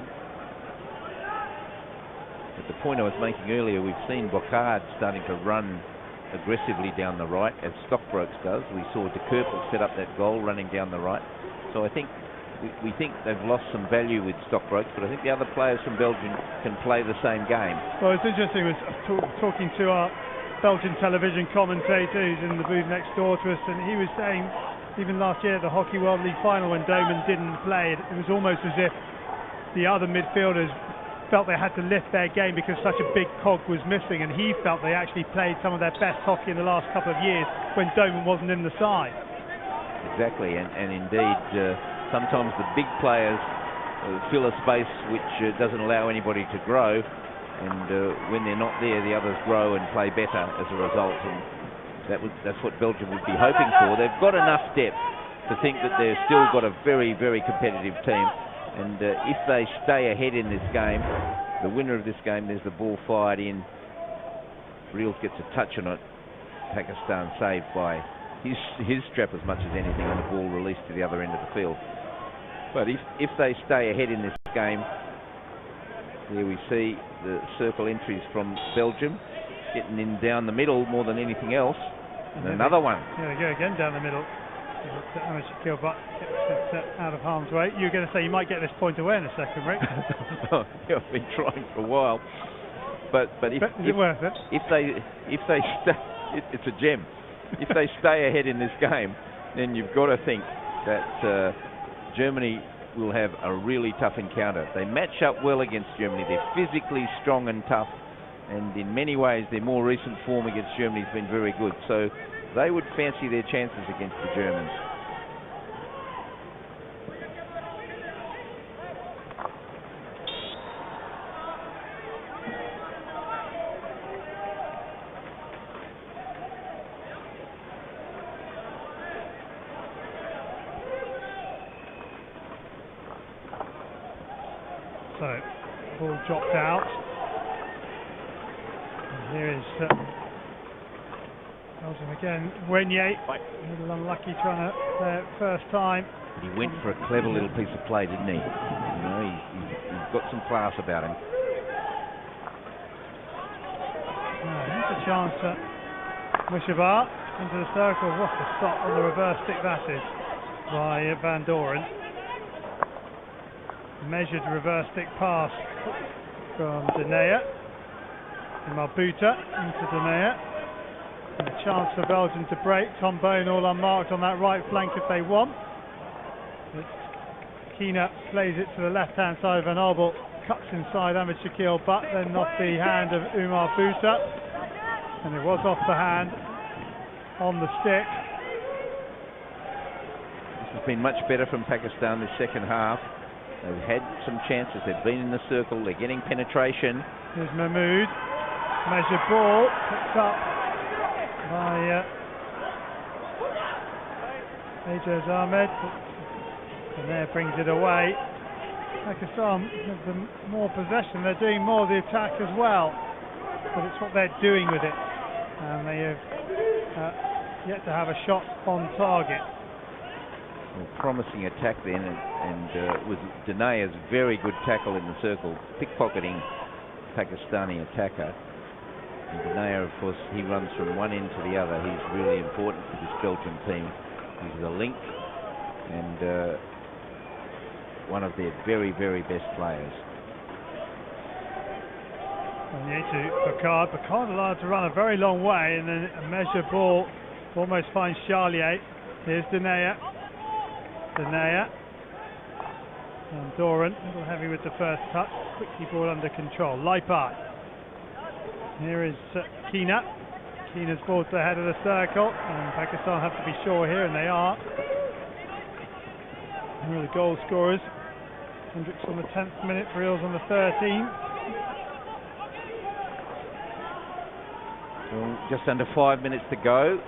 [SPEAKER 10] At the point I was making earlier, we've seen Bocard starting to run aggressively down the right, as Stockbrokes does. We saw De Kerpel set up that goal running down the right. So I think we think they've lost some value with Stockbrokes, but I think the other players from Belgium can play the same game.
[SPEAKER 8] Well, it's interesting, I was talking to our Belgian television commentator who's in the booth next door to us, and he was saying even last year at the Hockey World League final when Doman didn't play, it was almost as if the other midfielders felt they had to lift their game because such a big cog was missing, and he felt they actually played some of their best hockey in the last couple of years when Doman wasn't in the side.
[SPEAKER 10] Exactly, and indeed sometimes the big players fill a space which doesn't allow anybody to grow, and when they're not there, the others grow and play better as a result, and that's what Belgium would be hoping for. They've got enough depth to think that they've still got a very, very competitive team, and if they stay ahead in this game, the winner of this game, there's the ball fired in. Reels gets a touch on it. Pakistan saved by his strap as much as anything, and the ball released to the other end of the field. But if they stay ahead in this game, here we see the circle entries from Belgium, getting in down the middle more than anything else. And another one.
[SPEAKER 8] Here we go again down the middle. Ahmed Shakil Butt gets out of harm's way. You were going to say you might get this point away in a second, Rick.
[SPEAKER 10] Yeah, I've been trying for a while. But
[SPEAKER 8] is it worth it?
[SPEAKER 10] If they stay, it's a gem. If they stay ahead in this game, then you've got to think that Germany will have a really tough encounter. They match up well against Germany. They're physically strong and tough, and in many ways their more recent form against Germany has been very good. So they would fancy their chances against the Germans.
[SPEAKER 8] So, ball dropped out. And here is Belgium again. Wenye, a little unlucky trying to play it first time.
[SPEAKER 10] He went for a clever little piece of play, didn't he? You know, he's got some class about him.
[SPEAKER 8] Here's a chance at Mushabar into the circle. What a stop on the reverse stick that is by Van Doren. Measured reverse stick pass from Denea. Marbuta into Denea. And a chance for Belgium to break. Tom Bone all unmarked on that right flank if they want. Keena plays it to the left hand side of Van Albel. Cuts inside Ahmed Shakil Butt, then off the hand of Umar Buta. And it was off the hand on the stick.
[SPEAKER 10] This has been much better from Pakistan this second half. They've had some chances. They've been in the circle. They're getting penetration.
[SPEAKER 8] Here's Mahmood. Measured ball. Picked up by Ajaz Ahmed. And there brings it away. Pakistan gives them more possession. They're doing more of the attack as well. But it's what they're doing with it. And they have yet to have a shot on target.
[SPEAKER 10] Well, promising attack then, and with Denaya's very good tackle in the circle, pickpocketing Pakistani attacker. And Denaya, of course, he runs from one end to the other. He's really important for this Belgian team. He's the link and one of their very, very best players.
[SPEAKER 8] To Picard. Picard allowed to run a very long way, and then a measured ball almost finds Charlier. Here's Denea. And Doran, a little heavy with the first touch, quickly ball under control. Leipart. Here is Keena. Keena's ball to the head of the circle, and Pakistan have to be sure here, and they are. Here are the goal scorers. Hendricks on the 10th minute, Reels on the 13th.
[SPEAKER 10] Well, just under 5 minutes to go.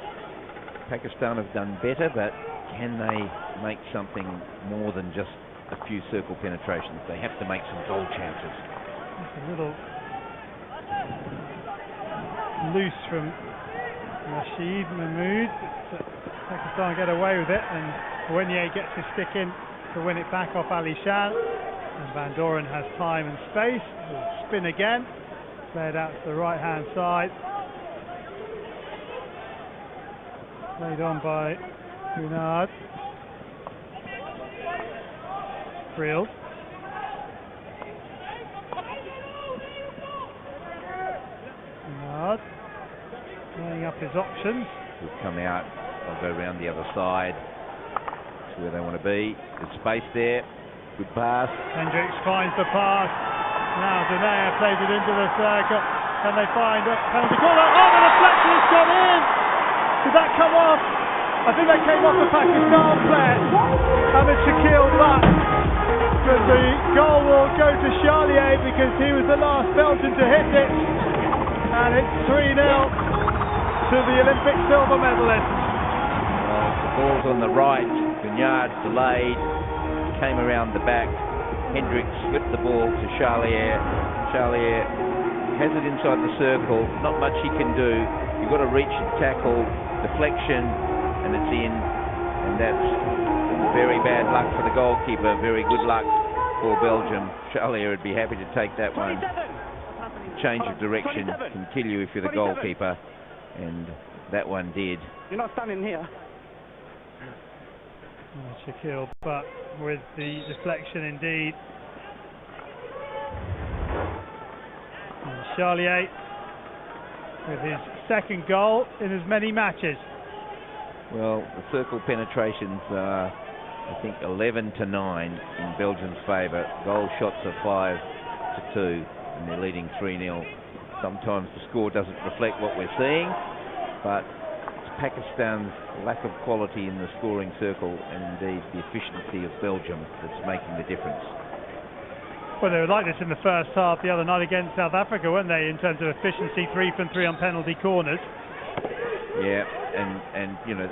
[SPEAKER 10] Pakistan have done better, but can they make something more than just a few circle penetrations? They have to make some goal chances.
[SPEAKER 8] It's a little loose from Rashid Mahmood. Pakistan get away with it, and Wenye gets his stick in to win it back off Ali Shan. And Van Doren has time and space. He'll spin again. Played out to the right hand side. Played on by Hunard. Reels. Hunard laying up his options.
[SPEAKER 10] He'll come out. They'll go around the other side to where they want to be. Good space there. Good pass.
[SPEAKER 8] Hendricks finds the pass. Now Danea plays it into the circle. Can they find a penalty corner? Oh, the deflection has gone in! Did that come off? I think that came off the Pakistan player. Ahmed Shakil, but the goal will go to Charlier because he was the last Belgian to hit it. And it's 3-0 to the Olympic silver medalist.
[SPEAKER 10] Well, the ball's on the right. Guignard delayed, came around the back. Hendricks slipped the ball to Charlier. Charlier has it inside the circle. Not much he can do. You've got to reach and tackle, deflection, and it's in. And that's very bad luck for the goalkeeper. Very good luck for Belgium. Charlier would be happy to take that one. Change of direction can kill you if you're the goalkeeper, and that one did.
[SPEAKER 9] You're not standing here.
[SPEAKER 8] Shakil, but with the deflection indeed. And Charlier with his second goal in as many matches.
[SPEAKER 10] Well, the circle penetrations are, I think, 11-9 in Belgium's favour. Goal shots are 5-2, and they're leading 3-0. Sometimes the score doesn't reflect what we're seeing, but it's Pakistan's lack of quality in the scoring circle and indeed the efficiency of Belgium that's making the difference.
[SPEAKER 8] Well, they were like this in the first half the other night against South Africa, weren't they, in terms of efficiency, 3 from 3 on penalty corners.
[SPEAKER 10] Yeah, and you know,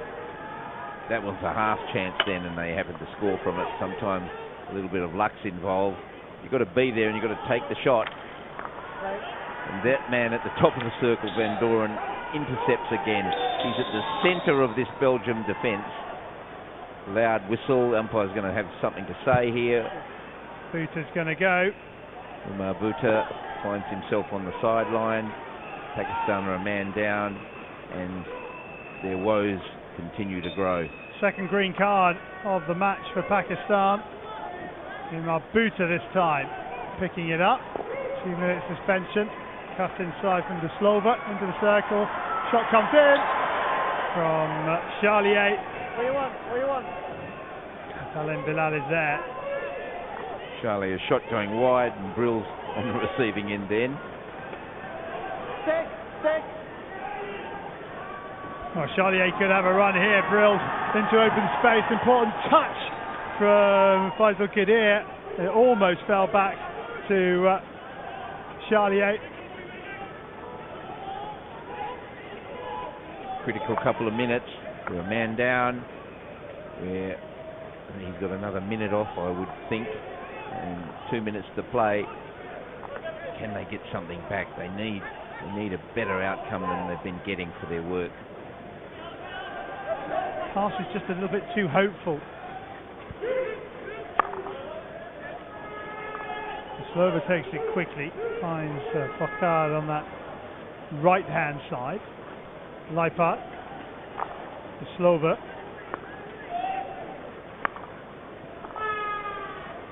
[SPEAKER 10] that was a half chance then and they happened to score from it. Sometimes a little bit of luck's involved. You've got to be there and you've got to take the shot. And that man at the top of the circle, Van Doren, intercepts again. He's at the centre of this Belgium defence. Loud whistle. Umpire's going to have something to say here.
[SPEAKER 8] Buta's going to go.
[SPEAKER 10] Umar Buta finds himself on the sideline. Pakistan are a man down and their woes continue to grow.
[SPEAKER 8] Second green card of the match for Pakistan. Umar Buta this time picking it up. 2 minutes suspension. Cut inside from De Slova into the circle. Shot comes in from Charlier. What do you want? Alain Bilal is there.
[SPEAKER 10] Charlier's shot going wide and Brill's on the receiving end then.
[SPEAKER 8] Stick. Oh, Charlier could have a run here. Brill into open space. Important touch from Faisal Qadir. It almost fell back to Charlier.
[SPEAKER 10] Critical couple of minutes. We're a man down. He's got another minute off, I would think, and 2 minutes to play. Can they get something back? They need a better outcome than they've been getting for their work.
[SPEAKER 8] Pass is just a little bit too hopeful. Slova takes it quickly, finds Fakar on that right hand side. Leipat, Slova,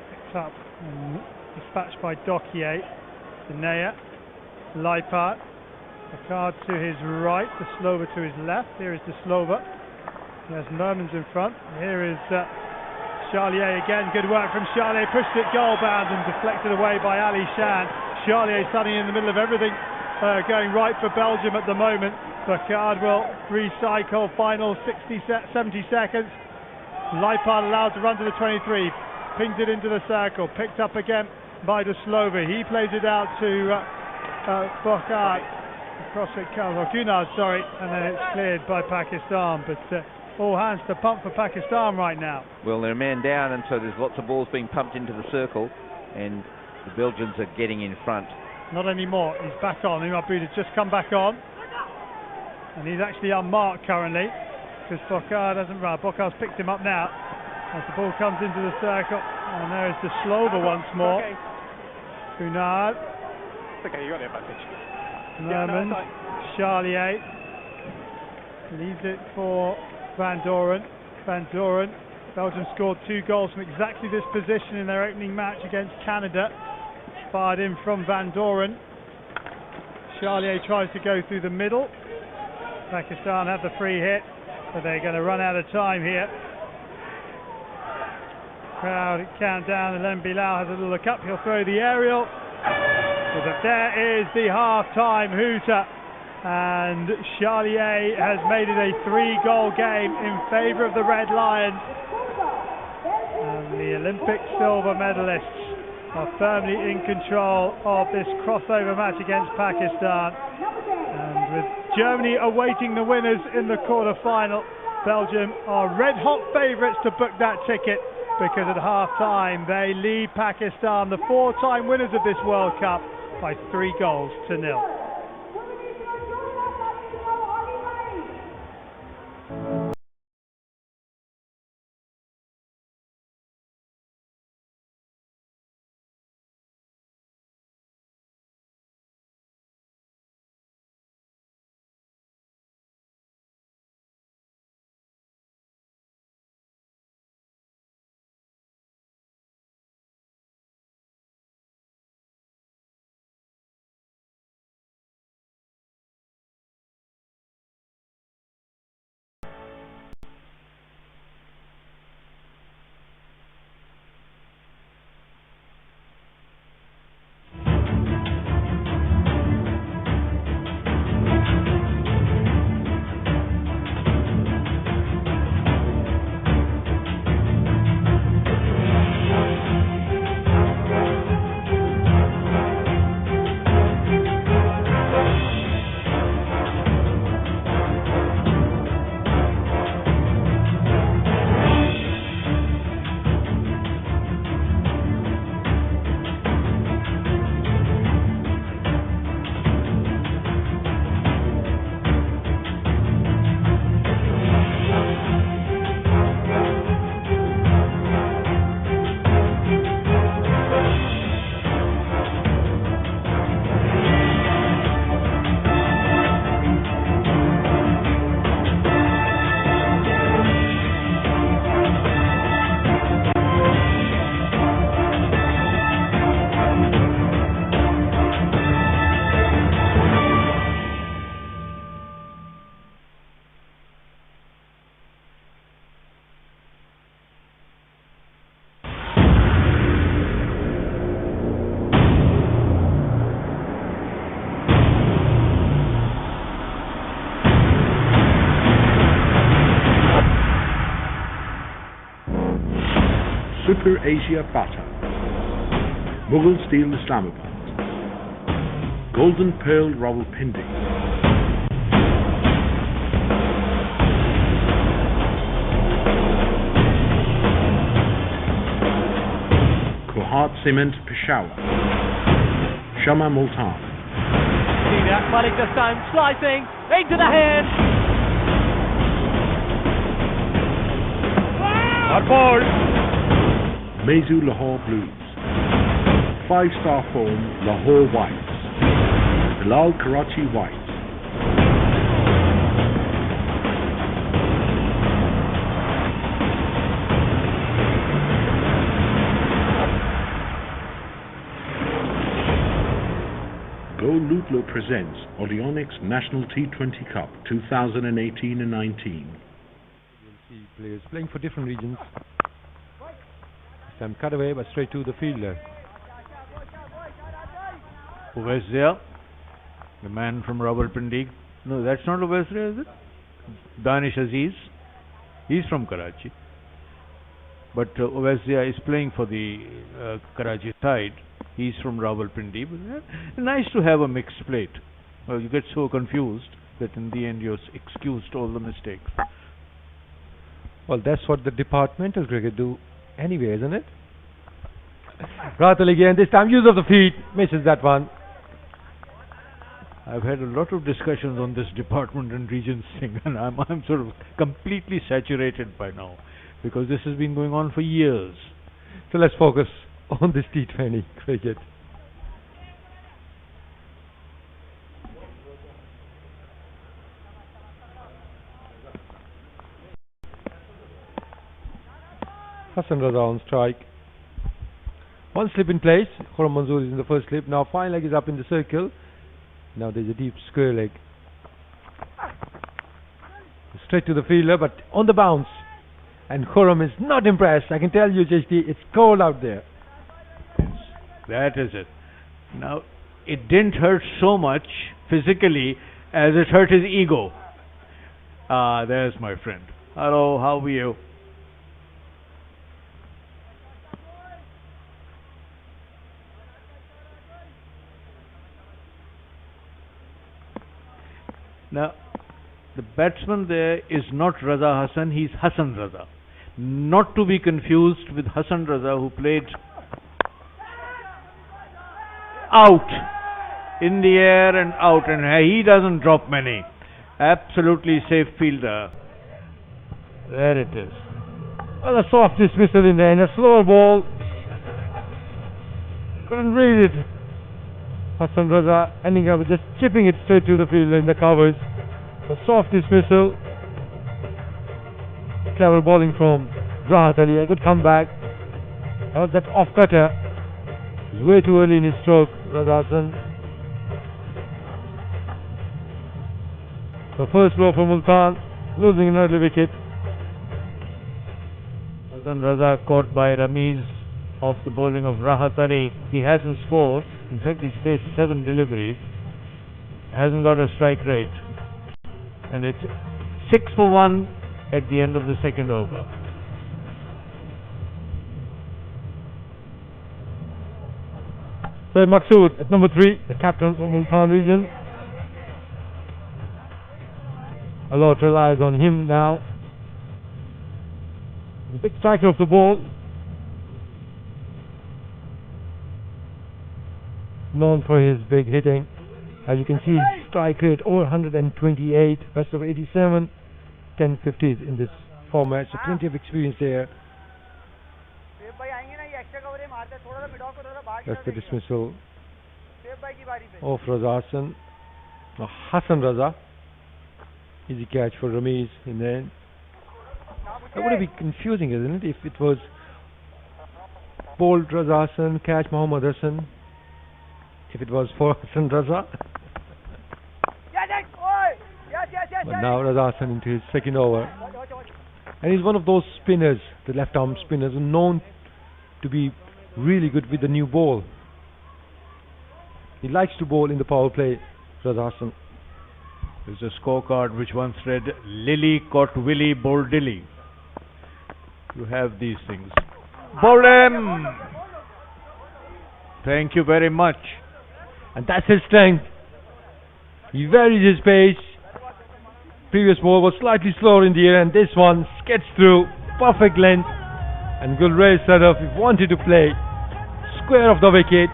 [SPEAKER 8] picked up and dispatched by Dokier. Danea, Leipat, Fakar to his right, De Slova to his left. Here is De Slova. There's Mermans in front. Here is Charlier again. Good work from Charlier. Pushed it goal bound and deflected away by Ali Shan. Charlier standing in the middle of everything, going right for Belgium at the moment. Fakard will recycle. Final 70 seconds. Leipat allowed to run to the 23. Pings it into the circle. Picked up again by De Slova. He plays it out to Fakard. Across it comes, or Guignard, sorry, and then it's cleared by Pakistan. But all hands to pump for Pakistan right now.
[SPEAKER 10] Well, they're a man down, and so there's lots of balls being pumped into the circle, and the Belgians are getting in front.
[SPEAKER 8] Not anymore. He's back on. Umar Buda's just come back on, and he's actually unmarked currently because Fakard hasn't run. Bokar's picked him up now as the ball comes into the circle, and there is De Slova once more. Guignard.
[SPEAKER 9] Okay, you got the advantage.
[SPEAKER 8] Merman, Charlier leaves it for Van Doren. Belgium scored 2 goals from exactly this position in their opening match against Canada. Fired in from Van Doren. Charlier tries to go through the middle. Pakistan have the free hit, but they're going to run out of time here. Crowd count down. Alain Bilal has a little look up. He'll throw the aerial. But there is the half-time hooter, and Charlier has made it a 3-goal game in favour of the Red Lions. And the Olympic silver medalists are firmly in control of this crossover match against Pakistan. And with Germany awaiting the winners in the quarter-final, Belgium are red-hot favourites to book that ticket, because at half-time they lead Pakistan, the 4-time winners of this World Cup, by 3-0.
[SPEAKER 7] Super Asia Bata, Mughal Steel Islamabad, Golden Pearl Rawalpindi, Kohat Cement Peshawar, Shama Multan.
[SPEAKER 11] See that, Malik this time slicing into the hand.
[SPEAKER 8] Hard ball.
[SPEAKER 7] Mezu Lahore Blues, 5-star form Lahore Whites, Bilal Karachi Whites, Go Lutlo presents Oleonics National T20 Cup 2018 and 19.
[SPEAKER 5] You'll see players playing for different regions. Time cut away, but straight to the fielder.
[SPEAKER 1] Uwais, the man from Rawalpindi. No, that's not Uwais, is it? Danish Aziz. He's from Karachi. But Uwais is playing for the Karachi side. He's from Rawalpindi. Nice to have a mixed plate. Well, you get so confused that in the end you're excused all the mistakes.
[SPEAKER 5] Well, that's what the departmental cricket do anyway, isn't it? Ratal again, this time use of the feet, misses that one.
[SPEAKER 1] I've had a lot of discussions on this department and regions thing, and I'm sort of completely saturated by now, because this has been going on for years.
[SPEAKER 5] So let's focus on this T20 cricket. Hassan Raza on strike. One slip in place. Khurram Manzoor is in the first slip. Now fine leg is up in the circle. Now there's a deep square leg. Straight to the fielder, but on the bounce. And Khurram is not impressed. I can tell you, Chishti, it's cold out there.
[SPEAKER 1] Yes, that is it. Now, it didn't hurt so much physically as it hurt his ego. Ah, there's my friend. Hello, how are you? Now, the batsman there is not Raza Hassan, he's Hassan Raza. Not to be confused with Hassan Raza, who played out, in the air and out, and he doesn't drop many. Absolutely safe fielder.
[SPEAKER 5] There it is. Well, a soft dismissal in the end, a slower ball. Couldn't read it. Hassan Raza ending up just chipping it straight to the field in the covers. A soft dismissal. Clever bowling from Rahat Ali. A good comeback. That off cutter was way too early in his stroke, Raza Hassan. The first blow for Multan, losing an early wicket. Hassan Raza caught by Ramiz off the bowling of Rahat Ali. He hasn't scored. In fact, he's faced 7 deliveries. Hasn't got a strike rate. And it's 6 for 1 at the end of the second over. So Maqsood at number 3, the captain from Multan region. A lot relies on him now. The big striker of the ball. Known for his big hitting. As you can see, strike rate over 128, best of 87, 1050s in this format. So plenty of experience there. That's the dismissal of Raza Hassan. Hassan Raza. Easy catch for Ramiz in the end. That would be confusing, isn't it? If it was bowled Raza Hassan, catch Mohammad Hassan. If it was for Hassan Raza. But now Raza Hassan into his second over. And he's one of those spinners, the left arm spinners, known to be really good with the new ball. He likes to bowl in the power play, Raza Hassan.
[SPEAKER 1] There's a scorecard which once read, Lily caught Willie, bowled Dilly. You have these things. Bowl him! Thank you very much.
[SPEAKER 5] And that's his strength. He varies his pace. Previous ball was slightly slower in the air, and this one skids through, perfect length. And Gulrez Sadaf wanted to play square of the wicket.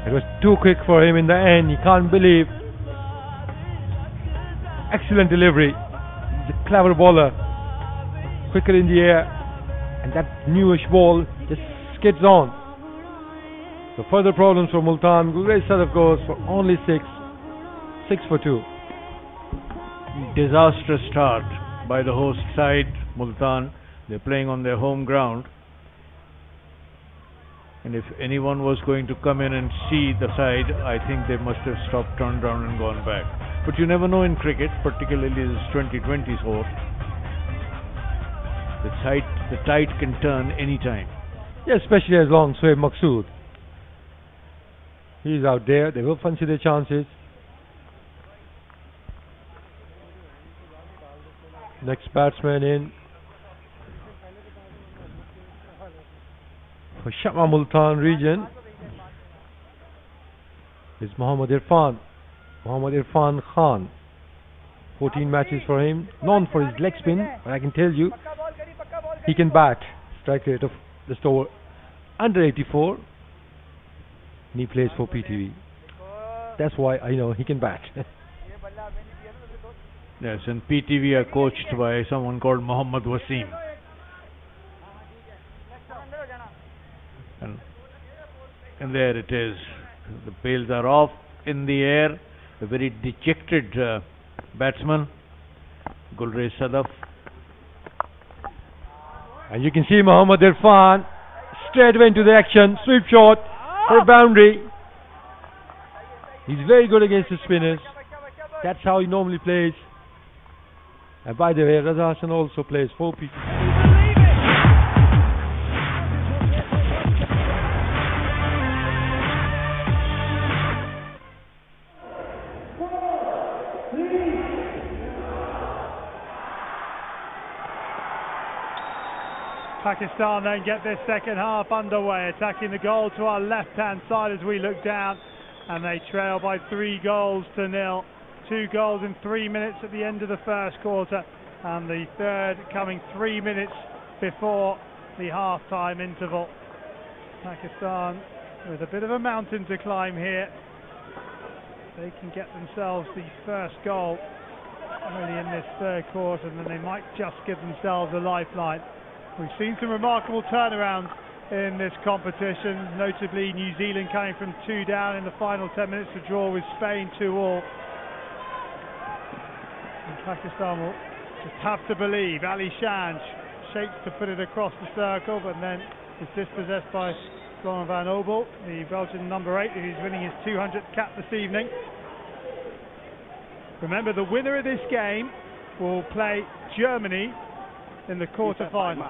[SPEAKER 5] It was too quick for him in the end. He can't believe. Excellent delivery. He's a clever bowler. Quicker in the air, and that newish ball just skids on. So further problems for Multan. Gulrez Sadaf goes for only 6 for 2.
[SPEAKER 1] Disastrous start by the host side, Multan. They're playing on their home ground. And if anyone was going to come in and see the side, I think they must have stopped, turned around and gone back. But you never know in cricket, particularly this 2020 sport. The tide can turn any time.
[SPEAKER 5] Yeah, especially as long Shoaib Maqsood. He's out there. They will fancy their chances. Next batsman in for Shama Multan region is Mohammad Irfan. Mohammad Irfan Khan. 14 matches for him. Known for his leg spin, but I can tell you he can bat. Strike rate of just over under 84. And he plays for PTV. That's why I know he can bat.
[SPEAKER 1] Yes, and PTV are coached by someone called Muhammad Wasim. And there it is. The bails are off in the air. A very dejected batsman, Gulrez Sadaf.
[SPEAKER 5] And you can see Mohammad Irfan straight away into the action. Sweep shot for a boundary. He's very good against the spinners. That's how he normally plays. And by the way, Raza Hassan also plays for people.
[SPEAKER 8] Pakistan then get this second half underway, attacking the goal to our left-hand side as we look down, and they trail by 3-0. 2 goals in 3 minutes at the end of the first quarter, and the third coming 3 minutes before the half-time interval. Pakistan with a bit of a mountain to climb here. They can get themselves the first goal early in this third quarter, and then they might just give themselves a lifeline. We've seen some remarkable turnarounds in this competition, notably New Zealand coming from 2 down in the final 10 minutes to draw with Spain 2-2. And Pakistan will just have to believe. Ali Shan shakes to put it across the circle, but then is dispossessed by Florent Van Obel, the Belgian number 8, who's winning his 200th cap this evening. Remember, the winner of this game will play Germany in the quarter-final.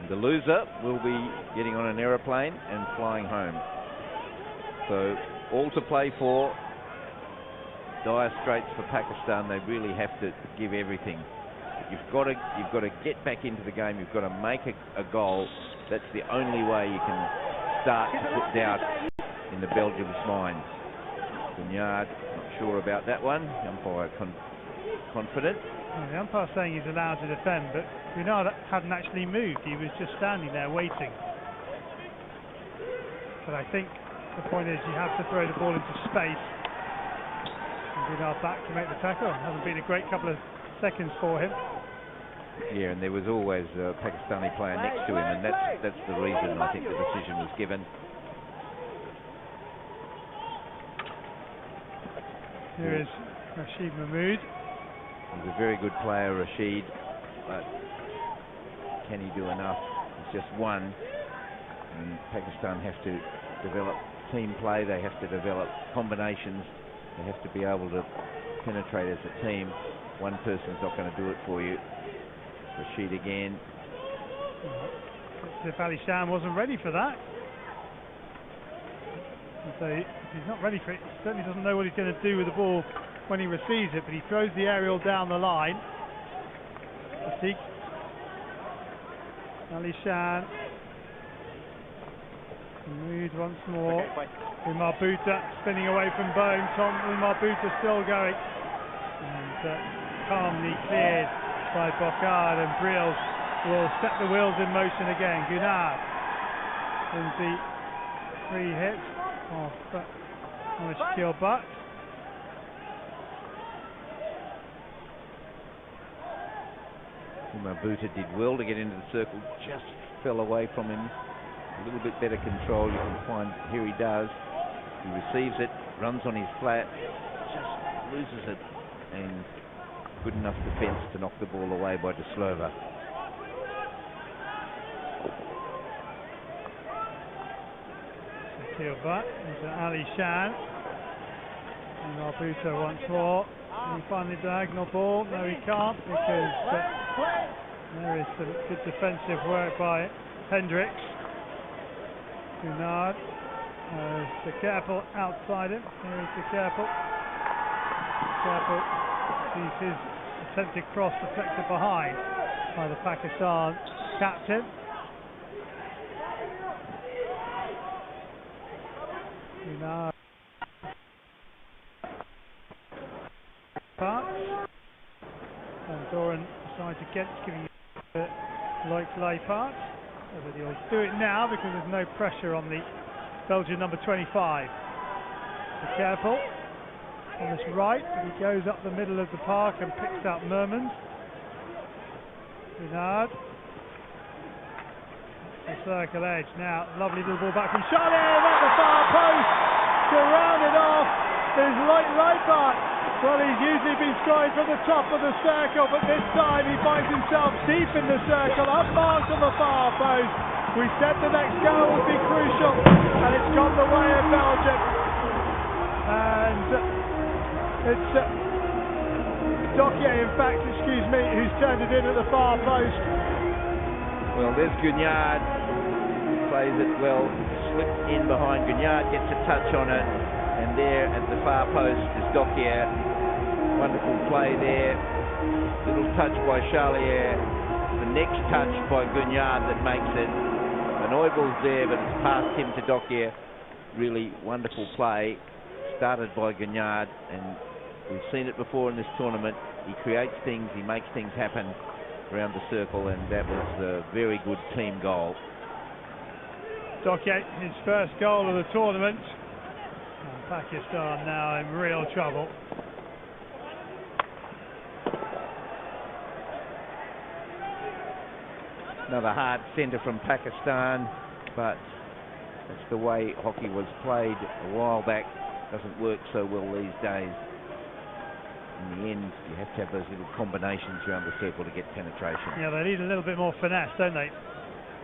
[SPEAKER 10] The loser will be getting on an aeroplane and flying home. So all to play for. Dire straits for Pakistan. They really have to give everything. You've got to get back into the game. You've got to make a goal. That's the only way you can start to put doubt in the Belgians' minds. Guignard, not sure about that one. The umpire confident.
[SPEAKER 8] Well, the umpire's saying he's allowed to defend, but Guignard hadn't actually moved. He was just standing there waiting. But I think the point is you have to throw the ball into space. And Guignard back to make the tackle. Hasn't been a great couple of seconds for him.
[SPEAKER 10] Yeah, and there was always a Pakistani player next to him, and that's the reason I think the decision was given.
[SPEAKER 8] Here is Rashid Mahmood.
[SPEAKER 10] He's a very good player, Rashid, but can he do enough? It's just one, and Pakistan have to develop team play. They have to develop combinations. They have to be able to penetrate as a team. One person's not going to do it for you. Rashid again.
[SPEAKER 8] If Ali Shan wasn't ready for that. So if he's not ready for it, he certainly doesn't know what he's going to do with the ball when he receives it, but he throws the aerial down the line. Ali Shan. Mood once more. Umar Buta spinning away from Bone. Umar Buta still going. And calmly cleared by Bocard, and Briels will set the wheels in motion again. Guignard in the 3 hits of Shaquille Butt.
[SPEAKER 10] Umar Buta did well to get into the circle, just fell away from him. A little bit better control, you can find, here he does. He receives it, runs on his flat, just loses it, and good enough defence to knock the ball away by De Slova.
[SPEAKER 8] Shaquille Butt into Ali Shan. And Arbuto once more. Can he find the diagonal ball? No, he can't, because there is some good defensive work by Hendricks. Guignard. De Kerpel outside him. Here is De Kerpel. Kerpel sees his attempted cross deflected behind by the Pakistan captain. Guignard. And Doran decides against giving the light lay part. But he'll do it now because there's no pressure on the Belgian number 25. Be careful on this right, but he goes up the middle of the park and picks up Mermans. Guignard. The circle edge now. Lovely little ball back from Charlie at the far post. To round it off is Light part. Well, he's usually been scoring from the top of the circle, but this time he finds himself deep in the circle, unmarked on the far post. We said the next goal would be crucial, and it's gone the way of Belgium. And it's Dokier, in fact, excuse me, who's turned it in at the far post.
[SPEAKER 10] Well, there's Guignard, plays it well, slipped in behind. Guignard gets a touch on it, and there at the far post is Dokier. One Wonderful play there. Little touch by Charlier. The next touch by Guignard that makes it. The Neubel's there, but it's past him to Dokier. Really wonderful play. Started by Guignard, and we've seen it before in this tournament. He creates things, he makes things happen around the circle, and that was a very good team goal.
[SPEAKER 8] Dokier, his first goal of the tournament. And Pakistan now in real trouble.
[SPEAKER 10] Another hard centre from Pakistan, but that's the way hockey was played a while back. Doesn't work so well these days. In the end, you have to have those little combinations around the circle to get penetration.
[SPEAKER 8] Yeah, they need a little bit more finesse, don't they?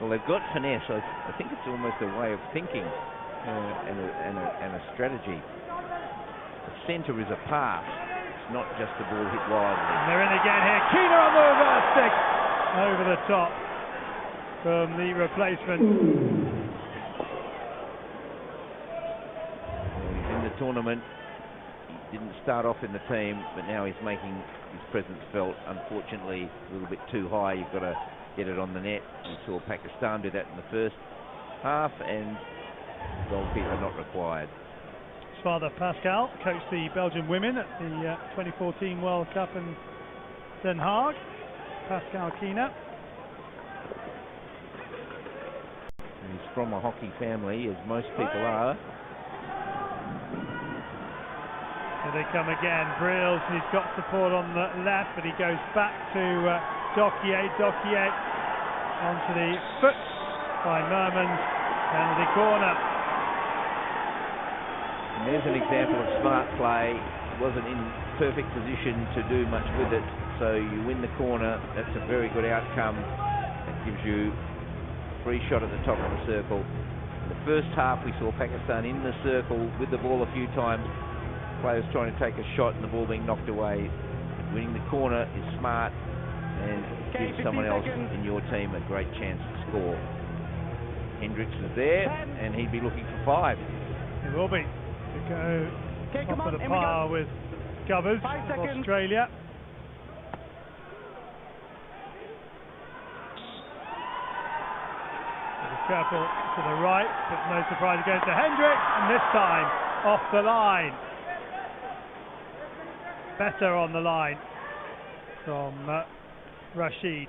[SPEAKER 10] Well, they've got finesse. I think it's almost a way of thinking and a strategy. The centre is a pass. It's not just the ball hit wildly.
[SPEAKER 8] And they're in again here. Keener on the reverse stick. Over the top from the replacement.
[SPEAKER 10] Well, he's in the tournament. He didn't start off in the team, but now he's making his presence felt. Unfortunately, a little bit too high. You've got to get it on the net. We saw Pakistan do that in the first half, and goalkeeper not required.
[SPEAKER 8] His father Pascal coached the Belgian women at the 2014 World Cup in Den Haag. Pascal Keener.
[SPEAKER 10] He's from a hockey family, as most people are.
[SPEAKER 8] Here they come again. Brills, he's got support on the left, but he goes back to Dokier. Dokier onto the foot by Mermans. Penalty corner.
[SPEAKER 10] And there's an example of smart play. He wasn't in perfect position to do much with it, so you win the corner. That's a very good outcome. It gives you a free shot at the top of the circle. In the first half, we saw Pakistan in the circle with the ball a few times. Players trying to take a shot and the ball being knocked away. Winning the corner is smart and gives someone else in your team a great chance to score. Hendricks is there, and he'd be looking for 5.
[SPEAKER 8] He will be. To go top of the par with Govers of Australia. Careful to the right, but no surprise, it goes to Hendricks, and this time off the line. Better on the line from Rashid.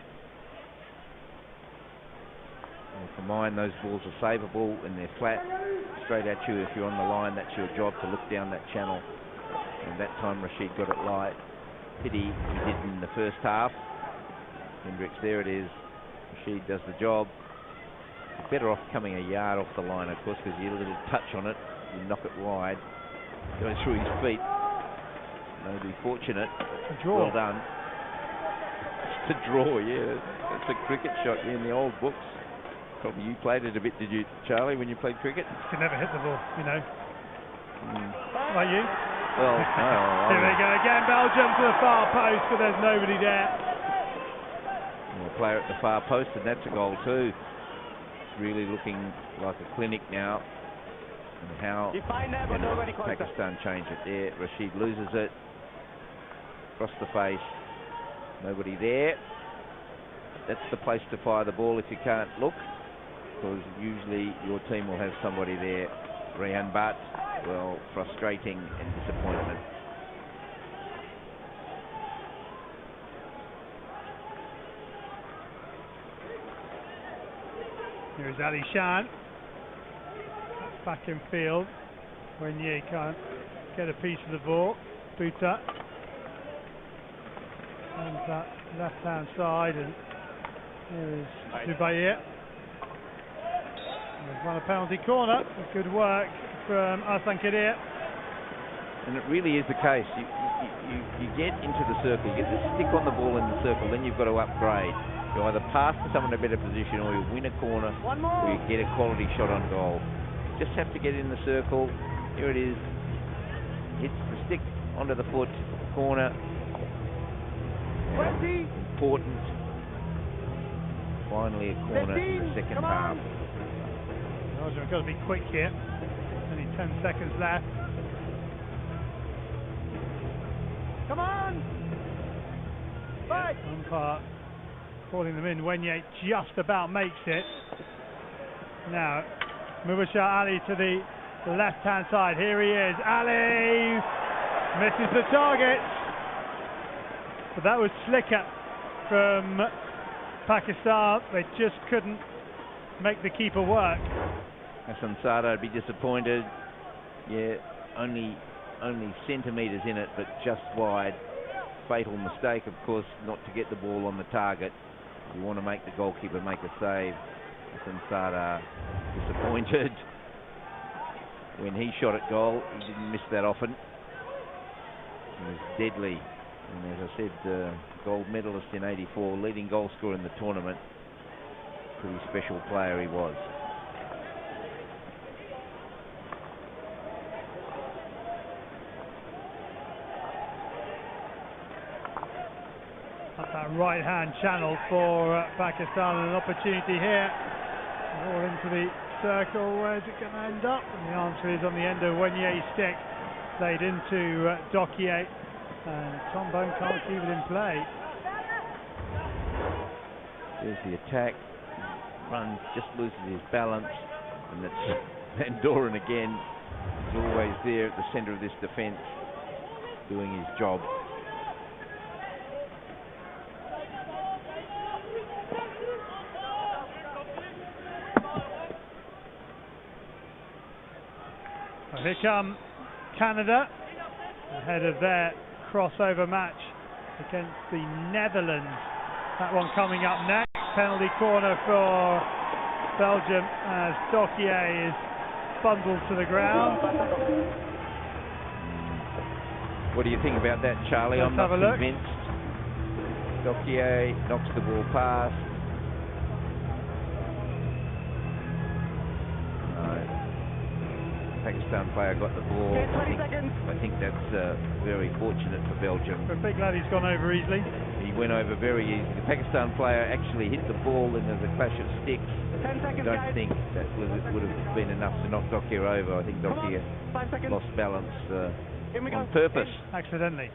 [SPEAKER 10] Well, for mine, those balls are savable and they're flat, straight at you. If you're on the line, that's your job to look down that channel. And that time Rashid got it light. Pity he didn't in the first half. Hendricks, there it is. Rashid does the job. Better off coming a yard off the line, of course, because you get a little touch on it, you knock it wide, going through his feet. Maybe fortunate.
[SPEAKER 8] Draw.
[SPEAKER 10] Well done. It's a draw, yeah. That's a cricket shot in the old books. Probably you played it a bit, did you, Charlie, when you played cricket?
[SPEAKER 8] You can never hit the ball, you know. Like you?
[SPEAKER 10] Well,
[SPEAKER 8] here we go again. Belgium to the far post, but there's nobody there.
[SPEAKER 10] A player at the far post, and that's a goal too. Really looking like a clinic now. And how can Pakistan change it there? Rashid loses it. Across the face. Nobody there. That's the place to fire the ball if you can't look, because usually your team will have somebody there. Rehan Bhatt, well, frustrating and disappointment.
[SPEAKER 8] Here's Ali Shan. Back in field. Renier can't get a piece of the ball. Buta. And that left-hand side, and here is Zubair. There's one a penalty corner. Good work from Hassan Kadir.
[SPEAKER 10] And it really is the case. You get into the circle, you get the stick on the ball in the circle, then you've got to upgrade. You either pass to someone in a better position, or you win a corner, or you get a quality shot on goal. You just have to get in the circle. Here it is. Hits the stick onto the foot, corner. Important. Finally a corner in the second half.
[SPEAKER 8] Belgium have got to be quick here. Only 10 seconds left. Come on! Umpire calling them in. Wenye just about makes it. Now, Mubashir Ali to the left-hand side. Here he is. Ali misses the target. But that was slicker from Pakistan. They just couldn't make the keeper work.
[SPEAKER 10] Hassan Sada would be disappointed. Yeah, only centimetres in it, but just wide. Fatal mistake, of course, not to get the ball on the target. You want to make the goalkeeper make a save. Hassan Sada disappointed. When he shot at goal, he didn't miss that often. He was deadly. And as I said, gold medalist in '84, leading goal scorer in the tournament. Pretty special player he was.
[SPEAKER 8] Up that right-hand channel for Pakistan, and an opportunity here. All into the circle. Where's it going to end up? And the answer is on the end of Wenye's stick. Played into Dokier, and Tom Bone can't keep it in play.
[SPEAKER 10] There's the attack. Runs, just loses his balance, and it's Van Doren again. He's always there at the centre of this defence, doing his job.
[SPEAKER 8] Well, here come Canada ahead of their crossover match against the Netherlands. That one coming up next. Penalty corner for Belgium as Dokier is bundled to the ground.
[SPEAKER 10] What do you think about that, Charlie?
[SPEAKER 8] Let's
[SPEAKER 10] I'm not
[SPEAKER 8] have a look.
[SPEAKER 10] convinced. Dokier knocks the ball past. Pakistan player got the ball. I think that's very fortunate for Belgium.
[SPEAKER 8] For a big lad, he's gone over easily.
[SPEAKER 10] He went over very easily. The Pakistan player actually hit the ball and there's a clash of sticks.
[SPEAKER 9] 10 seconds,
[SPEAKER 10] I don't think that would have been enough to knock Dokier over. I think Dokier lost balance on purpose.
[SPEAKER 8] Accidentally.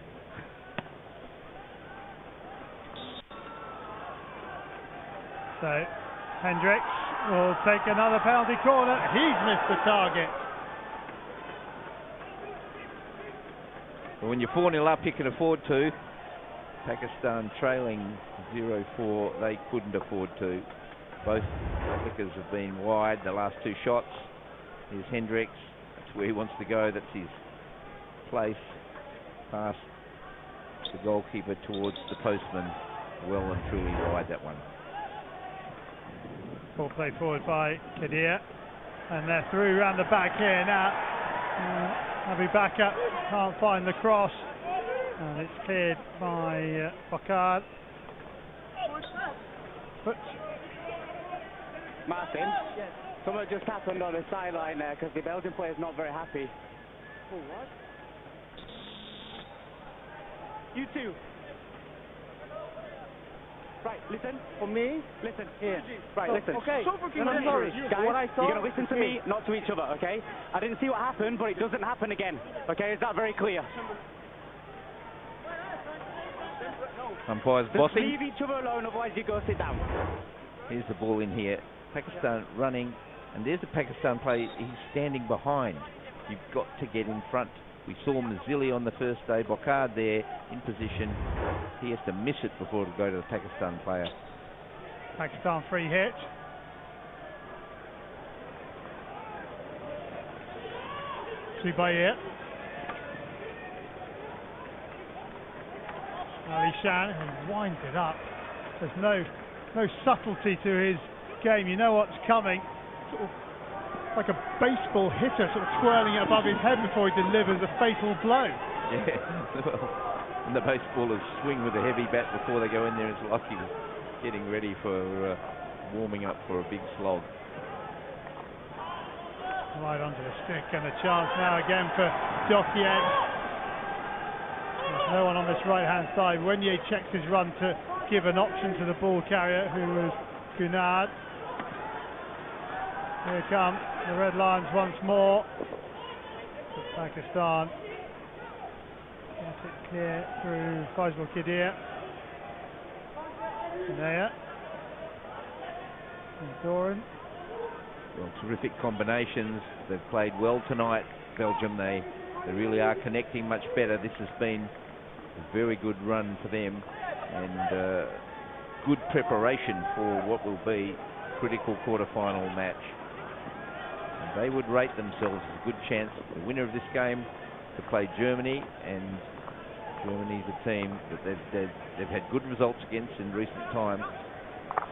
[SPEAKER 8] So, Hendricks will take another penalty corner. He's missed the target.
[SPEAKER 10] When you're 4-0 up, you can afford to. Pakistan trailing 0-4, they couldn't afford to. Both flickers have been wide, the last two shots. Here's Hendricks, that's where he wants to go, that's his place. Past the goalkeeper towards the postman, well and truly wide, that one.
[SPEAKER 8] Ball played forward by Kadir, and they're through round the back here now. Abu Bakr can't find the cross, and it's cleared by Bakar. But
[SPEAKER 9] Martin, something just happened on the sideline there because the Belgian player is not very happy. Oh, what? You two. Right, listen. For me? Listen. Here. Right, listen.
[SPEAKER 12] Okay.
[SPEAKER 9] I'm sorry. Guys,
[SPEAKER 12] what I saw,
[SPEAKER 9] you're going to listen to me, not to each other, okay? I didn't see what happened, but it doesn't happen again. Okay, is that very clear?
[SPEAKER 10] Umpires
[SPEAKER 9] Just
[SPEAKER 10] bossing.
[SPEAKER 9] leave each other alone, otherwise you go sit down.
[SPEAKER 10] Here's the ball in here. Pakistan running, and there's the Pakistan player. He's standing behind. You've got to get in front. We saw Mazzilli on the first day. Bokar there in position. He has to miss it before it'll go to the Pakistan player.
[SPEAKER 8] Pakistan free hit. Subayir. Ali Shan, who winds it up. There's no subtlety to his game. You know what's coming. Sort of like a baseball hitter, sort of twirling it above his head before he delivers a fatal blow.
[SPEAKER 10] Yeah, well, and the baseballers swing with a heavy bat before they go in there. It's like he's getting ready for warming up for a big slog.
[SPEAKER 8] Right onto the stick, and a chance now again for Dokier. There's no one on this right-hand side. Wenye checks his run to give an option to the ball carrier, who was Gunard. Here come the Red Lions once more. Pakistan get it clear through Faisal Kadir. Naya. And Doran.
[SPEAKER 10] Well, terrific combinations. They've played well tonight, Belgium. They really are connecting much better. This has been a very good run for them, and good preparation for what will be a critical quarter-final match. And they would rate themselves as a good chance, the winner of this game, to play Germany, and Germany's a team that they've had good results against in recent times.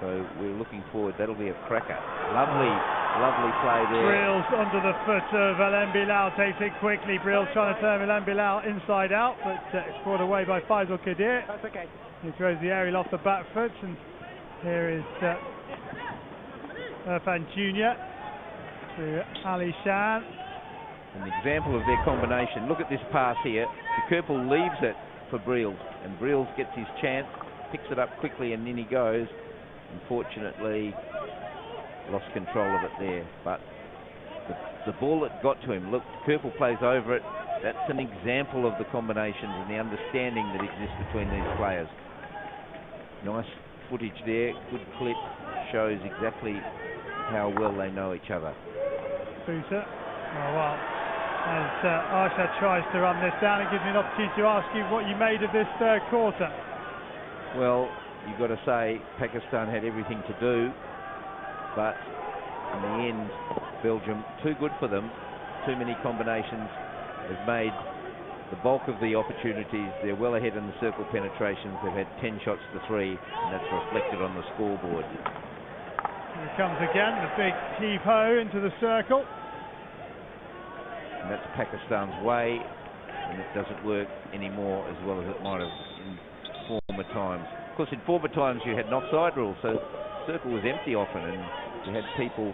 [SPEAKER 10] So we're looking forward. That'll be a cracker. Lovely play there.
[SPEAKER 8] Brills under the foot of Alain Bilal, takes it quickly. Brills trying to turn Alain Bilal inside out, but it's brought away by Faisal Kadir.
[SPEAKER 11] That's okay.
[SPEAKER 8] He throws the aerial off the back foot, and here is Irfan Jr. to Ali Shan.
[SPEAKER 10] An example of their combination. Look at this pass here. De Kerpel leaves it for Brills, and Brills gets his chance, picks it up quickly, and in he goes. Unfortunately, lost control of it there. But the ball that got to him, look, De Kerpel plays over it. That's an example of the combinations and the understanding that exists between these players. Nice footage there, good clip, shows exactly how well they know each other.
[SPEAKER 8] Booter. Oh well. As Arshad tries to run this down, it gives me an opportunity to ask you what you made of this third quarter.
[SPEAKER 10] Well, you've got to say Pakistan had everything to do, but in the end, Belgium, too good for them. Too many combinations. They've made the bulk of the opportunities. They're well ahead in the circle penetrations. They've had 10 shots to 3, and that's reflected on the scoreboard.
[SPEAKER 8] Here it comes again, the big heave-ho into the circle.
[SPEAKER 10] And that's Pakistan's way, and it doesn't work anymore as well as it might have in former times. Of course, in former times you had an offside rule, so the circle was empty often, and you had people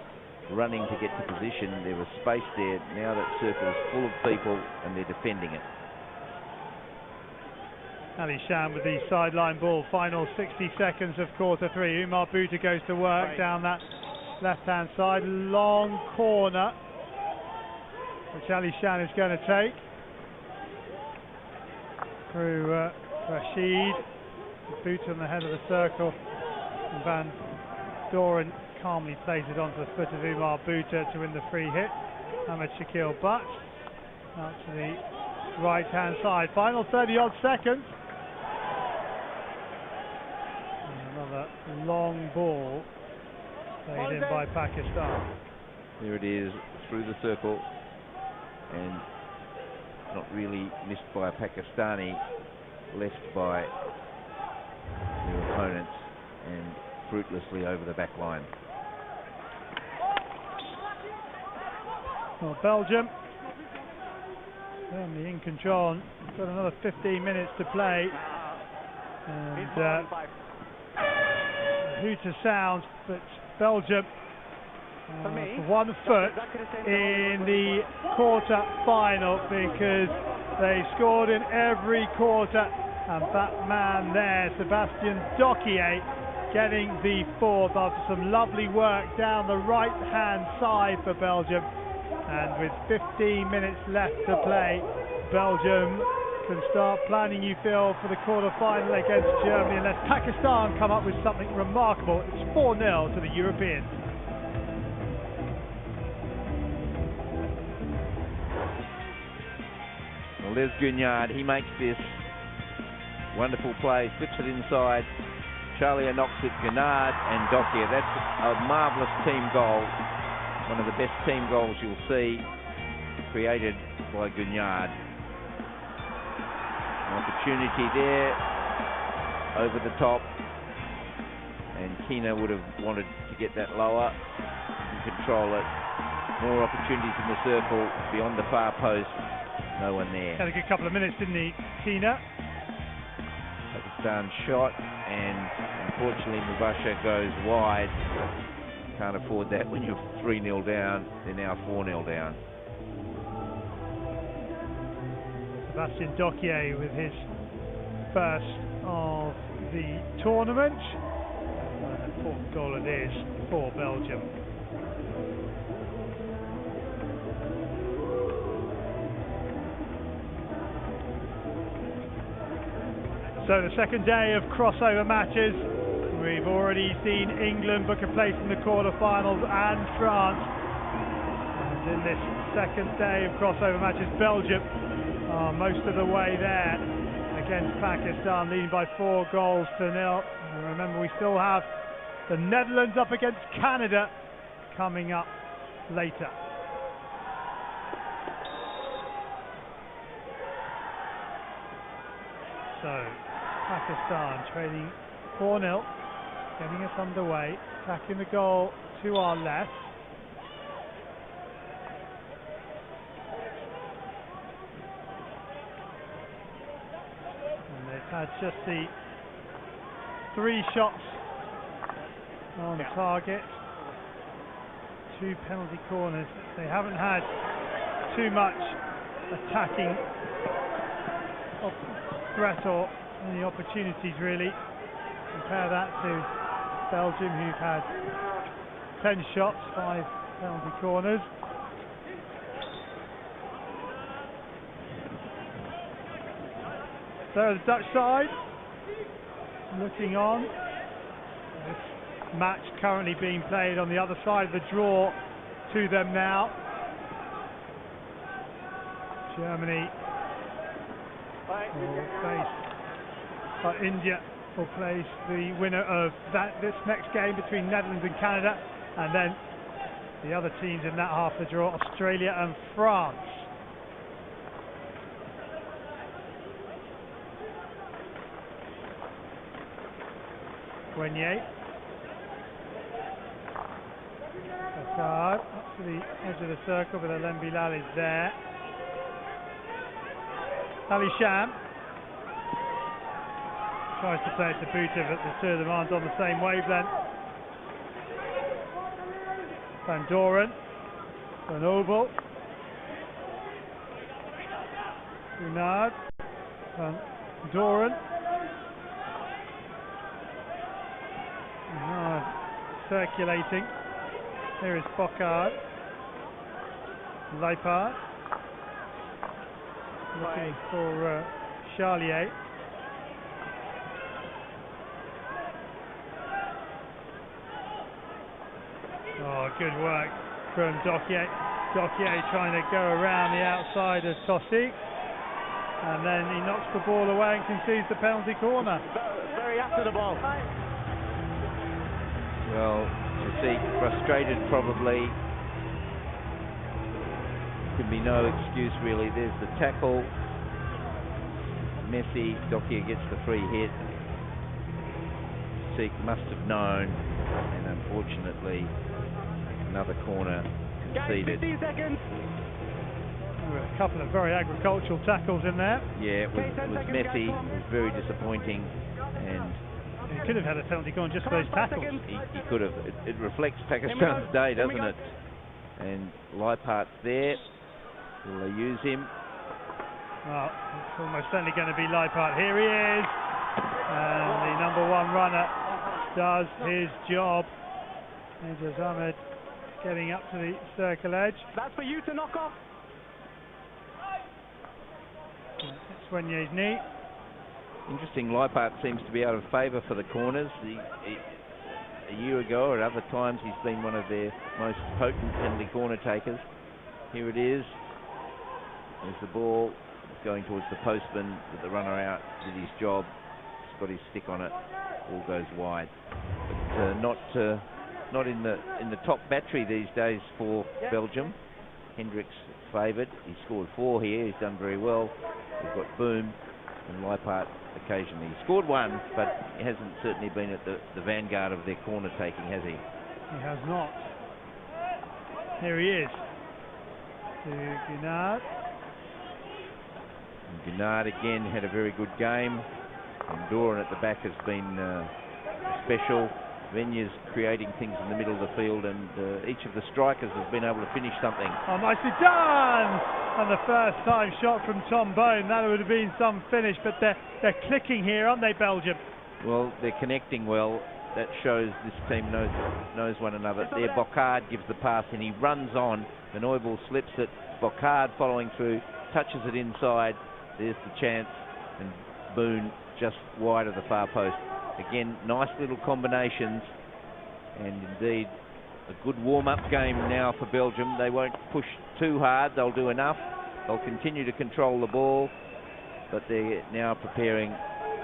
[SPEAKER 10] running to get to position. There was space there. Now that circle is full of people, and they're defending it.
[SPEAKER 8] Ali Shan with the sideline ball. Final 60 seconds of quarter 3. Umar Bouta goes to work down that left-hand side. Long corner, which Ali Shan is going to take. Through Rashid. Bouta on the head of the circle. And Van Doren calmly plays it onto the foot of Umar Bouta to win the free hit. Ahmed Shakil Butt out to the right-hand side. Final 30-odd seconds. Another long ball played in by Pakistan.
[SPEAKER 10] Here it is, through the circle, and not really missed by a Pakistani, left by their opponents, and fruitlessly over the back line.
[SPEAKER 8] Well, Belgium firmly in control. Got another 15 minutes to play, and hooter sounds, but Belgium for 1 foot in the quarter final, because they scored in every quarter, and that man there, Sébastien Dokier, getting the fourth after some lovely work down the right hand side for Belgium. And with 15 minutes left to play, Belgium can start planning, you feel, for the quarter-final against Germany, unless Pakistan come up with something remarkable. It's 4-0 to the Europeans.
[SPEAKER 10] Well, there's Guignard. He makes this wonderful play, flips it inside. Charlier knocks it, Guignard and Dokier. That's a marvellous team goal. One of the best team goals you'll see, created by Guignard. An opportunity there, over the top, and Kina would have wanted to get that lower and control it. More opportunities in the circle, beyond the far post, no one there.
[SPEAKER 8] Had a good couple of minutes, didn't he, Kina?
[SPEAKER 10] Pakistan shot, and unfortunately Mubashir goes wide. Can't afford that when you're 3-0 down. They're now 4-0 down.
[SPEAKER 8] Sébastien Dokier with his first of the tournament. And the fourth goal it is for Belgium. So the second day of crossover matches. We've already seen England book a place in the quarterfinals and France. And in this second day of crossover matches, Belgium are most of the way there against Pakistan, leading by 4-0. And remember, we still have the Netherlands up against Canada coming up later. So, Pakistan trailing 4-0, getting us underway, attacking the goal to our left. And they've had just the 3 shots on target, 2 penalty corners. They haven't had too much attacking threat or any opportunities really. Compare that to Belgium, who've had 10 shots, 5 penalty corners. So the Dutch side looking on. This match currently being played on the other side of the draw to them now. Germany will face India will place the winner of this next game between Netherlands and Canada, and then the other teams in that half of the draw, Australia and France. Grenier. Assad up to the edge of the circle, but Alain Bilal is there. Ali Sham tries to play it to Bhuta, but the two of them aren't on the same wavelength. Van Doren, Van Obel, Unard, Van Doren, Unard circulating. Here is Bocard, Leipard, looking for Charlier. Oh, good work from Dokier. Dokier trying to go around the outside of Tossic, and then he knocks the ball away and concedes the penalty corner.
[SPEAKER 11] Very after the ball.
[SPEAKER 10] Well, Tossic frustrated probably. Can be no excuse really. There's the tackle. Messi, Dokier gets the free hit. Tossic must have known, and unfortunately another corner conceded.
[SPEAKER 11] 15 seconds.
[SPEAKER 8] A couple of very agricultural tackles in there.
[SPEAKER 10] Yeah, it was Messi. It was very disappointing, and
[SPEAKER 8] he could have had a penalty corner just for those tackles.
[SPEAKER 10] He could have. It reflects Pakistan's day, doesn't it? And Leipart's there. Will they use him?
[SPEAKER 8] Well, it's almost certainly going to be Leipart. Here he is, and the number 1 runner does his job. Ejaz Ahmed getting up to the circle edge.
[SPEAKER 11] That's for you to knock off.
[SPEAKER 8] It's Wenye's knee.
[SPEAKER 10] Interesting, Leipart seems to be out of favour for the corners. A year ago or other times he's been one of their most potent penalty corner takers. Here it is. There's the ball. It's going towards the postman, but the runner out did his job. He's got his stick on it. Ball goes wide. But not in the top battery these days for Belgium. Hendricks favoured. He scored 4 here. He's done very well. We've got Boom and Leipart occasionally. He scored 1, but he hasn't certainly been at the vanguard of their corner taking, has he?
[SPEAKER 8] He has not. Here he is. To Guinard.
[SPEAKER 10] Guinard again had a very good game. And Doran at the back has been special. Venya's creating things in the middle of the field, and each of the strikers has been able to finish something.
[SPEAKER 8] Oh, nicely done! And the first time shot from Tom Bone, that would have been some finish, but they're clicking here, aren't they, Belgium?
[SPEAKER 10] Well, they're connecting well. That shows this team knows one another. There, Bocard gives the pass, and he runs on. Van Oibel slips it. Bocard following through, touches it inside. There's the chance, and Boone just wide of the far post. Again, nice little combinations, and indeed a good warm-up game now for Belgium. They won't push too hard, they'll do enough. They'll continue to control the ball, but they're now preparing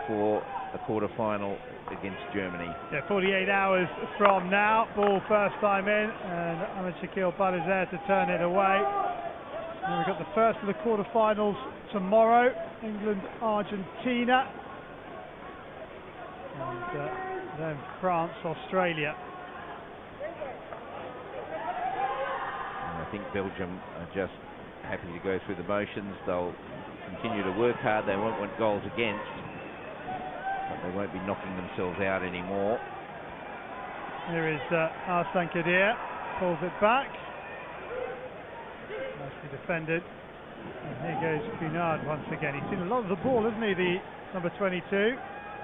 [SPEAKER 10] for a quarter-final against Germany.
[SPEAKER 8] Yeah, 48 hours from now, ball first time in, and Ahmed Shakil Bal is there to turn it away. And we've got the first of the quarter-finals tomorrow, England-Argentina, and then France-Australia.
[SPEAKER 10] I think Belgium are just happy to go through the motions. They'll continue to work hard. They won't want goals against, but they won't be knocking themselves out anymore.
[SPEAKER 8] Here is Arslan Kadir, pulls it back. Nicely defended. And here goes Pinard once again. He's seen a lot of the ball, hasn't he, the number 22?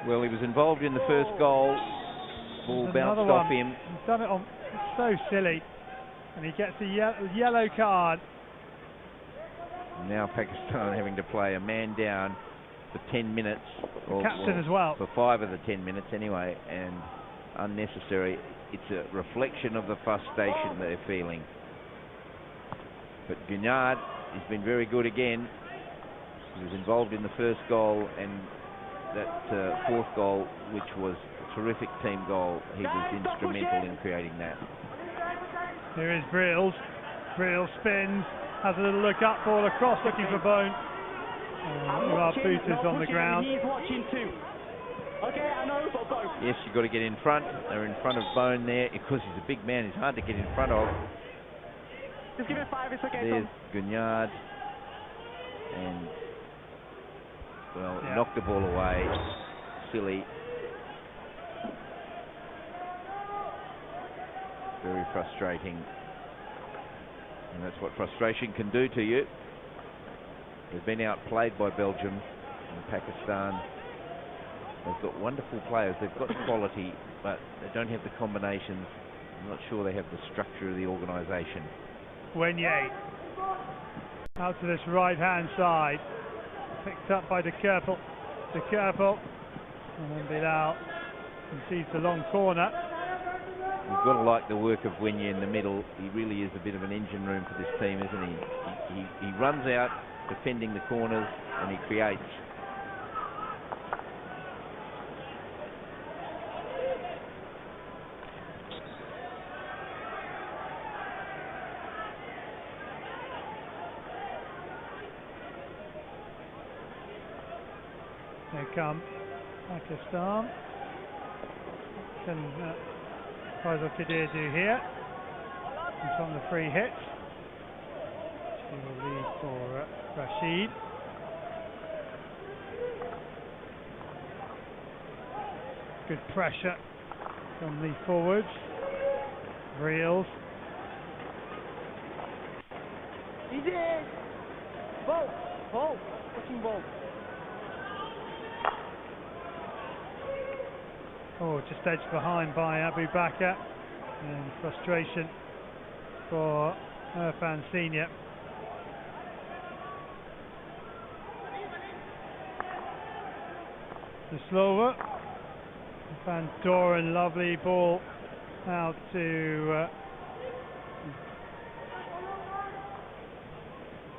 [SPEAKER 10] Well, he was involved in the first goal. Ball bounced off him.
[SPEAKER 8] He's done it on, it's so silly. And he gets a yellow card.
[SPEAKER 10] Now Pakistan having to play a man down for 10 minutes.
[SPEAKER 8] Captain as well.
[SPEAKER 10] For 5 of the 10 minutes anyway, and unnecessary. It's a reflection of the frustration they're feeling. But Guignard has been very good again. He was involved in the first goal, and that fourth goal, which was a terrific team goal, he was instrumental in creating that.
[SPEAKER 8] Here is Brills. Brills spins, has a little look up, ball across, looking for Bone. Our booters on the ground.
[SPEAKER 11] He's watching too. Okay, I know, but Bone.
[SPEAKER 10] Yes, you've got to get in front. They're in front of Bone there because he's a big man. He's hard to get in front of.
[SPEAKER 11] Just give it 5, it's okay.
[SPEAKER 10] There's Guignard, and well, knocked the ball away. Silly. Very frustrating, and that's what frustration can do to you. They've been outplayed by Belgium and Pakistan. They've got wonderful players, they've got quality, but they don't have the combinations. I'm not sure they have the structure of the organisation.
[SPEAKER 8] Wenye out to this right-hand side, picked up by De Kerpel. De Kerpel, and then Bilal concedes the long corner.
[SPEAKER 10] You've got to like the work of Wenye in the middle. He really is a bit of an engine room for this team, isn't he? He runs out defending the corners, and he creates.
[SPEAKER 8] Here come Pakistan. Can Faisal Kadir do here? He's on the free hit. He will lead for Rashid. Good pressure from the forwards. Reels.
[SPEAKER 11] He's in! Ball! Ball! Pushing ball.
[SPEAKER 8] Oh, just edged behind by Abu Bakr, and frustration for Irfan Senior. The Slova, Van Doren, lovely ball out to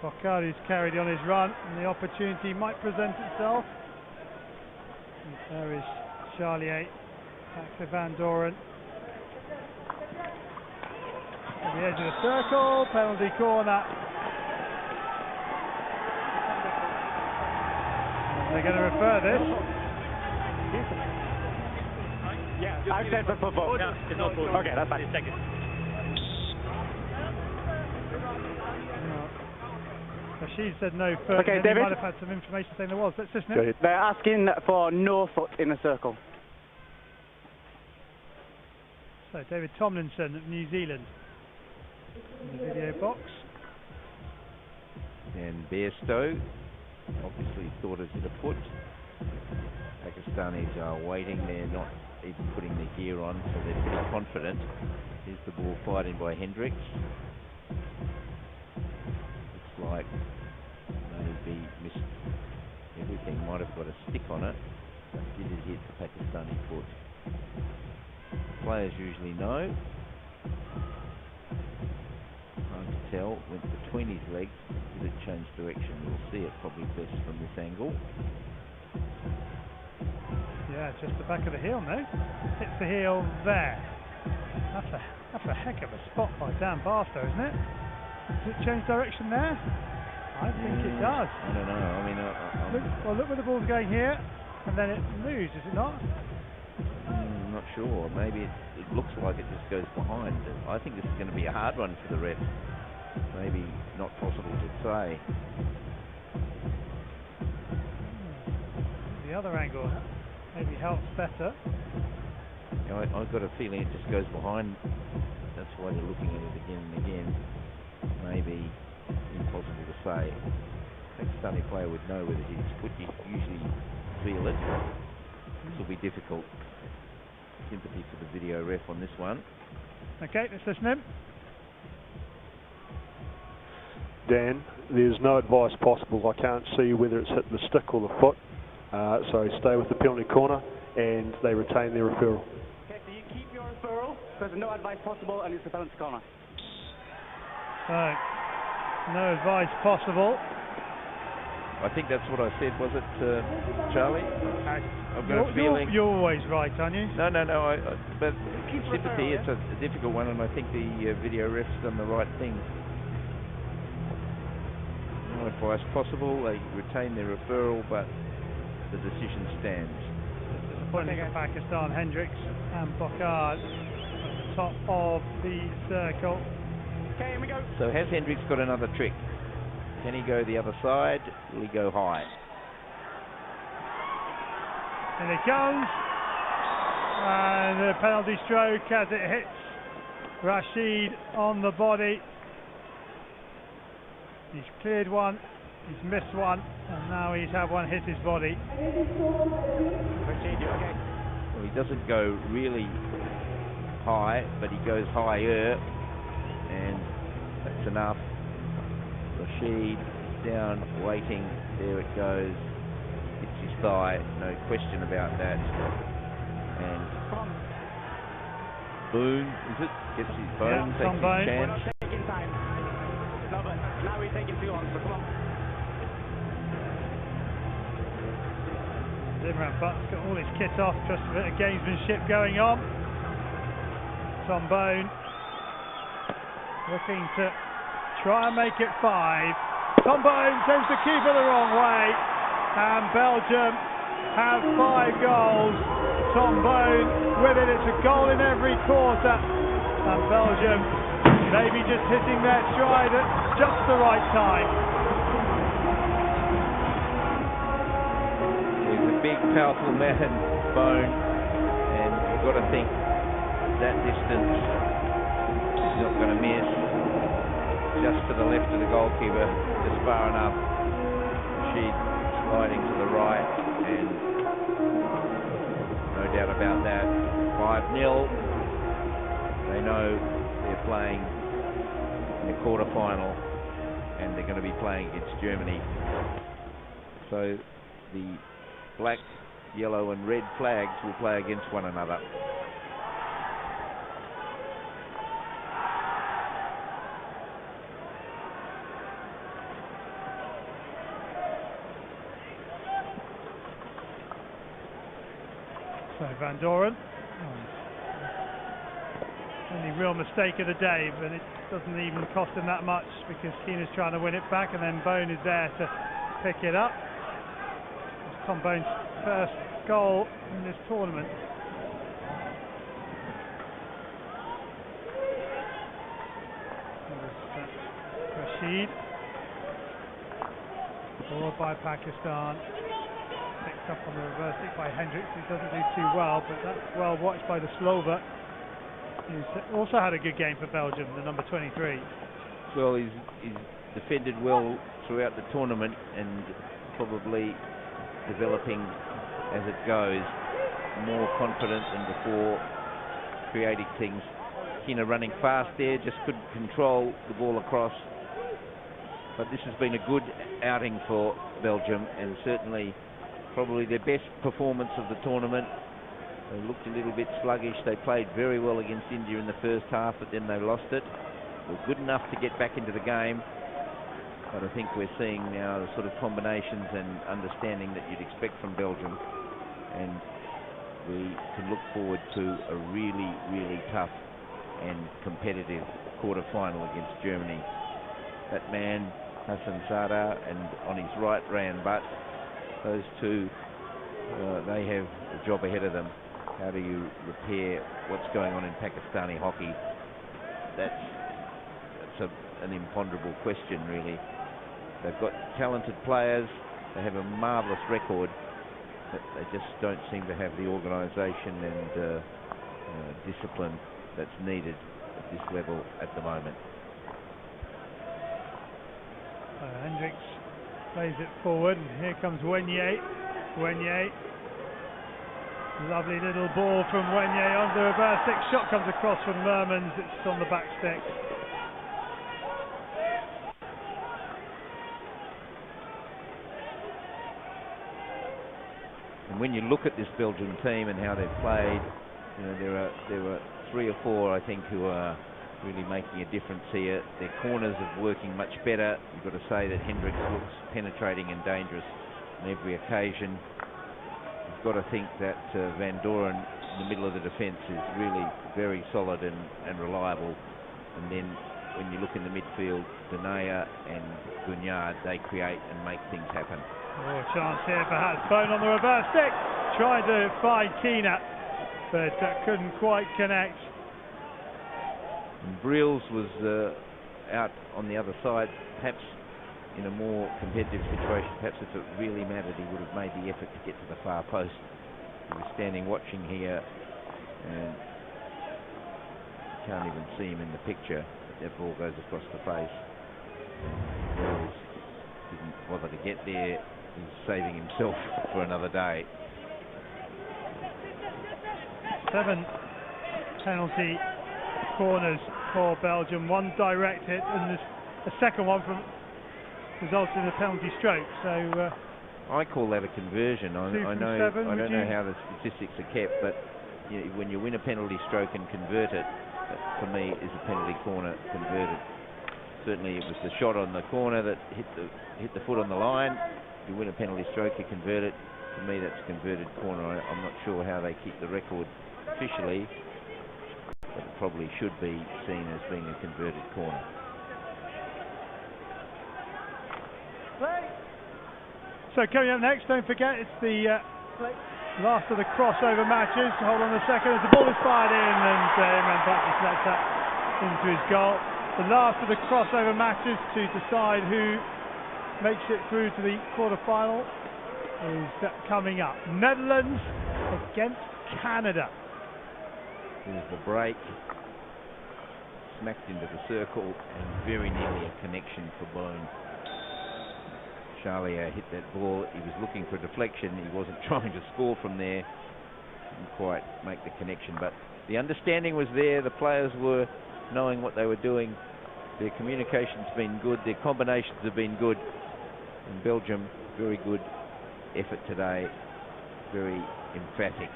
[SPEAKER 8] Bokhari's carried on his run, and the opportunity might present itself. And there is Charlier. Back to Van Doren. At the edge of the circle, penalty corner. They're going to refer this.
[SPEAKER 9] Yeah, I said for football. No, it's not football. Okay, that's fine.
[SPEAKER 8] Rashid said no further.
[SPEAKER 9] Okay,
[SPEAKER 8] They
[SPEAKER 9] David.
[SPEAKER 8] might have had some information saying there was. Let's listen in.
[SPEAKER 9] They're asking for no foot in the circle.
[SPEAKER 8] So David Tomlinson of New Zealand in the video box.
[SPEAKER 10] And Bairstow obviously thought it hit a foot. Pakistanis are waiting, they're not even putting the gear on, so they're pretty confident. Here's the ball fired in by Hendricks. Looks like maybe missed everything, might have got a stick on it. Did his hit the Pakistani foot. Players usually know. Hard to tell. Went between his legs. Did it change direction? We'll see it probably best from this angle.
[SPEAKER 8] Yeah, just the back of the heel, no? Hits the heel there. That's a heck of a spot by Dan Barstow, isn't it? Does it change direction there? I think it does.
[SPEAKER 10] I don't know. I mean,
[SPEAKER 8] look where the ball's going here, and then it moves, is it not?
[SPEAKER 10] I'm not sure. Maybe it looks like it just goes behind. I think this is going to be a hard one for the ref. Maybe not possible to say.
[SPEAKER 8] The other angle maybe helps better.
[SPEAKER 10] You know, I've got a feeling it just goes behind. That's why they're looking at it again and again. Maybe impossible to say. Pakistani player would know whether his foot usually feel it. This will be difficult. Sympathy for the video ref on this one.
[SPEAKER 8] Okay, let's listen in.
[SPEAKER 12] Dan, there's no advice possible. I can't see whether it's hitting the stick or the foot. So stay with the penalty corner and they retain their referral.
[SPEAKER 9] Okay, so you keep your referral because there's no advice possible and it's the penalty corner.
[SPEAKER 8] Right. No advice possible.
[SPEAKER 10] I think that's what I said, was it, Charlie? I've got a feeling.
[SPEAKER 8] You're always right, aren't you?
[SPEAKER 10] No. But sympathy, it's a difficult one, and I think the video ref's done the right thing. No advice possible. They retain their referral, but the decision stands.
[SPEAKER 8] Disappointing for Pakistan. Hendricks and Bokard at the top of the circle.
[SPEAKER 9] Okay, here we go.
[SPEAKER 10] So has Hendricks got another trick? Can he go the other side? Will he go high?
[SPEAKER 8] And it goes. And the penalty stroke as it hits Rashid on the body. He's cleared one, he's missed one, and now he's had one hit his body.
[SPEAKER 9] Rashid, you okay?
[SPEAKER 10] Well, he doesn't go really high, but he goes higher, and that's enough. Rashid down, waiting, there it goes, hits his thigh, no question about that. And Boone, is it? Gets his bone, takes his chance.
[SPEAKER 9] We're not taking time. No, but now we're taking too long, so come on.
[SPEAKER 8] Imran Butt's got all his kit off, just a bit of gamesmanship going on. Tom Bone looking to try and make it 5. Tom Bone sends the keeper the wrong way, and Belgium have 5 goals. Tom Bone with it. It's a goal in every quarter, and Belgium maybe just hitting their stride at just the right time.
[SPEAKER 10] He's a big, powerful man, Bone, and you've got to think that distance is not going to miss. Just to the left of the goalkeeper, just far enough. She's sliding to the right, and no doubt about that. 5-0. They know they're playing in the quarter-final, and they're going to be playing against Germany. So the black, yellow, and red flags will play against one another.
[SPEAKER 8] So Van Doren, only real mistake of the day, but it doesn't even cost him that much because Keener's trying to win it back, and then Bone is there to pick it up. It's Tom Bone's first goal in this tournament. Rashid, followed by Pakistan. Picked up on the reverse kick by Hendricks, who doesn't do too well, but that's well watched by the Slova, who's also had a good game for Belgium, the number 23.
[SPEAKER 10] Well, he's defended well throughout the tournament and probably developing as it goes, more confident than before, creating things. Kina running fast there, just couldn't control the ball across. But this has been a good outing for Belgium, and certainly probably their best performance of the tournament. They looked a little bit sluggish. They played very well against India in the first half, but then they lost it. They were good enough to get back into the game. But I think we're seeing now the sort of combinations and understanding that you'd expect from Belgium. And we can look forward to a really, really tough and competitive quarter-final against Germany. That man, Hassan Sada, and on his right, Rayan Butt, those two, they have a job ahead of them. How do you repair what's going on in Pakistani hockey? That's an imponderable question, really. They've got talented players, they have a marvellous record, but they just don't seem to have the organisation and discipline that's needed at this level at the moment.
[SPEAKER 8] Hendricks plays it forward, and here comes Wenye. Lovely little ball from Wenye on the reverse stick. Shot comes across from Mermans, it's on the back stick.
[SPEAKER 10] And when you look at this Belgian team and how they've played, you know, there were 3 or 4, I think, who are really making a difference here. Their corners are working much better. You've got to say that Hendricks looks penetrating and dangerous on every occasion. You've got to think that Van Doren in the middle of the defence is really very solid and reliable. And then when you look in the midfield, Denea and Guignard, they create and make things happen.
[SPEAKER 8] Oh, chance here perhaps. Bone on the reverse stick, trying to find Keena, but couldn't quite connect.
[SPEAKER 10] And Briels was out on the other side, perhaps in a more competitive situation. Perhaps if it really mattered, he would have made the effort to get to the far post. He was standing watching here, and you can't even see him in the picture. That ball goes across the face. Briels didn't bother to get there. He's saving himself for another day.
[SPEAKER 8] 7 penalty corners for Belgium, 1 direct hit and a second one from resulted in a penalty stroke. So
[SPEAKER 10] I call that a conversion. I don't know how the statistics are kept, but you know, when you win a penalty stroke and convert it, that for me is a penalty corner converted. Certainly it was the shot on the corner that hit the foot on the line. You win a penalty stroke, you convert it. For me, that's a converted corner. I'm not sure how they keep the record officially, but it probably should be seen as being a converted corner.
[SPEAKER 8] So coming up next, don't forget, it's the last of the crossover matches. Hold on a second as the ball is fired in, and Imran Butler lets that into his goal. The last of the crossover matches to decide who makes it through to the quarter-final is coming up. Netherlands against Canada.
[SPEAKER 10] Here's the break. Smacked into the circle and very nearly a connection for Bone. Charlier hit that ball. He was looking for a deflection. He wasn't trying to score from there. Didn't quite make the connection, but the understanding was there. The players were knowing what they were doing. Their communication's been good. Their combinations have been good. And Belgium, very good effort today. Very emphatic.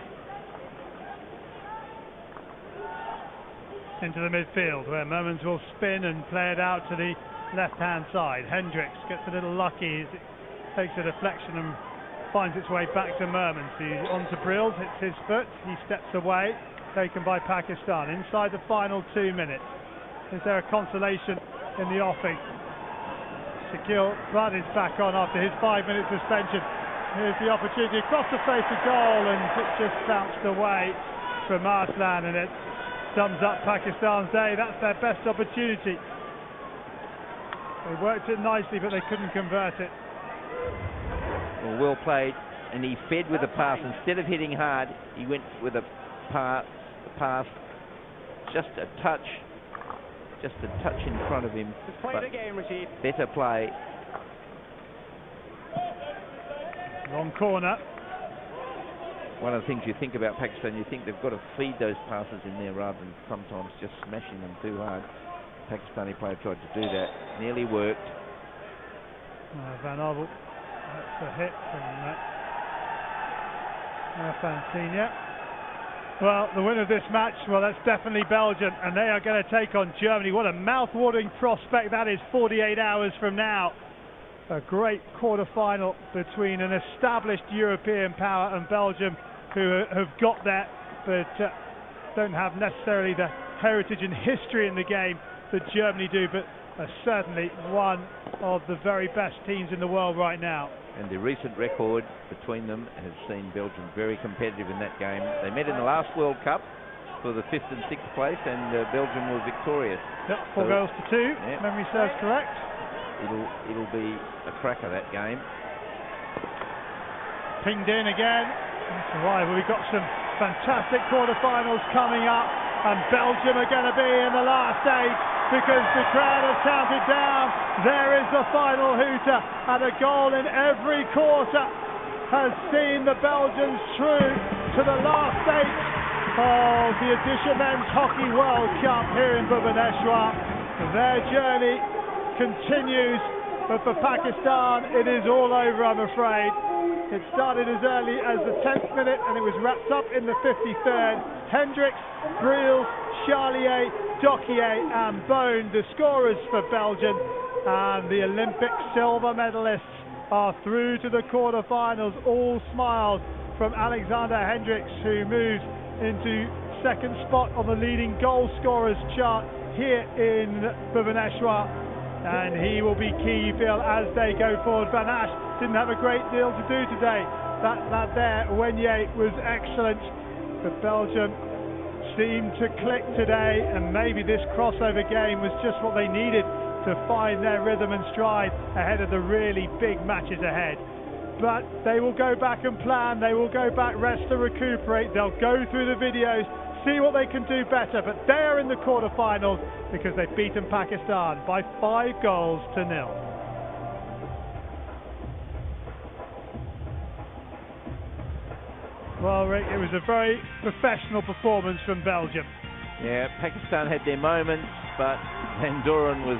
[SPEAKER 8] Into the midfield where Mermans will spin and play it out to the left-hand side. Hendricks gets a little lucky as it takes a deflection and finds its way back to Mermans. He's on to Briels, hits his foot, he steps away, taken by Pakistan. Inside the final 2 minutes. Is there a consolation in the offing? Shakil Butt is back on after his 5-minute suspension. Here's the opportunity across the face of goal, and it just bounced away from Arslan, and it sums up Pakistan's day. That's their best opportunity. They worked it nicely, but they couldn't convert it.
[SPEAKER 10] Well played, and he fed with a pass. Instead of hitting hard, he went with a pass, just a touch in front of him.
[SPEAKER 11] Just play the game, Rashid.
[SPEAKER 10] Better play.
[SPEAKER 8] Long corner.
[SPEAKER 10] One of the things you think about Pakistan, you think they've got to feed those passes in there rather than sometimes just smashing them too hard. Pakistani player tried to do that, nearly worked.
[SPEAKER 8] Van Abel, that's a hit from Fantina. Well, the winner of this match, well, that's definitely Belgium, and they are going to take on Germany. What a mouth-watering prospect that is 48 hours from now. A great quarter-final between an established European power and Belgium, who have got there, but don't have necessarily the heritage and history in the game that Germany do, but are certainly one of the very best teams in the world right now.
[SPEAKER 10] And the recent record between them has seen Belgium very competitive in that game. They met in the last World Cup for the 5th and 6th place, and Belgium were victorious.
[SPEAKER 8] Yep, 4 goals to 2,
[SPEAKER 10] yep.
[SPEAKER 8] Memory serves correct.
[SPEAKER 10] It'll be a cracker, that game.
[SPEAKER 8] Pinged in again. That's all right. Well, we've got some fantastic quarterfinals coming up, and Belgium are going to be in the last 8 because the crowd have counted down. There is the final hooter, and a goal in every quarter has seen the Belgians through to the last 8 of the Odisha Men's Hockey World Cup here in Bhubaneswar. Their journey continues, but for Pakistan it is all over, I'm afraid. It started as early as the 10th minute and it was wrapped up in the 53rd. Hendricks, Briels, Charlier, Dokier and Bone, the scorers for Belgium, and the Olympic silver medalists are through to the quarterfinals. All smiles from Alexander Hendricks, who moves into 2nd spot on the leading goal scorers chart here in Bhubaneswar, and he will be key, you feel, as they go forward. Van Asch didn't have a great deal to do today. That lad there, Wenye, was excellent, but Belgium seemed to click today, and maybe this crossover game was just what they needed to find their rhythm and stride ahead of the really big matches ahead. But they will go back and plan, they will go back, rest and recuperate, they'll go through the videos, see what they can do better, but they are in the quarterfinals because they've beaten Pakistan by 5 goals to 0. Well, Rick, it was a very professional performance from Belgium.
[SPEAKER 10] Yeah, Pakistan had their moments, but Van Doren was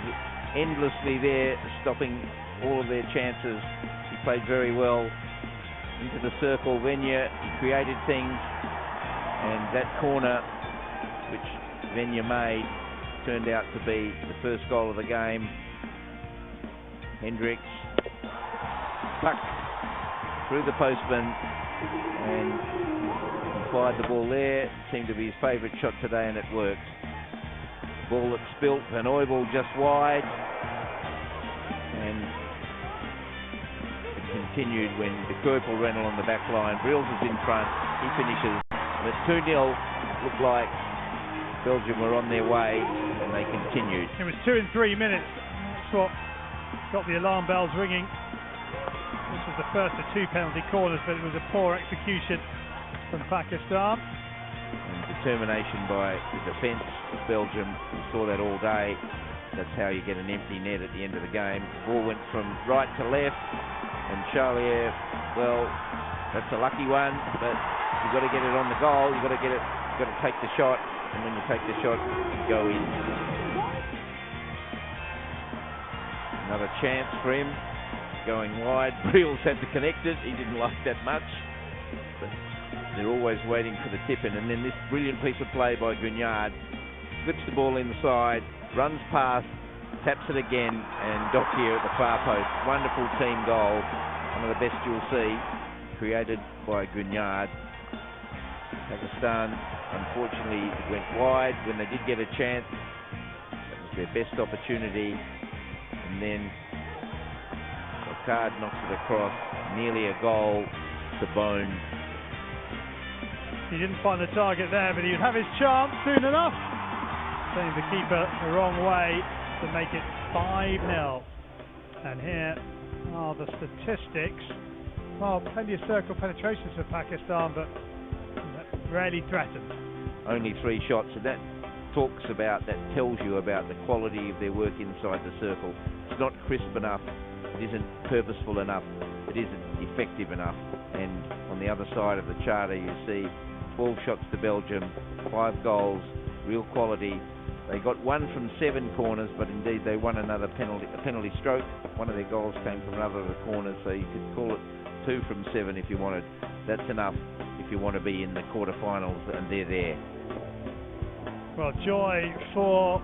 [SPEAKER 10] endlessly there, stopping all of their chances. He played very well into the circle. Venya, he created things, and that corner, which Venya made, turned out to be the first goal of the game. Hendricks, puck through the postman, and he fired the ball there. It seemed to be his favourite shot today, and it works. Ball that spilt, Van Oibel just wide, and it continued when de Koopel ran along the back line. Briels is in front, he finishes. The 2-0 looked like Belgium were on their way, and they continued.
[SPEAKER 8] It was 2 and 3 minutes. That's what got the alarm bells ringing. This was the first of 2 penalty corners, but it was a poor execution from Pakistan.
[SPEAKER 10] And determination by the defence of Belgium. We saw that all day. That's how you get an empty net at the end of the game. The ball went from right to left, and Charlier, well, that's a lucky one, but you've got to get it on the goal. You've got to take the shot, and when you take the shot, you go in. Another chance for him. Going wide. Briels had to connect it. He didn't like that much, but they're always waiting for the tip in. And then this brilliant piece of play by Guignard, flips the ball inside, runs past, taps it again, and Dokier at the far post. Wonderful team goal, one of the best you'll see, created by Guignard. Pakistan, unfortunately, went wide when they did get a chance. That was their best opportunity, and then Card knocks it across, nearly a goal to Bone.
[SPEAKER 8] He didn't find the target there, but he would have his chance soon enough. Sending the keeper the wrong way to make it 5-0. And here are the statistics. Well, plenty of circle penetrations for Pakistan, but rarely threatened.
[SPEAKER 10] Only 3 shots, and that tells you about the quality of their work inside the circle. It's not crisp enough. It isn't purposeful enough, it isn't effective enough. And on the other side of the charter you see 12 shots to Belgium, 5 goals, real quality. They got 1 from 7 corners, but indeed they won a penalty stroke. One of their goals came from another of the corners, so you could call it 2 from 7 if you wanted. That's enough. If if you want to be in the quarterfinals, and they're there.
[SPEAKER 8] Well, joy for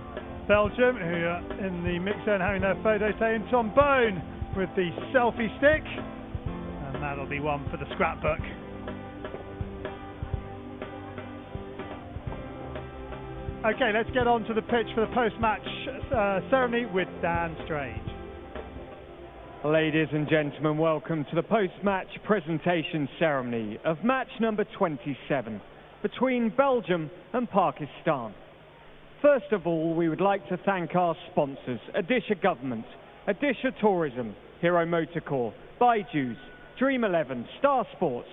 [SPEAKER 8] Belgium, who are in the mix zone having their photo taken. Tom Bone with the selfie stick, and that'll be one for the scrapbook. Okay, let's get on to the pitch for the post-match ceremony with Dan Strange.
[SPEAKER 13] Ladies and gentlemen, welcome to the post-match presentation ceremony of match number 27 between Belgium and Pakistan. First of all, we would like to thank our sponsors, Odisha Government, Odisha Tourism, Hero Motorcore, Baiju's, Dream 11, Star Sports,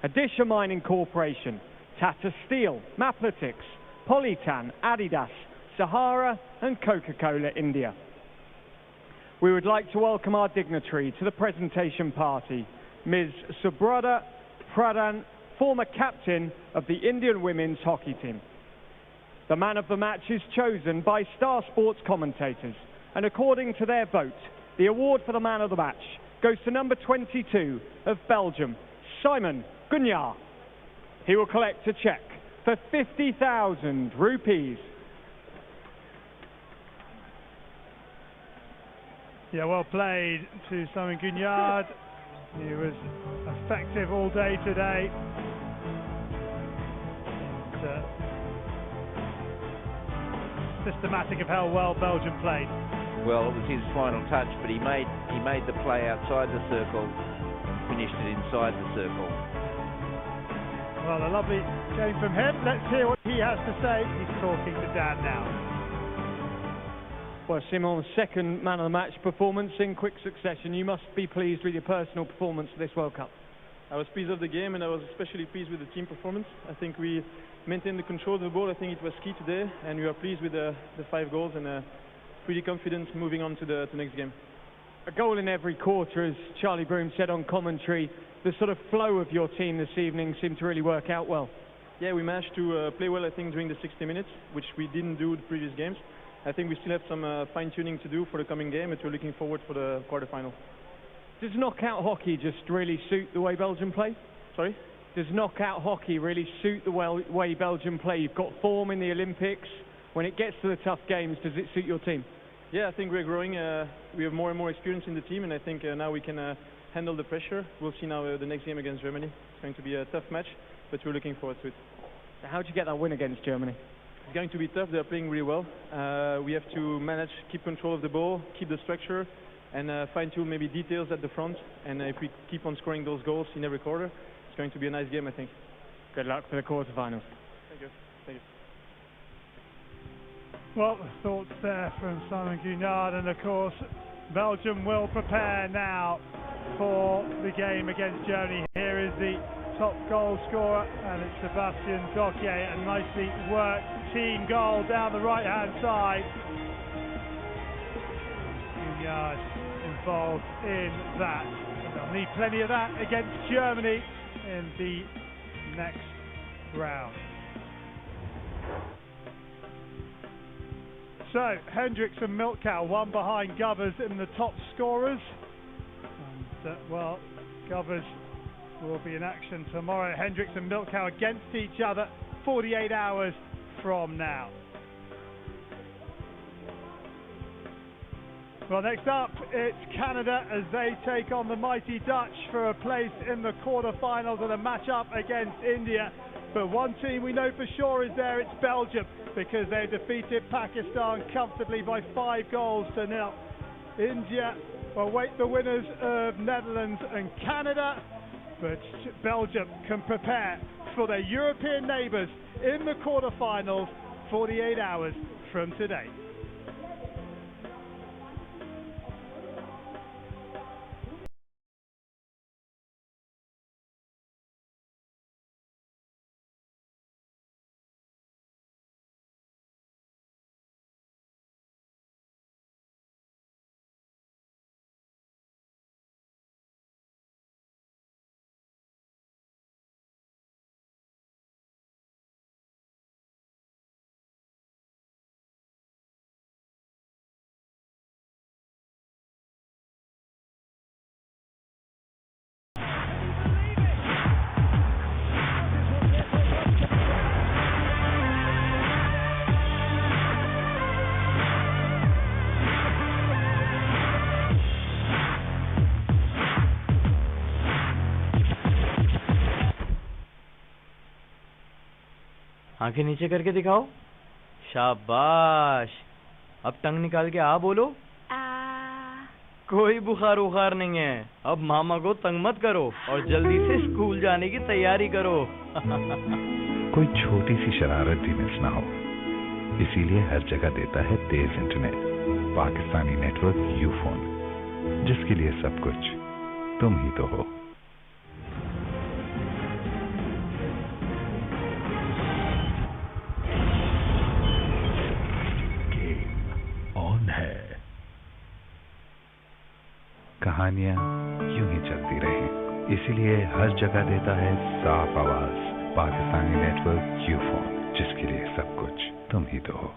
[SPEAKER 13] Odisha Mining Corporation, Tata Steel, Mapletics, Polytan, Adidas, Sahara and Coca-Cola India. We would like to welcome our dignitary to the presentation party, Ms. Subrata Pradhan, former captain of the Indian women's hockey team. The man of the match is chosen by Star Sports commentators, and according to their vote, the award for the man of the match goes to number 22 of Belgium, Simon Gunyar. He will collect a cheque for 50,000 rupees.
[SPEAKER 8] Yeah, well played to Simon Gunyard. He was effective all day today. And, systematic of how well Belgium played.
[SPEAKER 10] Well, it was his final touch, but he made the play outside the circle, finished it inside the circle.
[SPEAKER 8] Well, a lovely game from him. Let's hear what he has to say. He's talking to Dan now.
[SPEAKER 13] Well, Simon, second man of the match performance in quick succession. You must be pleased with your personal performance for this World Cup.
[SPEAKER 14] I was pleased of the game, and I was especially pleased with the team performance. I think we maintained the control of the ball. I think it was key today, and we are pleased with the 5 goals and pretty confident moving on to the next game.
[SPEAKER 13] A goal in every quarter, as Charlie Broom said on commentary. The sort of flow of your team this evening seemed to really work out well.
[SPEAKER 14] Yeah, we managed to play well, I think, during the 60 minutes, which we didn't do the previous games. I think we still have some fine-tuning to do for the coming game, but we're looking forward for the quarterfinal.
[SPEAKER 13] Does knockout hockey just really suit the way Belgium play?
[SPEAKER 14] Sorry?
[SPEAKER 13] Does knockout hockey really suit the way Belgium play? You've got form in the Olympics. When it gets to the tough games, does it suit your team?
[SPEAKER 14] Yeah, I think we're growing. We have more and more experience in the team, and I think now we can handle the pressure. We'll see now the next game against Germany. It's going to be a tough match, but we're looking forward to it.
[SPEAKER 13] So how did you get that win against Germany?
[SPEAKER 14] It's going to be tough. They're playing really well. We have to manage, keep control of the ball, keep the structure, and fine-tune maybe details at the front. And if we keep on scoring those goals in every quarter, it's going to be a nice game, I think.
[SPEAKER 13] Good luck for the quarterfinals.
[SPEAKER 14] Thank you. Thank you.
[SPEAKER 8] Well, the thoughts there from Simon Gunyard, and of course Belgium will prepare now for the game against Germany. Here is the top goal scorer, and it's Sebastian Gauthier, a nicely worked team goal down the right hand side. Gunyard involved in that. They'll need plenty of that against Germany in the next round. So, Hendricks and Milkow, one behind Govers in the top scorers. And, well, Govers will be in action tomorrow. Hendricks and Milkow against each other 48 hours from now. Well, next up, it's Canada as they take on the mighty Dutch for a place in the quarterfinals and a match-up against India. But one team we know for sure is there, it's Belgium, because they defeated Pakistan comfortably by 5-0. India will wait the winners of Netherlands and Canada, but Belgium can prepare for their European neighbours in the quarterfinals 48 hours from today.
[SPEAKER 15] आंखें नीचे करके दिखाओ। शाबाश। अब टंग निकाल के आ बोलो। कोई बुखार उखार नहीं है। अब मामा को तंग मत करो और जल्दी से स्कूल जाने की तैयारी करो।
[SPEAKER 16] कोई छोटी सी शरारत भी मिस ना हो, इसीलिए हर जगह देता है तेज इंटरनेट पाकिस्तानी नेटवर्क यूफोन, जिसके लिए सब कुछ तुम ही तो हो। गेम ऑन है। कहानियां यूं ही चलती रहें, इसीलिए हर जगह देता है साफ आवाज पाकिस्तानी नेटवर्क यूफोन, जिसके लिए सब कुछ तुम ही तो हो।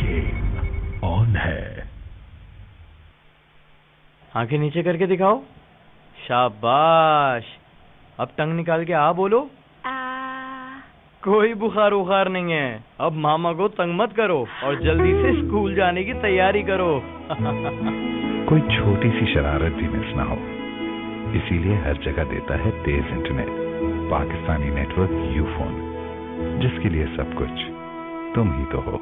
[SPEAKER 16] गेम ऑन है।
[SPEAKER 15] आंखें नीचे करके दिखाओ। शाबाश। अब टंग निकाल के आ बोलो। कोई बुखार उखार नहीं है। अब मामा को तंग मत करो और जल्दी से स्कूल जाने की तैयारी करो।
[SPEAKER 16] कोई छोटी सी शरारत भी मिस ना हो, इसीलिए हर जगह देता है तेज इंटरनेट पाकिस्तानी नेटवर्क यूफोन, जिसके लिए सब कुछ तुम ही तो हो।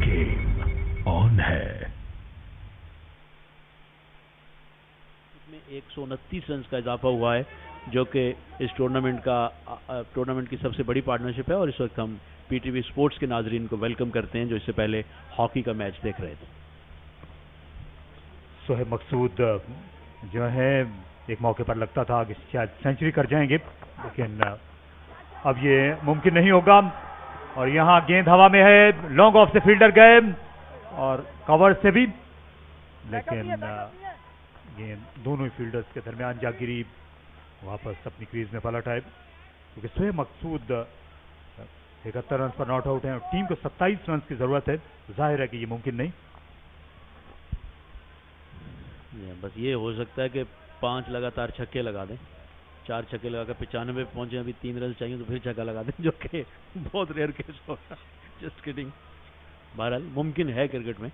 [SPEAKER 16] गेम ऑन है।
[SPEAKER 17] 129 रन का इजाफा हुआ है, जो कि इस टूर्नामेंट की सबसे बड़ी पार्टनरशिप है। और इस वक्त हम पीटीवी स्पोर्ट्स के नाजरीन को वेलकम करते हैं जो इससे पहले हॉकी का मैच देख रहे थे।
[SPEAKER 3] सोहेब मकसूद जो है एक मौके पर लगता था कि शायद सेंचुरी कर जाएंगे, लेकिन अब ये मुमकिन नहीं होगा। और यहाँ गेंद हवा में है, लॉन्ग ऑफ से फील्डर गए और कवर से भी, लेकिन गेंद दोनों ही फील्डर्स के दरमियान जा गिरी, वापस अपनी क्रीज में पलट आए। क्योंकि सोहेब मकसूद 71 रन पर नॉट आउट है और टीम को 27 रन की जरूरत है। जाहिर है कि ये मुमकिन नहीं।
[SPEAKER 17] बस ये हो सकता है कि 5 लगातार छक्के लगा दें, 4 छक्के लगाकर 95 पे पहुंचे, अभी 3 रन चाहिए तो फिर छक्का लगा दें, जो कि बहुत रेयर केस होगा। Just kidding. बहरहाल मुमकिन है क्रिकेट में।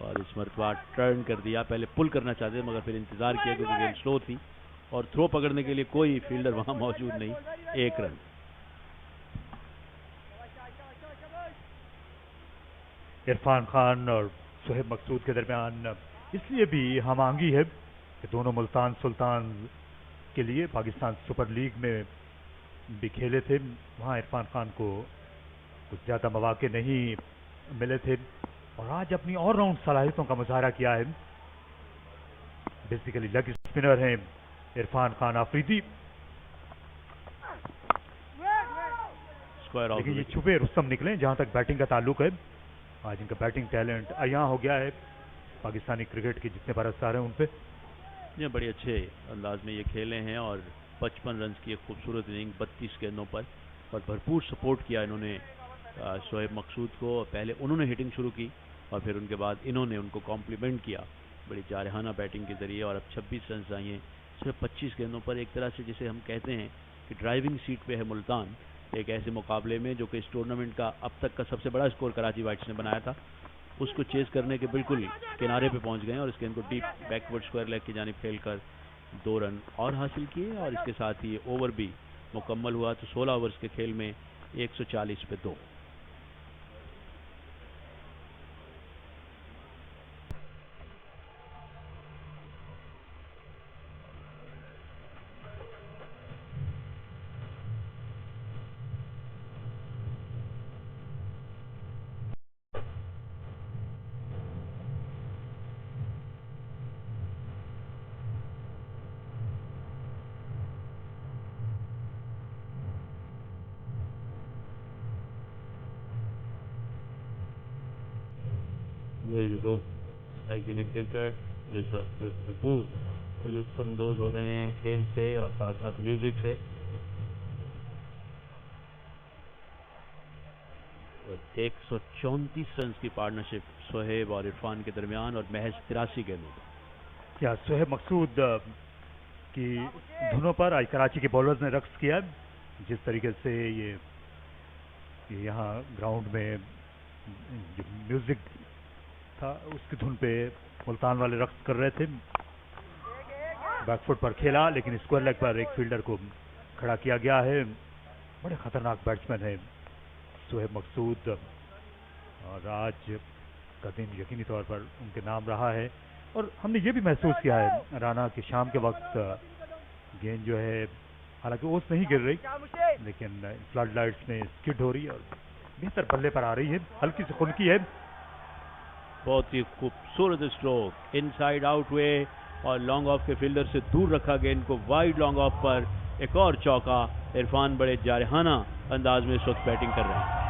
[SPEAKER 17] और इस मरतबा टर्न कर दिया, पहले पुल करना चाहते थे मगर फिर इंतजार किया क्योंकि गेंद स्लो थी और थ्रो पकड़ने के लिए कोई फील्डर वहां मौजूद नहीं। 1 रन।
[SPEAKER 3] इरफान खान और सोहेब मकसूद के दरमियान इसलिए भी हमांगी है कि दोनों मुल्तान सुल्तान के लिए पाकिस्तान सुपर लीग में भी खेले थे। वहां इरफान खान को कुछ ज्यादा मौके नहीं मिले थे और आज अपनी ऑलराउंड सलाहियतों का मुजाहरा किया है। बेसिकली लेग स्पिनर हैं इरफान खान आफरीदी, लेकिन ये छुपे रुस्तम निकले जहां तक बैटिंग का ताल्लुक है। आज इनका बैटिंग टैलेंट अयां हो गया है पाकिस्तानी क्रिकेट के जितने परस्तार हैं उन पे।
[SPEAKER 17] ये बड़े अच्छे अंदाज में ये खेले हैं और 55 रन की एक खूबसूरत इनिंग 32 गेंदों पर, और भरपूर सपोर्ट किया इन्होंने शोएब मकसूद को। पहले उन्होंने हिटिंग शुरू की और फिर उनके बाद इन्होंने उनको कॉम्प्लीमेंट किया बड़ी जारहाना बैटिंग के जरिए। और अब 26 रन चाहिए सिर्फ 25 गेंदों पर। एक तरह से जिसे हम कहते हैं कि ड्राइविंग सीट पे है मुल्तान, एक ऐसे मुकाबले में जो कि इस टूर्नामेंट का अब तक का सबसे बड़ा स्कोर कराची वाइट्स ने बनाया था, उसको चेस करने के बिल्कुल किनारे पे पहुंच गए और इस गेंद को डीप बैकवर्ड स्क्वायर लेग की जानिब खेल कर 2 रन और हासिल किए। और इसके साथ ही ओवर भी मुकम्मल हुआ, तो 16 ओवर्स के खेल में 140 पे 2।
[SPEAKER 18] There you go. Like in a cricket, the boost from those हो रहे हैं खेल से और साथ साथ म्यूजिक से।
[SPEAKER 17] 134 रन की पार्टनरशिप सोहेब और इरफान के दरमियान और महज 83 गेंदों पर।
[SPEAKER 3] क्या सोहेब मकसूद की धुनों पर आज कराची के बॉलर्स ने रक्स किया। जिस तरीके से ये कि यहाँ ग्राउंड में जो म्यूजिक था उसकी धुन पे मुल्तान वाले रक्स कर रहे थे। बैकफुट पर खेला लेकिन स्क्वायर लेग पर एक फील्डर को खड़ा किया गया है। बड़े खतरनाक बैट्समैन है सोहेब मकसूद और आज का दिन यकीनी तौर पर उनके नाम रहा है। और हमने ये भी महसूस किया है राना कि शाम के वक्त गेंद जो है हालांकि ओस नहीं गिर रही लेकिन फ्लड लाइट्स में स्किड हो रही है और बेहतर बल्ले पर आ रही है, हल्की से खुनकी है।
[SPEAKER 17] बहुत ही खूबसूरत स्ट्रोक इनसाइड आउट वे और लॉन्ग ऑफ के फील्डर से दूर रखा गेंद को वाइड लॉन्ग ऑफ पर एक और चौका। इरफान बड़े जारहाना अंदाज में इस वक्त बैटिंग कर रहे हैं।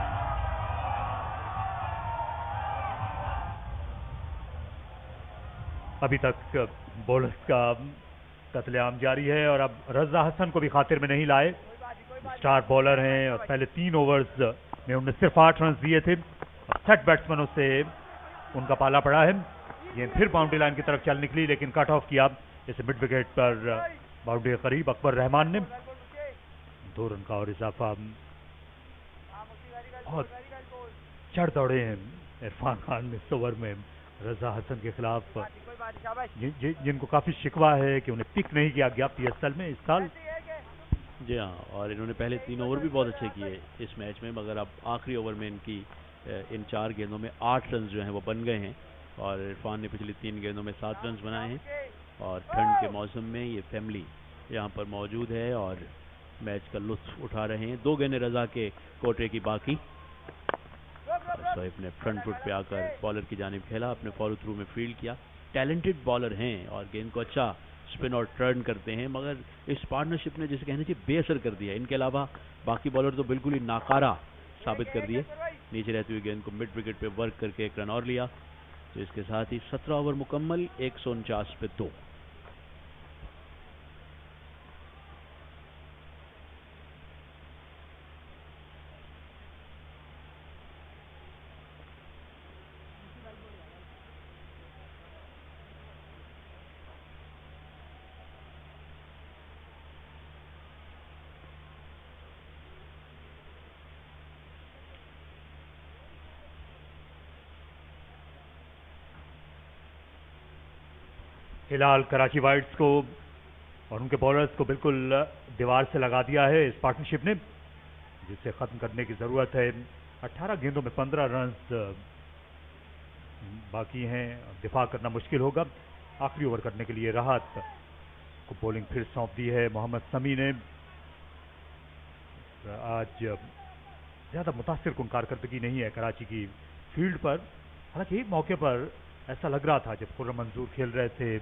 [SPEAKER 3] अभी तक बॉलर्स का कत्लेआम जारी है और अब रजा हसन को भी खातिर में नहीं लाए। स्टार बॉलर हैं और पहले 3 ओवर्स में उन्होंने सिर्फ 8 रन दिए थे। अब सेट बैट्समैनों से उनका पाला पड़ा है। गेंद फिर बाउंड्री लाइन की तरफ चल निकली लेकिन कट ऑफ किया इसे मिड विकेट पर बाउंड्री के करीब अकबर रहमान ने 2 रन का और इजाफा। बहुत चढ़ दौड़े हैं इरफान खान इस ओवर में रजा हसन के खिलाफ जिनको काफी शिकवा है कि उन्हें पिक नहीं किया गया पीएसएल में इस साल।
[SPEAKER 17] जी हाँ, और इन्होंने पहले 3 ओवर भी बहुत अच्छे किए इस मैच में, मगर अब आखिरी ओवर में इनकी इन 4 गेंदों में 8 रन जो हैं वो बन गए हैं और इरफान ने पिछली 3 गेंदों में 7 रन बनाए हैं। और ठंड के मौसम में ये फैमिली यहाँ पर मौजूद है और मैच का लुत्फ उठा रहे हैं। 2 गेंदें रजा के कोटे की बाकी। शोएब ने फ्रंट फुट पे आकर बॉलर की जानिब खेला, अपने फॉलो थ्रू में फील्ड किया। टैलेंटेड बॉलर हैं और गेंद को अच्छा स्पिन और टर्न करते हैं, मगर इस पार्टनरशिप ने जिसे कहना चाहिए बेअसर कर दिया। इनके अलावा बाकी बॉलर तो बिल्कुल ही नाकारा साबित कर दिए। नीचे रहती हुई गेंद को मिड विकेट पे वर्क करके 1 रन और लिया। तो इसके साथ ही 17 ओवर मुकम्मल, 149 पे 2।
[SPEAKER 3] फिलहाल कराची वाइट्स को और उनके बॉलर्स को बिल्कुल दीवार से लगा दिया है इस पार्टनरशिप ने, जिसे खत्म करने की जरूरत है। 18 गेंदों में 15 रन बाकी हैं, दिफा करना मुश्किल होगा। आखिरी ओवर करने के लिए राहत को बॉलिंग फिर सौंप दी है मोहम्मद समी ने। आज ज्यादा मुतासिर कुन कारकर्दगी नहीं है कराची की फील्ड पर। हालांकि एक मौके पर ऐसा लग रहा था जब खुर्रम मंजूर खेल रहे थे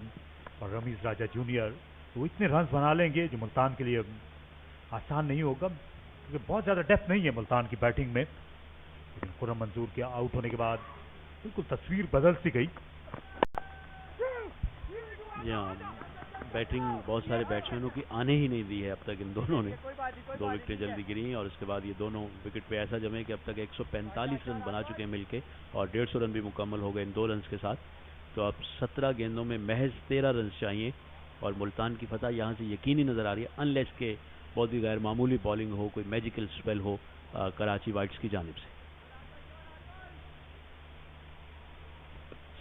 [SPEAKER 3] और रमीज राजा जूनियर, तो इतने रन बना लेंगे जो मुल्तान के लिए आसान नहीं होगा क्योंकि बहुत ज़्यादा डेप्थ नहीं है मुल्तान की बैटिंग में। लेकिन खुर्रम मंजूर के आउट होने के बाद बिल्कुल तस्वीर बदल सी गई।
[SPEAKER 17] बैटिंग बहुत सारे बैट्समैनों की आने ही नहीं दी है अब तक इन दोनों ने। 2 विकेटें जल्दी गिरी और उसके बाद ये दोनों विकेट पे ऐसा जमे कि अब तक 145 रन बना चुके हैं मिलके और 150 रन भी मुकम्मल हो गए इन 2 रन के साथ। तो अब 17 गेंदों में महज 13 रन चाहिए और मुल्तान की फतह यहाँ से यकीनी नज़र आ रही है, अनलेस के बहुत ही गैर मामूली बॉलिंग हो, कोई मैजिकल स्पेल हो कराची वाइट्स की जानिब से।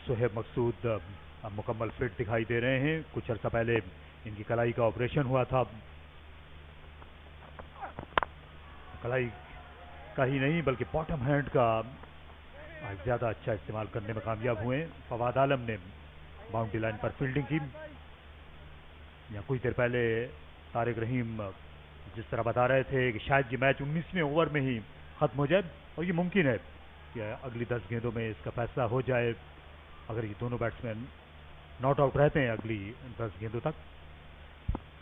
[SPEAKER 3] सोहेब मकसूद अब मुकम्मल फिट दिखाई दे रहे हैं। कुछ अर्सा पहले इनकी कलाई का ऑपरेशन हुआ था। कलाई का ही नहीं बल्कि बॉटम हैंड का ज़्यादा अच्छा इस्तेमाल करने में कामयाब हुए। फवाद आलम ने बाउंड्री लाइन पर फील्डिंग की। या कुछ देर पहले तारिक रहीम जिस तरह बता रहे थे कि शायद ये मैच 19वें ओवर में ही ख़त्म हो जाए और ये मुमकिन है कि अगली 10 गेंदों में इसका फैसला हो जाए अगर ये दोनों बैट्समैन नॉट आउट रहते हैं अगली 10 गेंदों तक।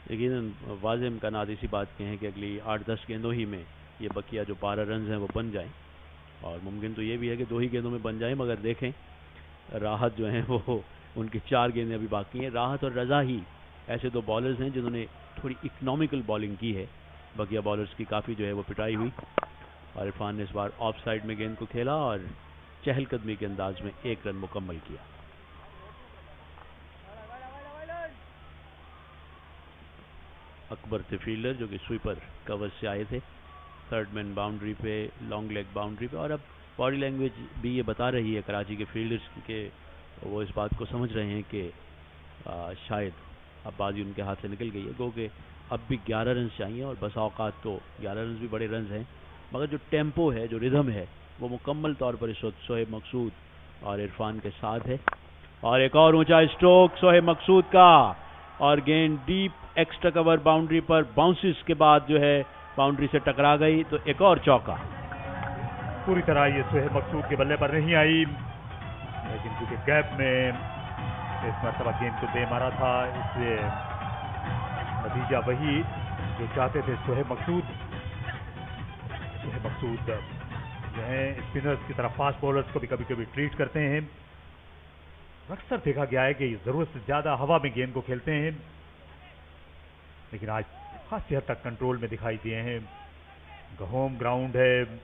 [SPEAKER 17] लेकिन वाज़ेह इम्कानात इसी बात के हैं कि अगली 8-10 गेंदों ही में ये बकिया जो 12 रन हैं वो बन जाएं और मुमकिन तो ये भी है कि 2 ही गेंदों में बन जाएं, मगर देखें राहत जो है वो उनकी 4 गेंदें अभी बाकी हैं। राहत और रजा ही ऐसे 2 बॉलर्स हैं जिन्होंने थोड़ी इकनॉमिकल बॉलिंग की है। बकिया बॉलर्स की काफ़ी जो है वो पिटाई हुई और इरफान ने इस बार ऑफ साइड में गेंद को खेला और चहलकदमी के अंदाज में 1 रन मुकम्मल किया। अकबर थे फील्डर जो कि स्वीपर कवर से आए थे थर्ड मैन बाउंड्री पे, लॉन्ग लेग बाउंड्री पे, और अब बॉडी लैंग्वेज भी ये बता रही है कराची के फील्डर्स के, वो इस बात को समझ रहे हैं कि शायद अब बाजी उनके हाथ से निकल गई है, क्योंकि अब भी 11 रन चाहिए और बस औकात तो 11 रन भी बड़े रन हैं, मगर जो टेम्पो है, जो रिदम है, वो मुकम्मल तौर पर इस वक्त शोएब मकसूद और इरफान के साथ है। और एक और ऊंचा स्ट्रोक शोएब मकसूद का, और गेंद डीप एक्स्ट्रा कवर बाउंड्री पर बाउंसिस के बाद जो है बाउंड्री से टकरा गई, तो एक और चौका।
[SPEAKER 3] पूरी तरह ये शोएब मकसूद के बल्ले पर नहीं आई, लेकिन क्योंकि गैप में इस मरतबा गेंद को दे मारा था, इसलिए नतीजा वही जो चाहते थे शोएब मकसूद। शोएब मकसूद जो है स्पिनर्स की तरफ फास्ट बॉलर्स को भी कभी कभी ट्रीट करते हैं। अक्सर देखा गया है कि जरूरत से ज्यादा हवा में गेंद को खेलते हैं, लेकिन आज खासी हद तक कंट्रोल में दिखाई दिए हैं। होम ग्राउंड है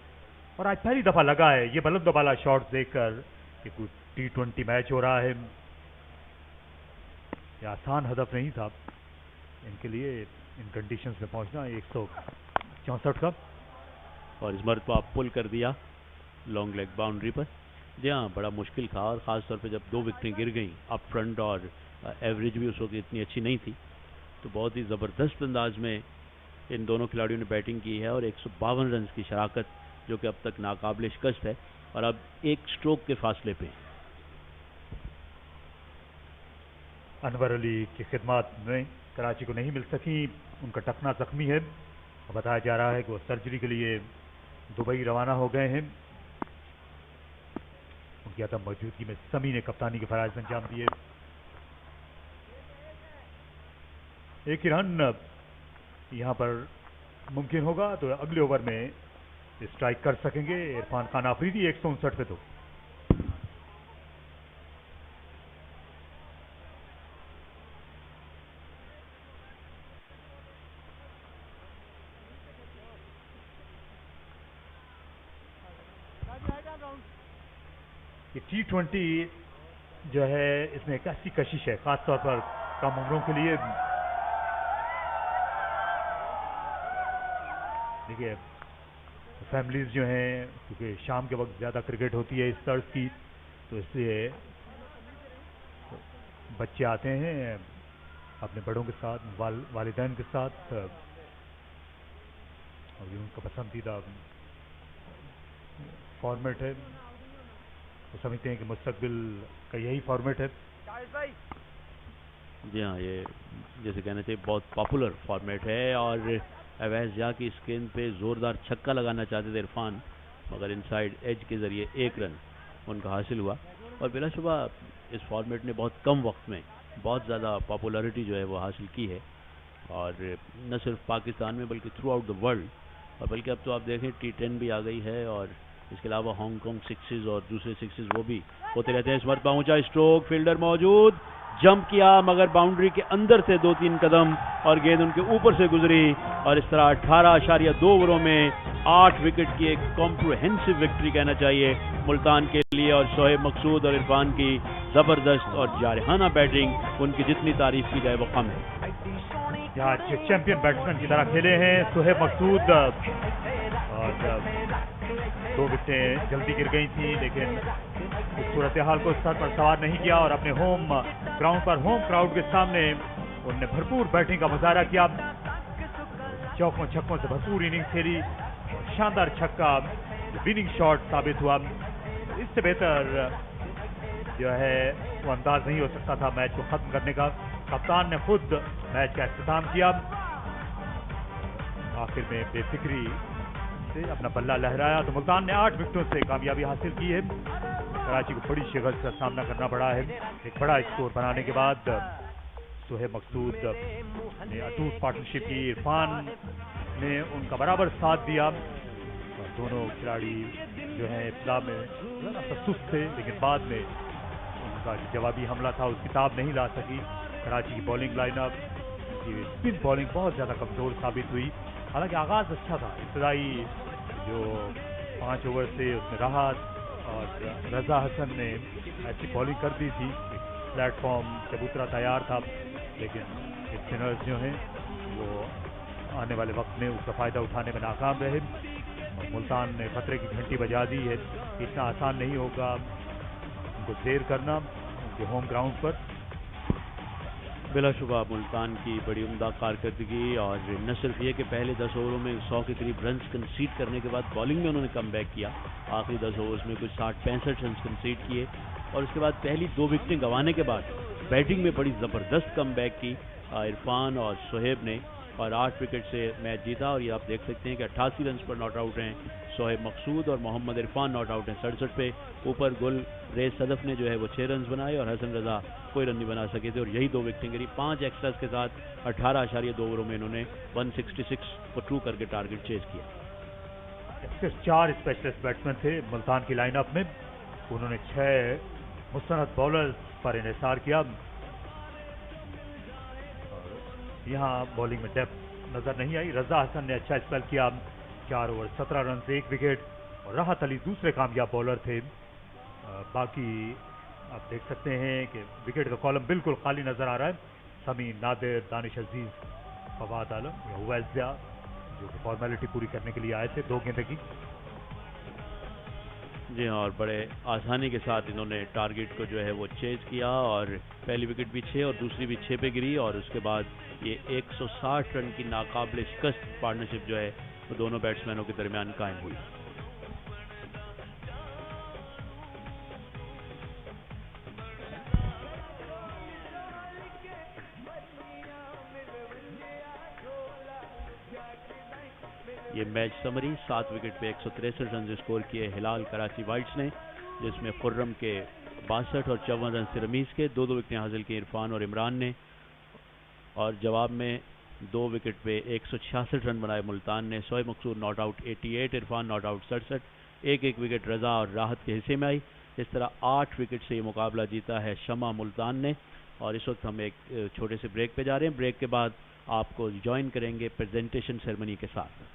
[SPEAKER 3] और आज पहली दफा लगा है ये बुलंद वाला शॉट देखकर कि कुछ T20 मैच हो रहा है। ये आसान हदफ नहीं था इनके लिए इन कंडीशंस में पहुंचना 164 का,
[SPEAKER 17] और इस मरतबा पुल कर दिया लॉन्ग लेग बाउंड्री पर। जी हाँ, बड़ा मुश्किल था, और ख़ास तौर पे जब 2 विकेटें गिर गई अप फ्रंट और एवरेज भी उस वक्त इतनी अच्छी नहीं थी, तो बहुत ही ज़बरदस्त अंदाज में इन दोनों खिलाड़ियों ने बैटिंग की है और 152 रन की शराकत, जो कि अब तक नाकाबिल शिकस्त है, और अब एक स्ट्रोक के फासले पे।
[SPEAKER 3] अनवर अली की खिदमत में कराची को नहीं मिल सकी, उनका टखना जख्मी है, बताया जा रहा है कि वो सर्जरी के लिए दुबई रवाना हो गए हैं। उनकी अदम मौजूदगी में समी ने कप्तानी के फराइज अंजाम दिए। एक ही रन यहां पर मुमकिन होगा तो अगले ओवर में स्ट्राइक कर सकेंगे इरफान खान आफरीदी 159 पे। तो ये T20 जो है इसमें एक ऐसी कशिश है खासतौर पर कम उम्रों के लिए। देखिए फैमिलीज जो हैं, क्योंकि शाम के वक्त ज़्यादा क्रिकेट होती है इस तर्ज की, तो इसलिए बच्चे आते हैं अपने बड़ों के साथ, वालिदैन के साथ, और ये उनका पसंदीदा फॉर्मेट है। तो समझते हैं कि मुस्तकबिल का यही फॉर्मेट है।
[SPEAKER 17] जी हाँ, ये जैसे कहना चाहिए बहुत पॉपुलर फॉर्मेट है, और अवैस जा की स्क्रीन पे ज़ोरदार छक्का लगाना चाहते थे इरफान, मगर इनसाइड एज के ज़रिए 1 रन उनका हासिल हुआ। और बिलाशुबा इस फॉर्मेट ने बहुत कम वक्त में बहुत ज़्यादा पॉपुलैरिटी जो है वो हासिल की है, और न सिर्फ पाकिस्तान में बल्कि थ्रू आउट द वर्ल्ड। और बल्कि अब तो आप देखें T10 भी आ गई है, और इसके अलावा हांगकॉन्ग सिक्सेस और दूसरे सिक्सेस वो भी होते रहते हैं। इस मरतबा ऊंचा स्ट्रोक, फील्डर मौजूद, जंप किया मगर बाउंड्री के अंदर से 2-3 कदम और गेंद उनके ऊपर से गुजरी, और इस तरह 18.2 ओवरों में 8 विकेट की एक कॉम्प्रिहेंसिव विक्ट्री कहना चाहिए मुल्तान के लिए। और शोएब मकसूद और इरफान की ज़बरदस्त और जारहाना बैटिंग, उनकी जितनी तारीफ की जाए वो कम है।
[SPEAKER 3] यहाँ चैंपियन बैट्समैन की तरह खेले हैं शोएब मकसूद, और 2 विकेटें जल्दी गिर गई थी, लेकिन इस सूरत हाल को सर पर सवार नहीं किया, और अपने होम ग्राउंड पर होम क्राउड के सामने उन्होंने भरपूर बैटिंग का मुजाहरा किया। चौकों छक्कों से भरपूर इनिंग खेली, शानदार छक्का विनिंग शॉट साबित हुआ। इससे बेहतर जो है वो अंदाज नहीं हो सकता था मैच को खत्म करने का। कप्तान ने खुद मैच का इख्तिताम किया, आखिर में बेफिक्री से अपना बल्ला लहराया, तो मुल्तान ने 8 विकेटों से कामयाबी हासिल की है। कराची को बड़ी शिकस्त का सामना करना पड़ा है। एक बड़ा स्कोर बनाने के बाद शोएब मकसूद ने अटूट पार्टनरशिप की, इरफान ने उनका बराबर साथ दिया, और दोनों खिलाड़ी जो हैं इब्तिदा में सुस्त थे, लेकिन बाद में उनका जो जवाबी हमला था उसकी ताब नहीं ला सकी। कराची की बॉलिंग लाइनअप की स्पिन बॉलिंग बहुत ज़्यादा कमज़ोर साबित हुई। हालांकि आगाज़ अच्छा था, इब्तदाई जो 5 ओवर से उसमें राहत और रजा हसन ने ऐसी बॉलिंग कर दी थी, प्लेटफॉर्म चबूतरा तैयार था, लेकिन स्पिनर्स जो हैं वो आने वाले वक्त में उसका फ़ायदा उठाने में नाकाम रहे। मुल्तान ने खतरे की घंटी बजा दी है। इतना आसान नहीं होगा उनको देर करना उनके होम ग्राउंड पर।
[SPEAKER 17] बिलाशुबा मुल्तान की बड़ी उम्दा कारकर्दगी, और न सिर्फ ये कि पहले 10 ओवरों में 100 के करीब रन्स कंसीड करने के बाद बॉलिंग में उन्होंने कम बैक किया। आखिरी 10 ओवर्स में कुछ 60-65 रन्स कंसीड किए, और उसके बाद पहली 2 विकेटें गंवाने के बाद बैटिंग में बड़ी ज़बरदस्त कम बैक की इरफान और सोहेब ने, और 8 विकेट से मैच जीता। और ये आप देख सकते हैं कि 88 रन्स पर नॉट आउट हैं सोहेब मकसूद, और मोहम्मद इरफान नॉट आउट हैं 67 पे। ऊपर गुल रेस सदफ ने जो है वो 6 रन्स बनाए, और हसन रजा कोई रन नहीं बना सके थे, और यही 2 विकेटें गिरी। 5 एक्स्ट्रास के साथ 18.2 ओवरों में इन्होंने 166 को ट्रू करके टारगेट चेज किया।
[SPEAKER 3] सिर्फ 4 स्पेशलिस्ट बैट्समैन थे मुल्तान की लाइनअप में, उन्होंने 6 मुस्तनद बॉलर्स पर इन्हिसार किया। यहाँ बॉलिंग में डेप्थ नजर नहीं आई। रजा हसन ने अच्छा स्पेल किया, 4 ओवर 17 रन से 1 विकेट, और राहत अली दूसरे कामयाब बॉलर थे। बाकी आप देख सकते हैं कि विकेट का कॉलम बिल्कुल खाली नजर आ रहा है। समीन, नादिर, दानिश अजीज, फवाद आलम या उवैसिया जो कि फॉर्मेलिटी पूरी करने के लिए आए थे 2 गेंद की।
[SPEAKER 17] जी हाँ, और बड़े आसानी के साथ इन्होंने टारगेट को जो है वो चेज किया, और पहली विकेट भी 6 और दूसरी भी 6 पे गिरी, और उसके बाद ये 160 रन की नाकाबिल शिकस्त पार्टनरशिप जो है वो दोनों बैट्समैनों के दरमियान कायम हुई। ये मैच समरी 7 विकेट पे 163 रन स्कोर किए हिलाल कराची वाइट्स ने, जिसमें खुर्रम के 62 और 54 रन से रमीज के 2-2 विकेटें हासिल की इरफान और इमरान ने, और जवाब में 2 विकेट पे 166 रन बनाए मुल्तान ने। Sohaib Maqsood not out 88, Irfan not out 67, 1-1 wicket Raza और राहत के हिस्से में आई। इस तरह 8 विकेट से ये मुकाबला जीता है शमा मुल्तान ने। और इस वक्त हम एक छोटे से ब्रेक पे जा रहे हैं। ब्रेक के बाद आपको ज्वाइन करेंगे प्रेजेंटेशन सेरेमनी के साथ।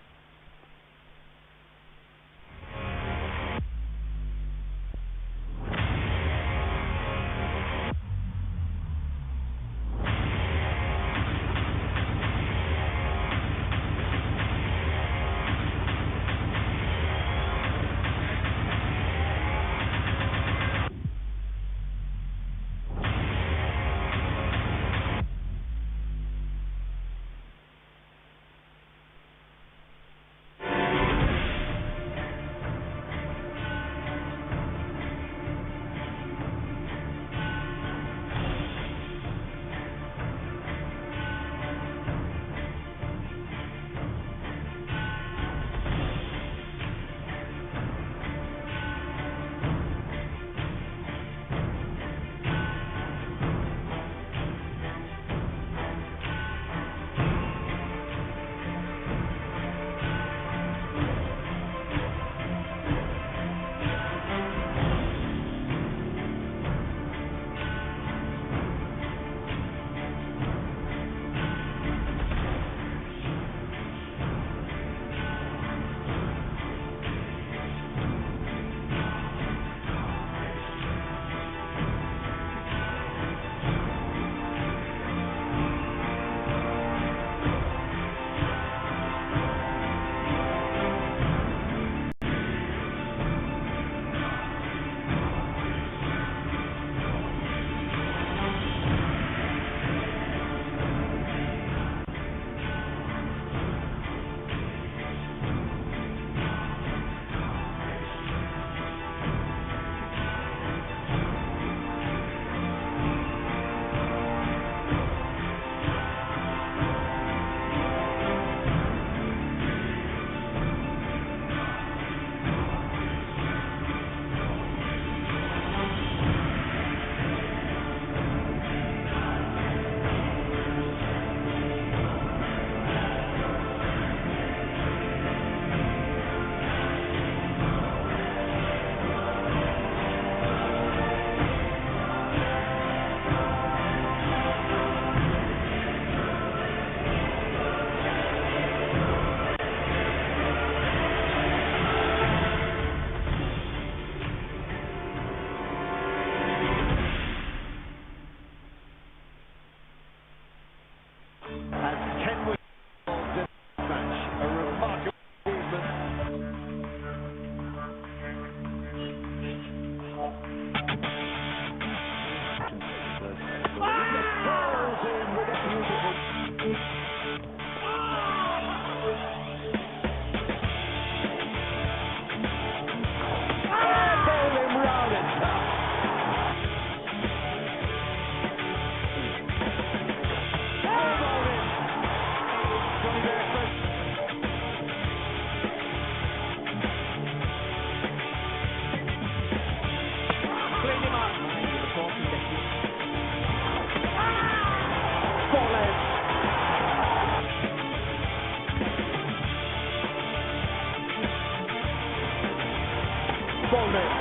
[SPEAKER 19] bowled it.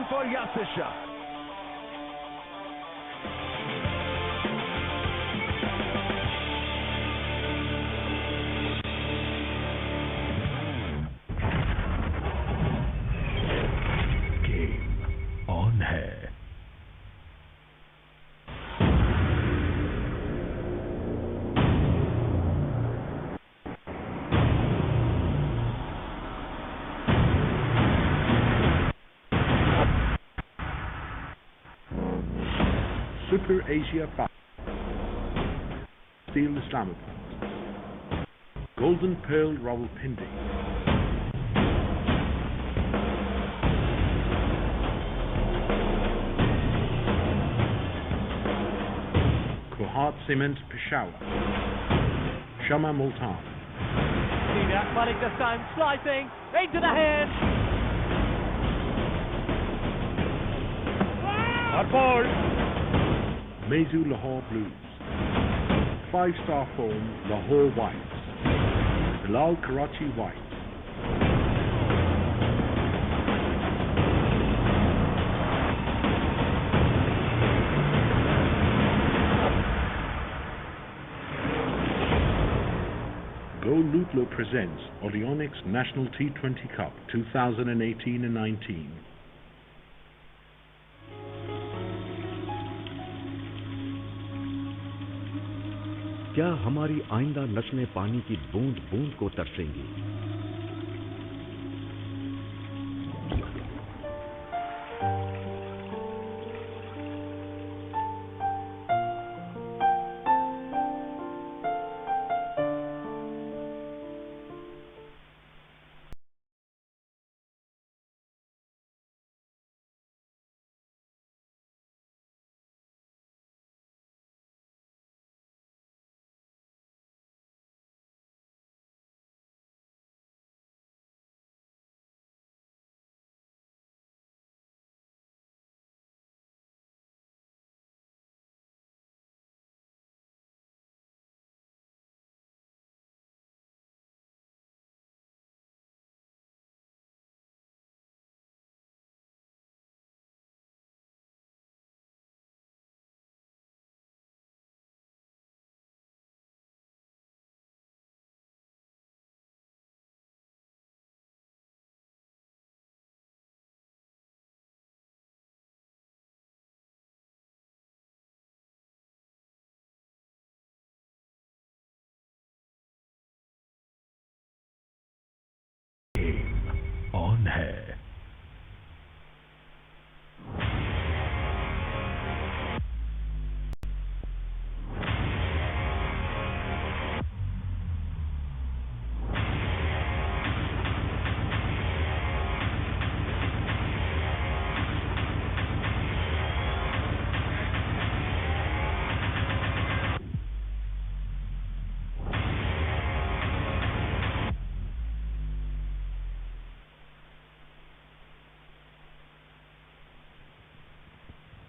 [SPEAKER 19] For Yasir Shah.
[SPEAKER 16] Game on है।
[SPEAKER 7] Super Asia Cup. Steel Islamabad. Golden Pearl Rawalpindi. Kohat Cement Peshawar. Shama Multan.
[SPEAKER 11] See that, Malik this time slicing into the hand.
[SPEAKER 8] Hard ball.
[SPEAKER 7] Mezu Lahore Blues. 5-star form Lahore Whites. Bilal Karachi Whites. Go Lutlo presents Olyonics National T20 Cup 2018-19.
[SPEAKER 20] क्या हमारी आइंदा नस्लें पानी की बूंद बूंद को तरसेंगी?
[SPEAKER 16] On है।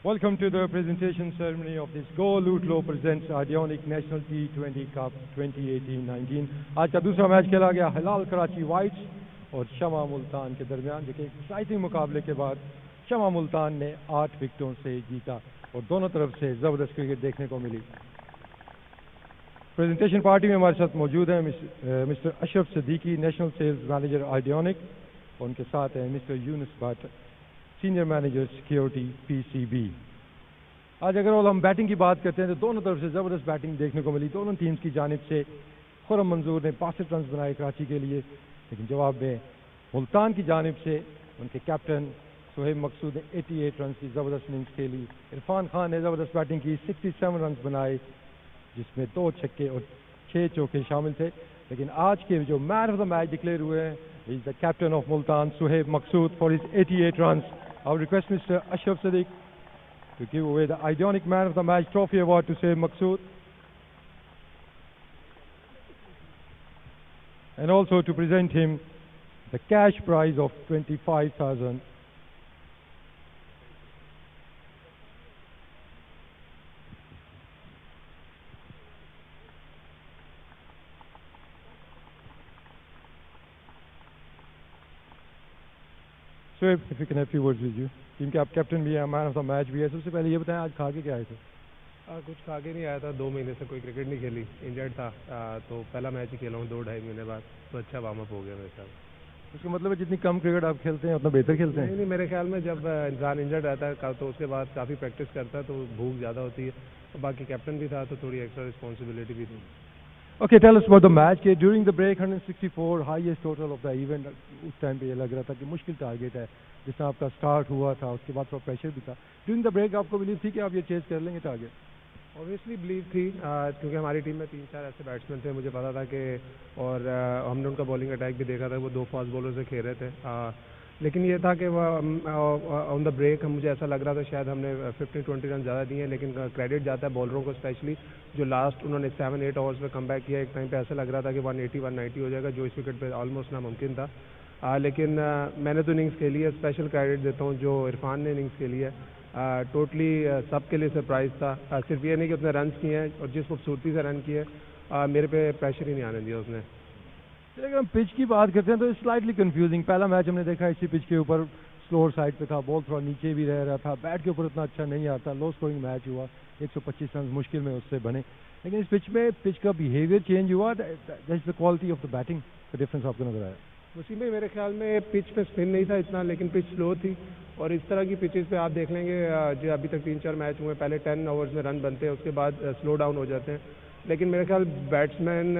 [SPEAKER 5] Welcome to the presentation ceremony of this Go Lutlo presents Ionic National T20 Cup 2018-19। आज का दूसरा मैच खेला गया हिलाल कराची वाइट्स और शमा मुल्तान के दरमियान, जो कि एक्साइटिंग मुकाबले के बाद शमा मुल्तान ने 8 विकेटों से जीता और दोनों तरफ से ज़बरदस्त क्रिकेट देखने को मिली। प्रेजेंटेशन पार्टी में हमारे साथ मौजूद हैं mister Ashraf Siddiqui, national sales manager Ideonic, और उनके साथ हैं mister Younis Bhatt, senior manager security PCB. आज अगर हम बैटिंग की बात करते हैं तो दोनों तरफ से ज़बरदस्त बैटिंग देखने को मिली। दोनों टीम्स की जानिब से खुरम मंजूर ने 62 रन बनाए कराची के लिए, लेकिन जवाब में मुल्तान की जानिब से उनके कैप्टन सोहेब मकसूद ने 88 रन की ज़बरदस्त इनिंग्स खेली। इरफान खान ने ज़बरदस्त बैटिंग की, 67 रन बनाए, जिसमें 2 छक्के और 6 चौके शामिल थे। लेकिन आज के जो man of the match declared हुए हैं, is the captain of Multan Sohaib Maqsood for his 88 run. I would request Mr. Ashraf Siddiq to give away the Ionic Man of the Match Trophy Award to Sohaib Maqsood, and also to present him the cash prize of 25,000. Shoaib, if we can have a few words with you. Team के आप captain भी हैं, man of the match भी है. सबसे पहले ये बताएं आज खा के क्या आए थे?
[SPEAKER 19] कुछ खा के नहीं आया था. 2 महीने से कोई क्रिकेट नहीं खेली, इंजर्ड था. तो पहला मैच ही खेला हूँ 2-2.5 महीने बाद. तो अच्छा वार्म अप हो गया मेरे साथ.
[SPEAKER 5] इसका मतलब है जितनी कम क्रिकेट आप खेलते हैं उतना बेहतर खेलते हैं?
[SPEAKER 19] नहीं, मेरे ख्याल में जब इंसान इंजर्ड रहता है तो उसके बाद काफ़ी प्रैक्टिस करता है तो भूख ज़्यादा होती है. बाकी कैप्टन भी था तो थोड़ी एक्स्ट्रा रिस्पॉन्सिबिलिटी भी थी.
[SPEAKER 5] Okay, tell us about the match. कि during the break 164 highest total of the event. उस टाइम पे ये लग रहा था कि मुश्किल टारगेट है. जिस तरह आपका स्टार्ट हुआ था उसके बाद थोड़ा प्रेशर भी था. ड्यूरिंग द ब्रेक आपको बिलीव थी कि आप ये चेज कर लेंगे टारगेट?
[SPEAKER 19] ऑब्वियसली बिलीव थी क्योंकि हमारी टीम में 3-4 ऐसे बैट्समैन थे. मुझे पता था कि और हमने उनका बॉलिंग अटैक भी देखा था. वो 2 फास्ट बॉलर से खेल रहे थे. लेकिन ये था कि ऑन द ब्रेक मुझे ऐसा लग रहा था शायद हमने 15-20 रन ज़्यादा दिए हैं. लेकिन क्रेडिट जाता है बॉलरों को, स्पेशली जो लास्ट उन्होंने 7-8 ओवर्स में कम बैक किया. एक टाइम पे ऐसा लग रहा था कि 180-190 हो जाएगा, जो इस विकेट पे ऑलमोस्ट नामुमकिन था. लेकिन मैंने तो इनिंग्स खेली है. स्पेशल क्रेडिट देता हूँ जो इरफान ने इनिंग्स खेली है. टोटली सबके लिए सरप्राइज था. सिर्फ ये नहीं कि उसने रन किए हैं और जिस खूबसूरती से रन किए, मेरे पे प्रेशर ही नहीं आने दिया उसने.
[SPEAKER 5] अगर हम पिच की बात करते हैं तो स्लाइटली कंफ्यूजिंग. पहला मैच हमने देखा इसी पिच के ऊपर स्लोअर साइड पे था, बॉल थोड़ा नीचे भी रह रहा था, बैट के ऊपर उतना अच्छा नहीं आता, लो स्कोरिंग मैच हुआ, 125 रन मुश्किल में उससे बने. लेकिन इस पिच में पिच का बिहेवियर चेंज हुआ. That is the quality of the batting का डिफरेंस आपको नजर आया?
[SPEAKER 19] उसी में मेरे ख्याल में पिच पे स्पिन नहीं था इतना, लेकिन पिच स्लो थी. और इस तरह की पिचेस पे आप देख लेंगे जो अभी तक 3-4 मैच हुए, पहले 10 ओवर्स में रन बनते हैं, उसके बाद स्लो डाउन हो जाते हैं. लेकिन मेरे ख्याल बैट्समैन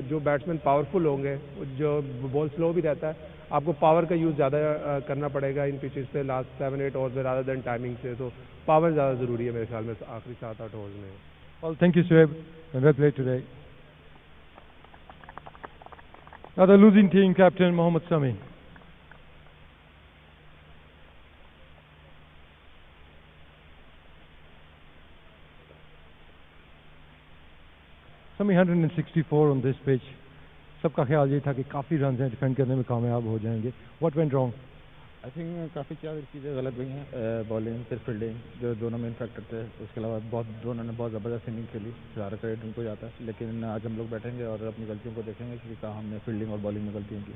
[SPEAKER 19] जो बैट्समैन पावरफुल होंगे, जो बॉल स्लो भी रहता है, आपको पावर का यूज़ ज़्यादा करना पड़ेगा इन पिचेस पे लास्ट 7-8 ओवर्स में रादर देन टाइमिंग से. तो पावर ज़्यादा ज़रूरी है मेरे ख्याल में आखिरी 7-8 ओवर्स में.
[SPEAKER 5] Well, thank you, Shoaib, and well played today. Now the losing team captain Mohammad Sami. Sami 164 on this pitch. सबका ख्याल ये था कि काफ़ी रन हैं, डिफेंड करने में कामयाब हो जाएंगे. What went wrong?
[SPEAKER 4] I think काफ़ी चीज़ें गलत हुई हैं. बॉलिंग फिर फील्डिंग जो दोनों मेन फैक्टर थे. उसके अलावा दोनों ने बहुत ज़बरदस्त इनिंग खेली. सारा क्रेडिट उनको जाता है. लेकिन आज हम लोग बैठेंगे और अपनी गलतियों को देखेंगे कि कहाँ हमने फील्डिंग और बॉलिंग में गलतियाँ की.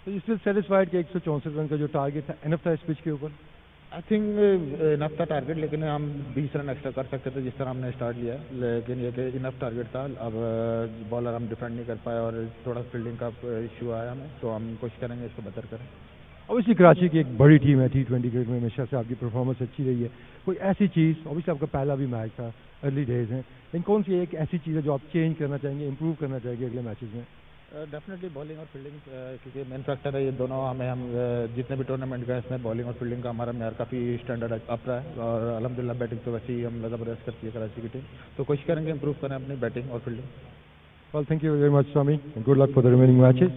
[SPEAKER 5] तो यू स्टिल सेटिस्फाइड कि 164 रन का जो टारगेट था एनफ था इस पिच के ऊपर?
[SPEAKER 4] आई थिंक इनफ था टारगेट, लेकिन हम 20 रन एक्स्ट्रा कर सकते थे जिस तरह हमने स्टार्ट लिया. लेकिन ये कि इनफ टारगेट था. अब बॉलर हम डिफेंड नहीं कर पाए और थोड़ा फील्डिंग का इशू आया हमें. तो हम कोशिश करेंगे इसको बेहतर करें.
[SPEAKER 5] ऑब्वियसली कराची की एक बड़ी टीम है. T20 क्रिकेट में हमेशा से आपकी परफॉर्मेंस अच्छी रही है. कोई ऐसी चीज़, ऑब्वियसली आपका पहला भी मैच था, अर्ली डेज हैं, लेकिन कौन सी एक ऐसी चीज़ है जो आप चेंज करना चाहेंगे, इंप्रूव करना चाहेंगे अगले मैचेस में?
[SPEAKER 4] डेफिनेटली बॉलिंग और फील्डिंग, क्योंकि मेन फैक्टर है ये दोनों. हम जितने भी टूर्नामेंट गए इसमें बॉलिंग और फील्डिंग का हमारा मेयार काफ़ी स्टैंडर्ड अप रहा है. और अल्हम्दुलिल्लाह बैटिंग तो वैसे ही हम ज़बरदस्त करती है कराची की टीम. तो कोशिश करेंगे इंप्रूव करें अपनी बैटिंग और fielding.
[SPEAKER 5] Well, thank you very much, Sami, and good luck for the remaining matches.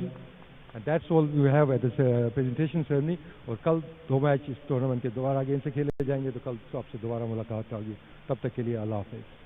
[SPEAKER 5] And that's all we have at this presentation ceremony. और कल 2 मैच इस टूर्नामेंट के दोबारा गेम से खेले जाएंगे, तो कल आपसे दोबारा मुलाकात होगी. तब तक के लिए अल्लाह हाफ़िज़.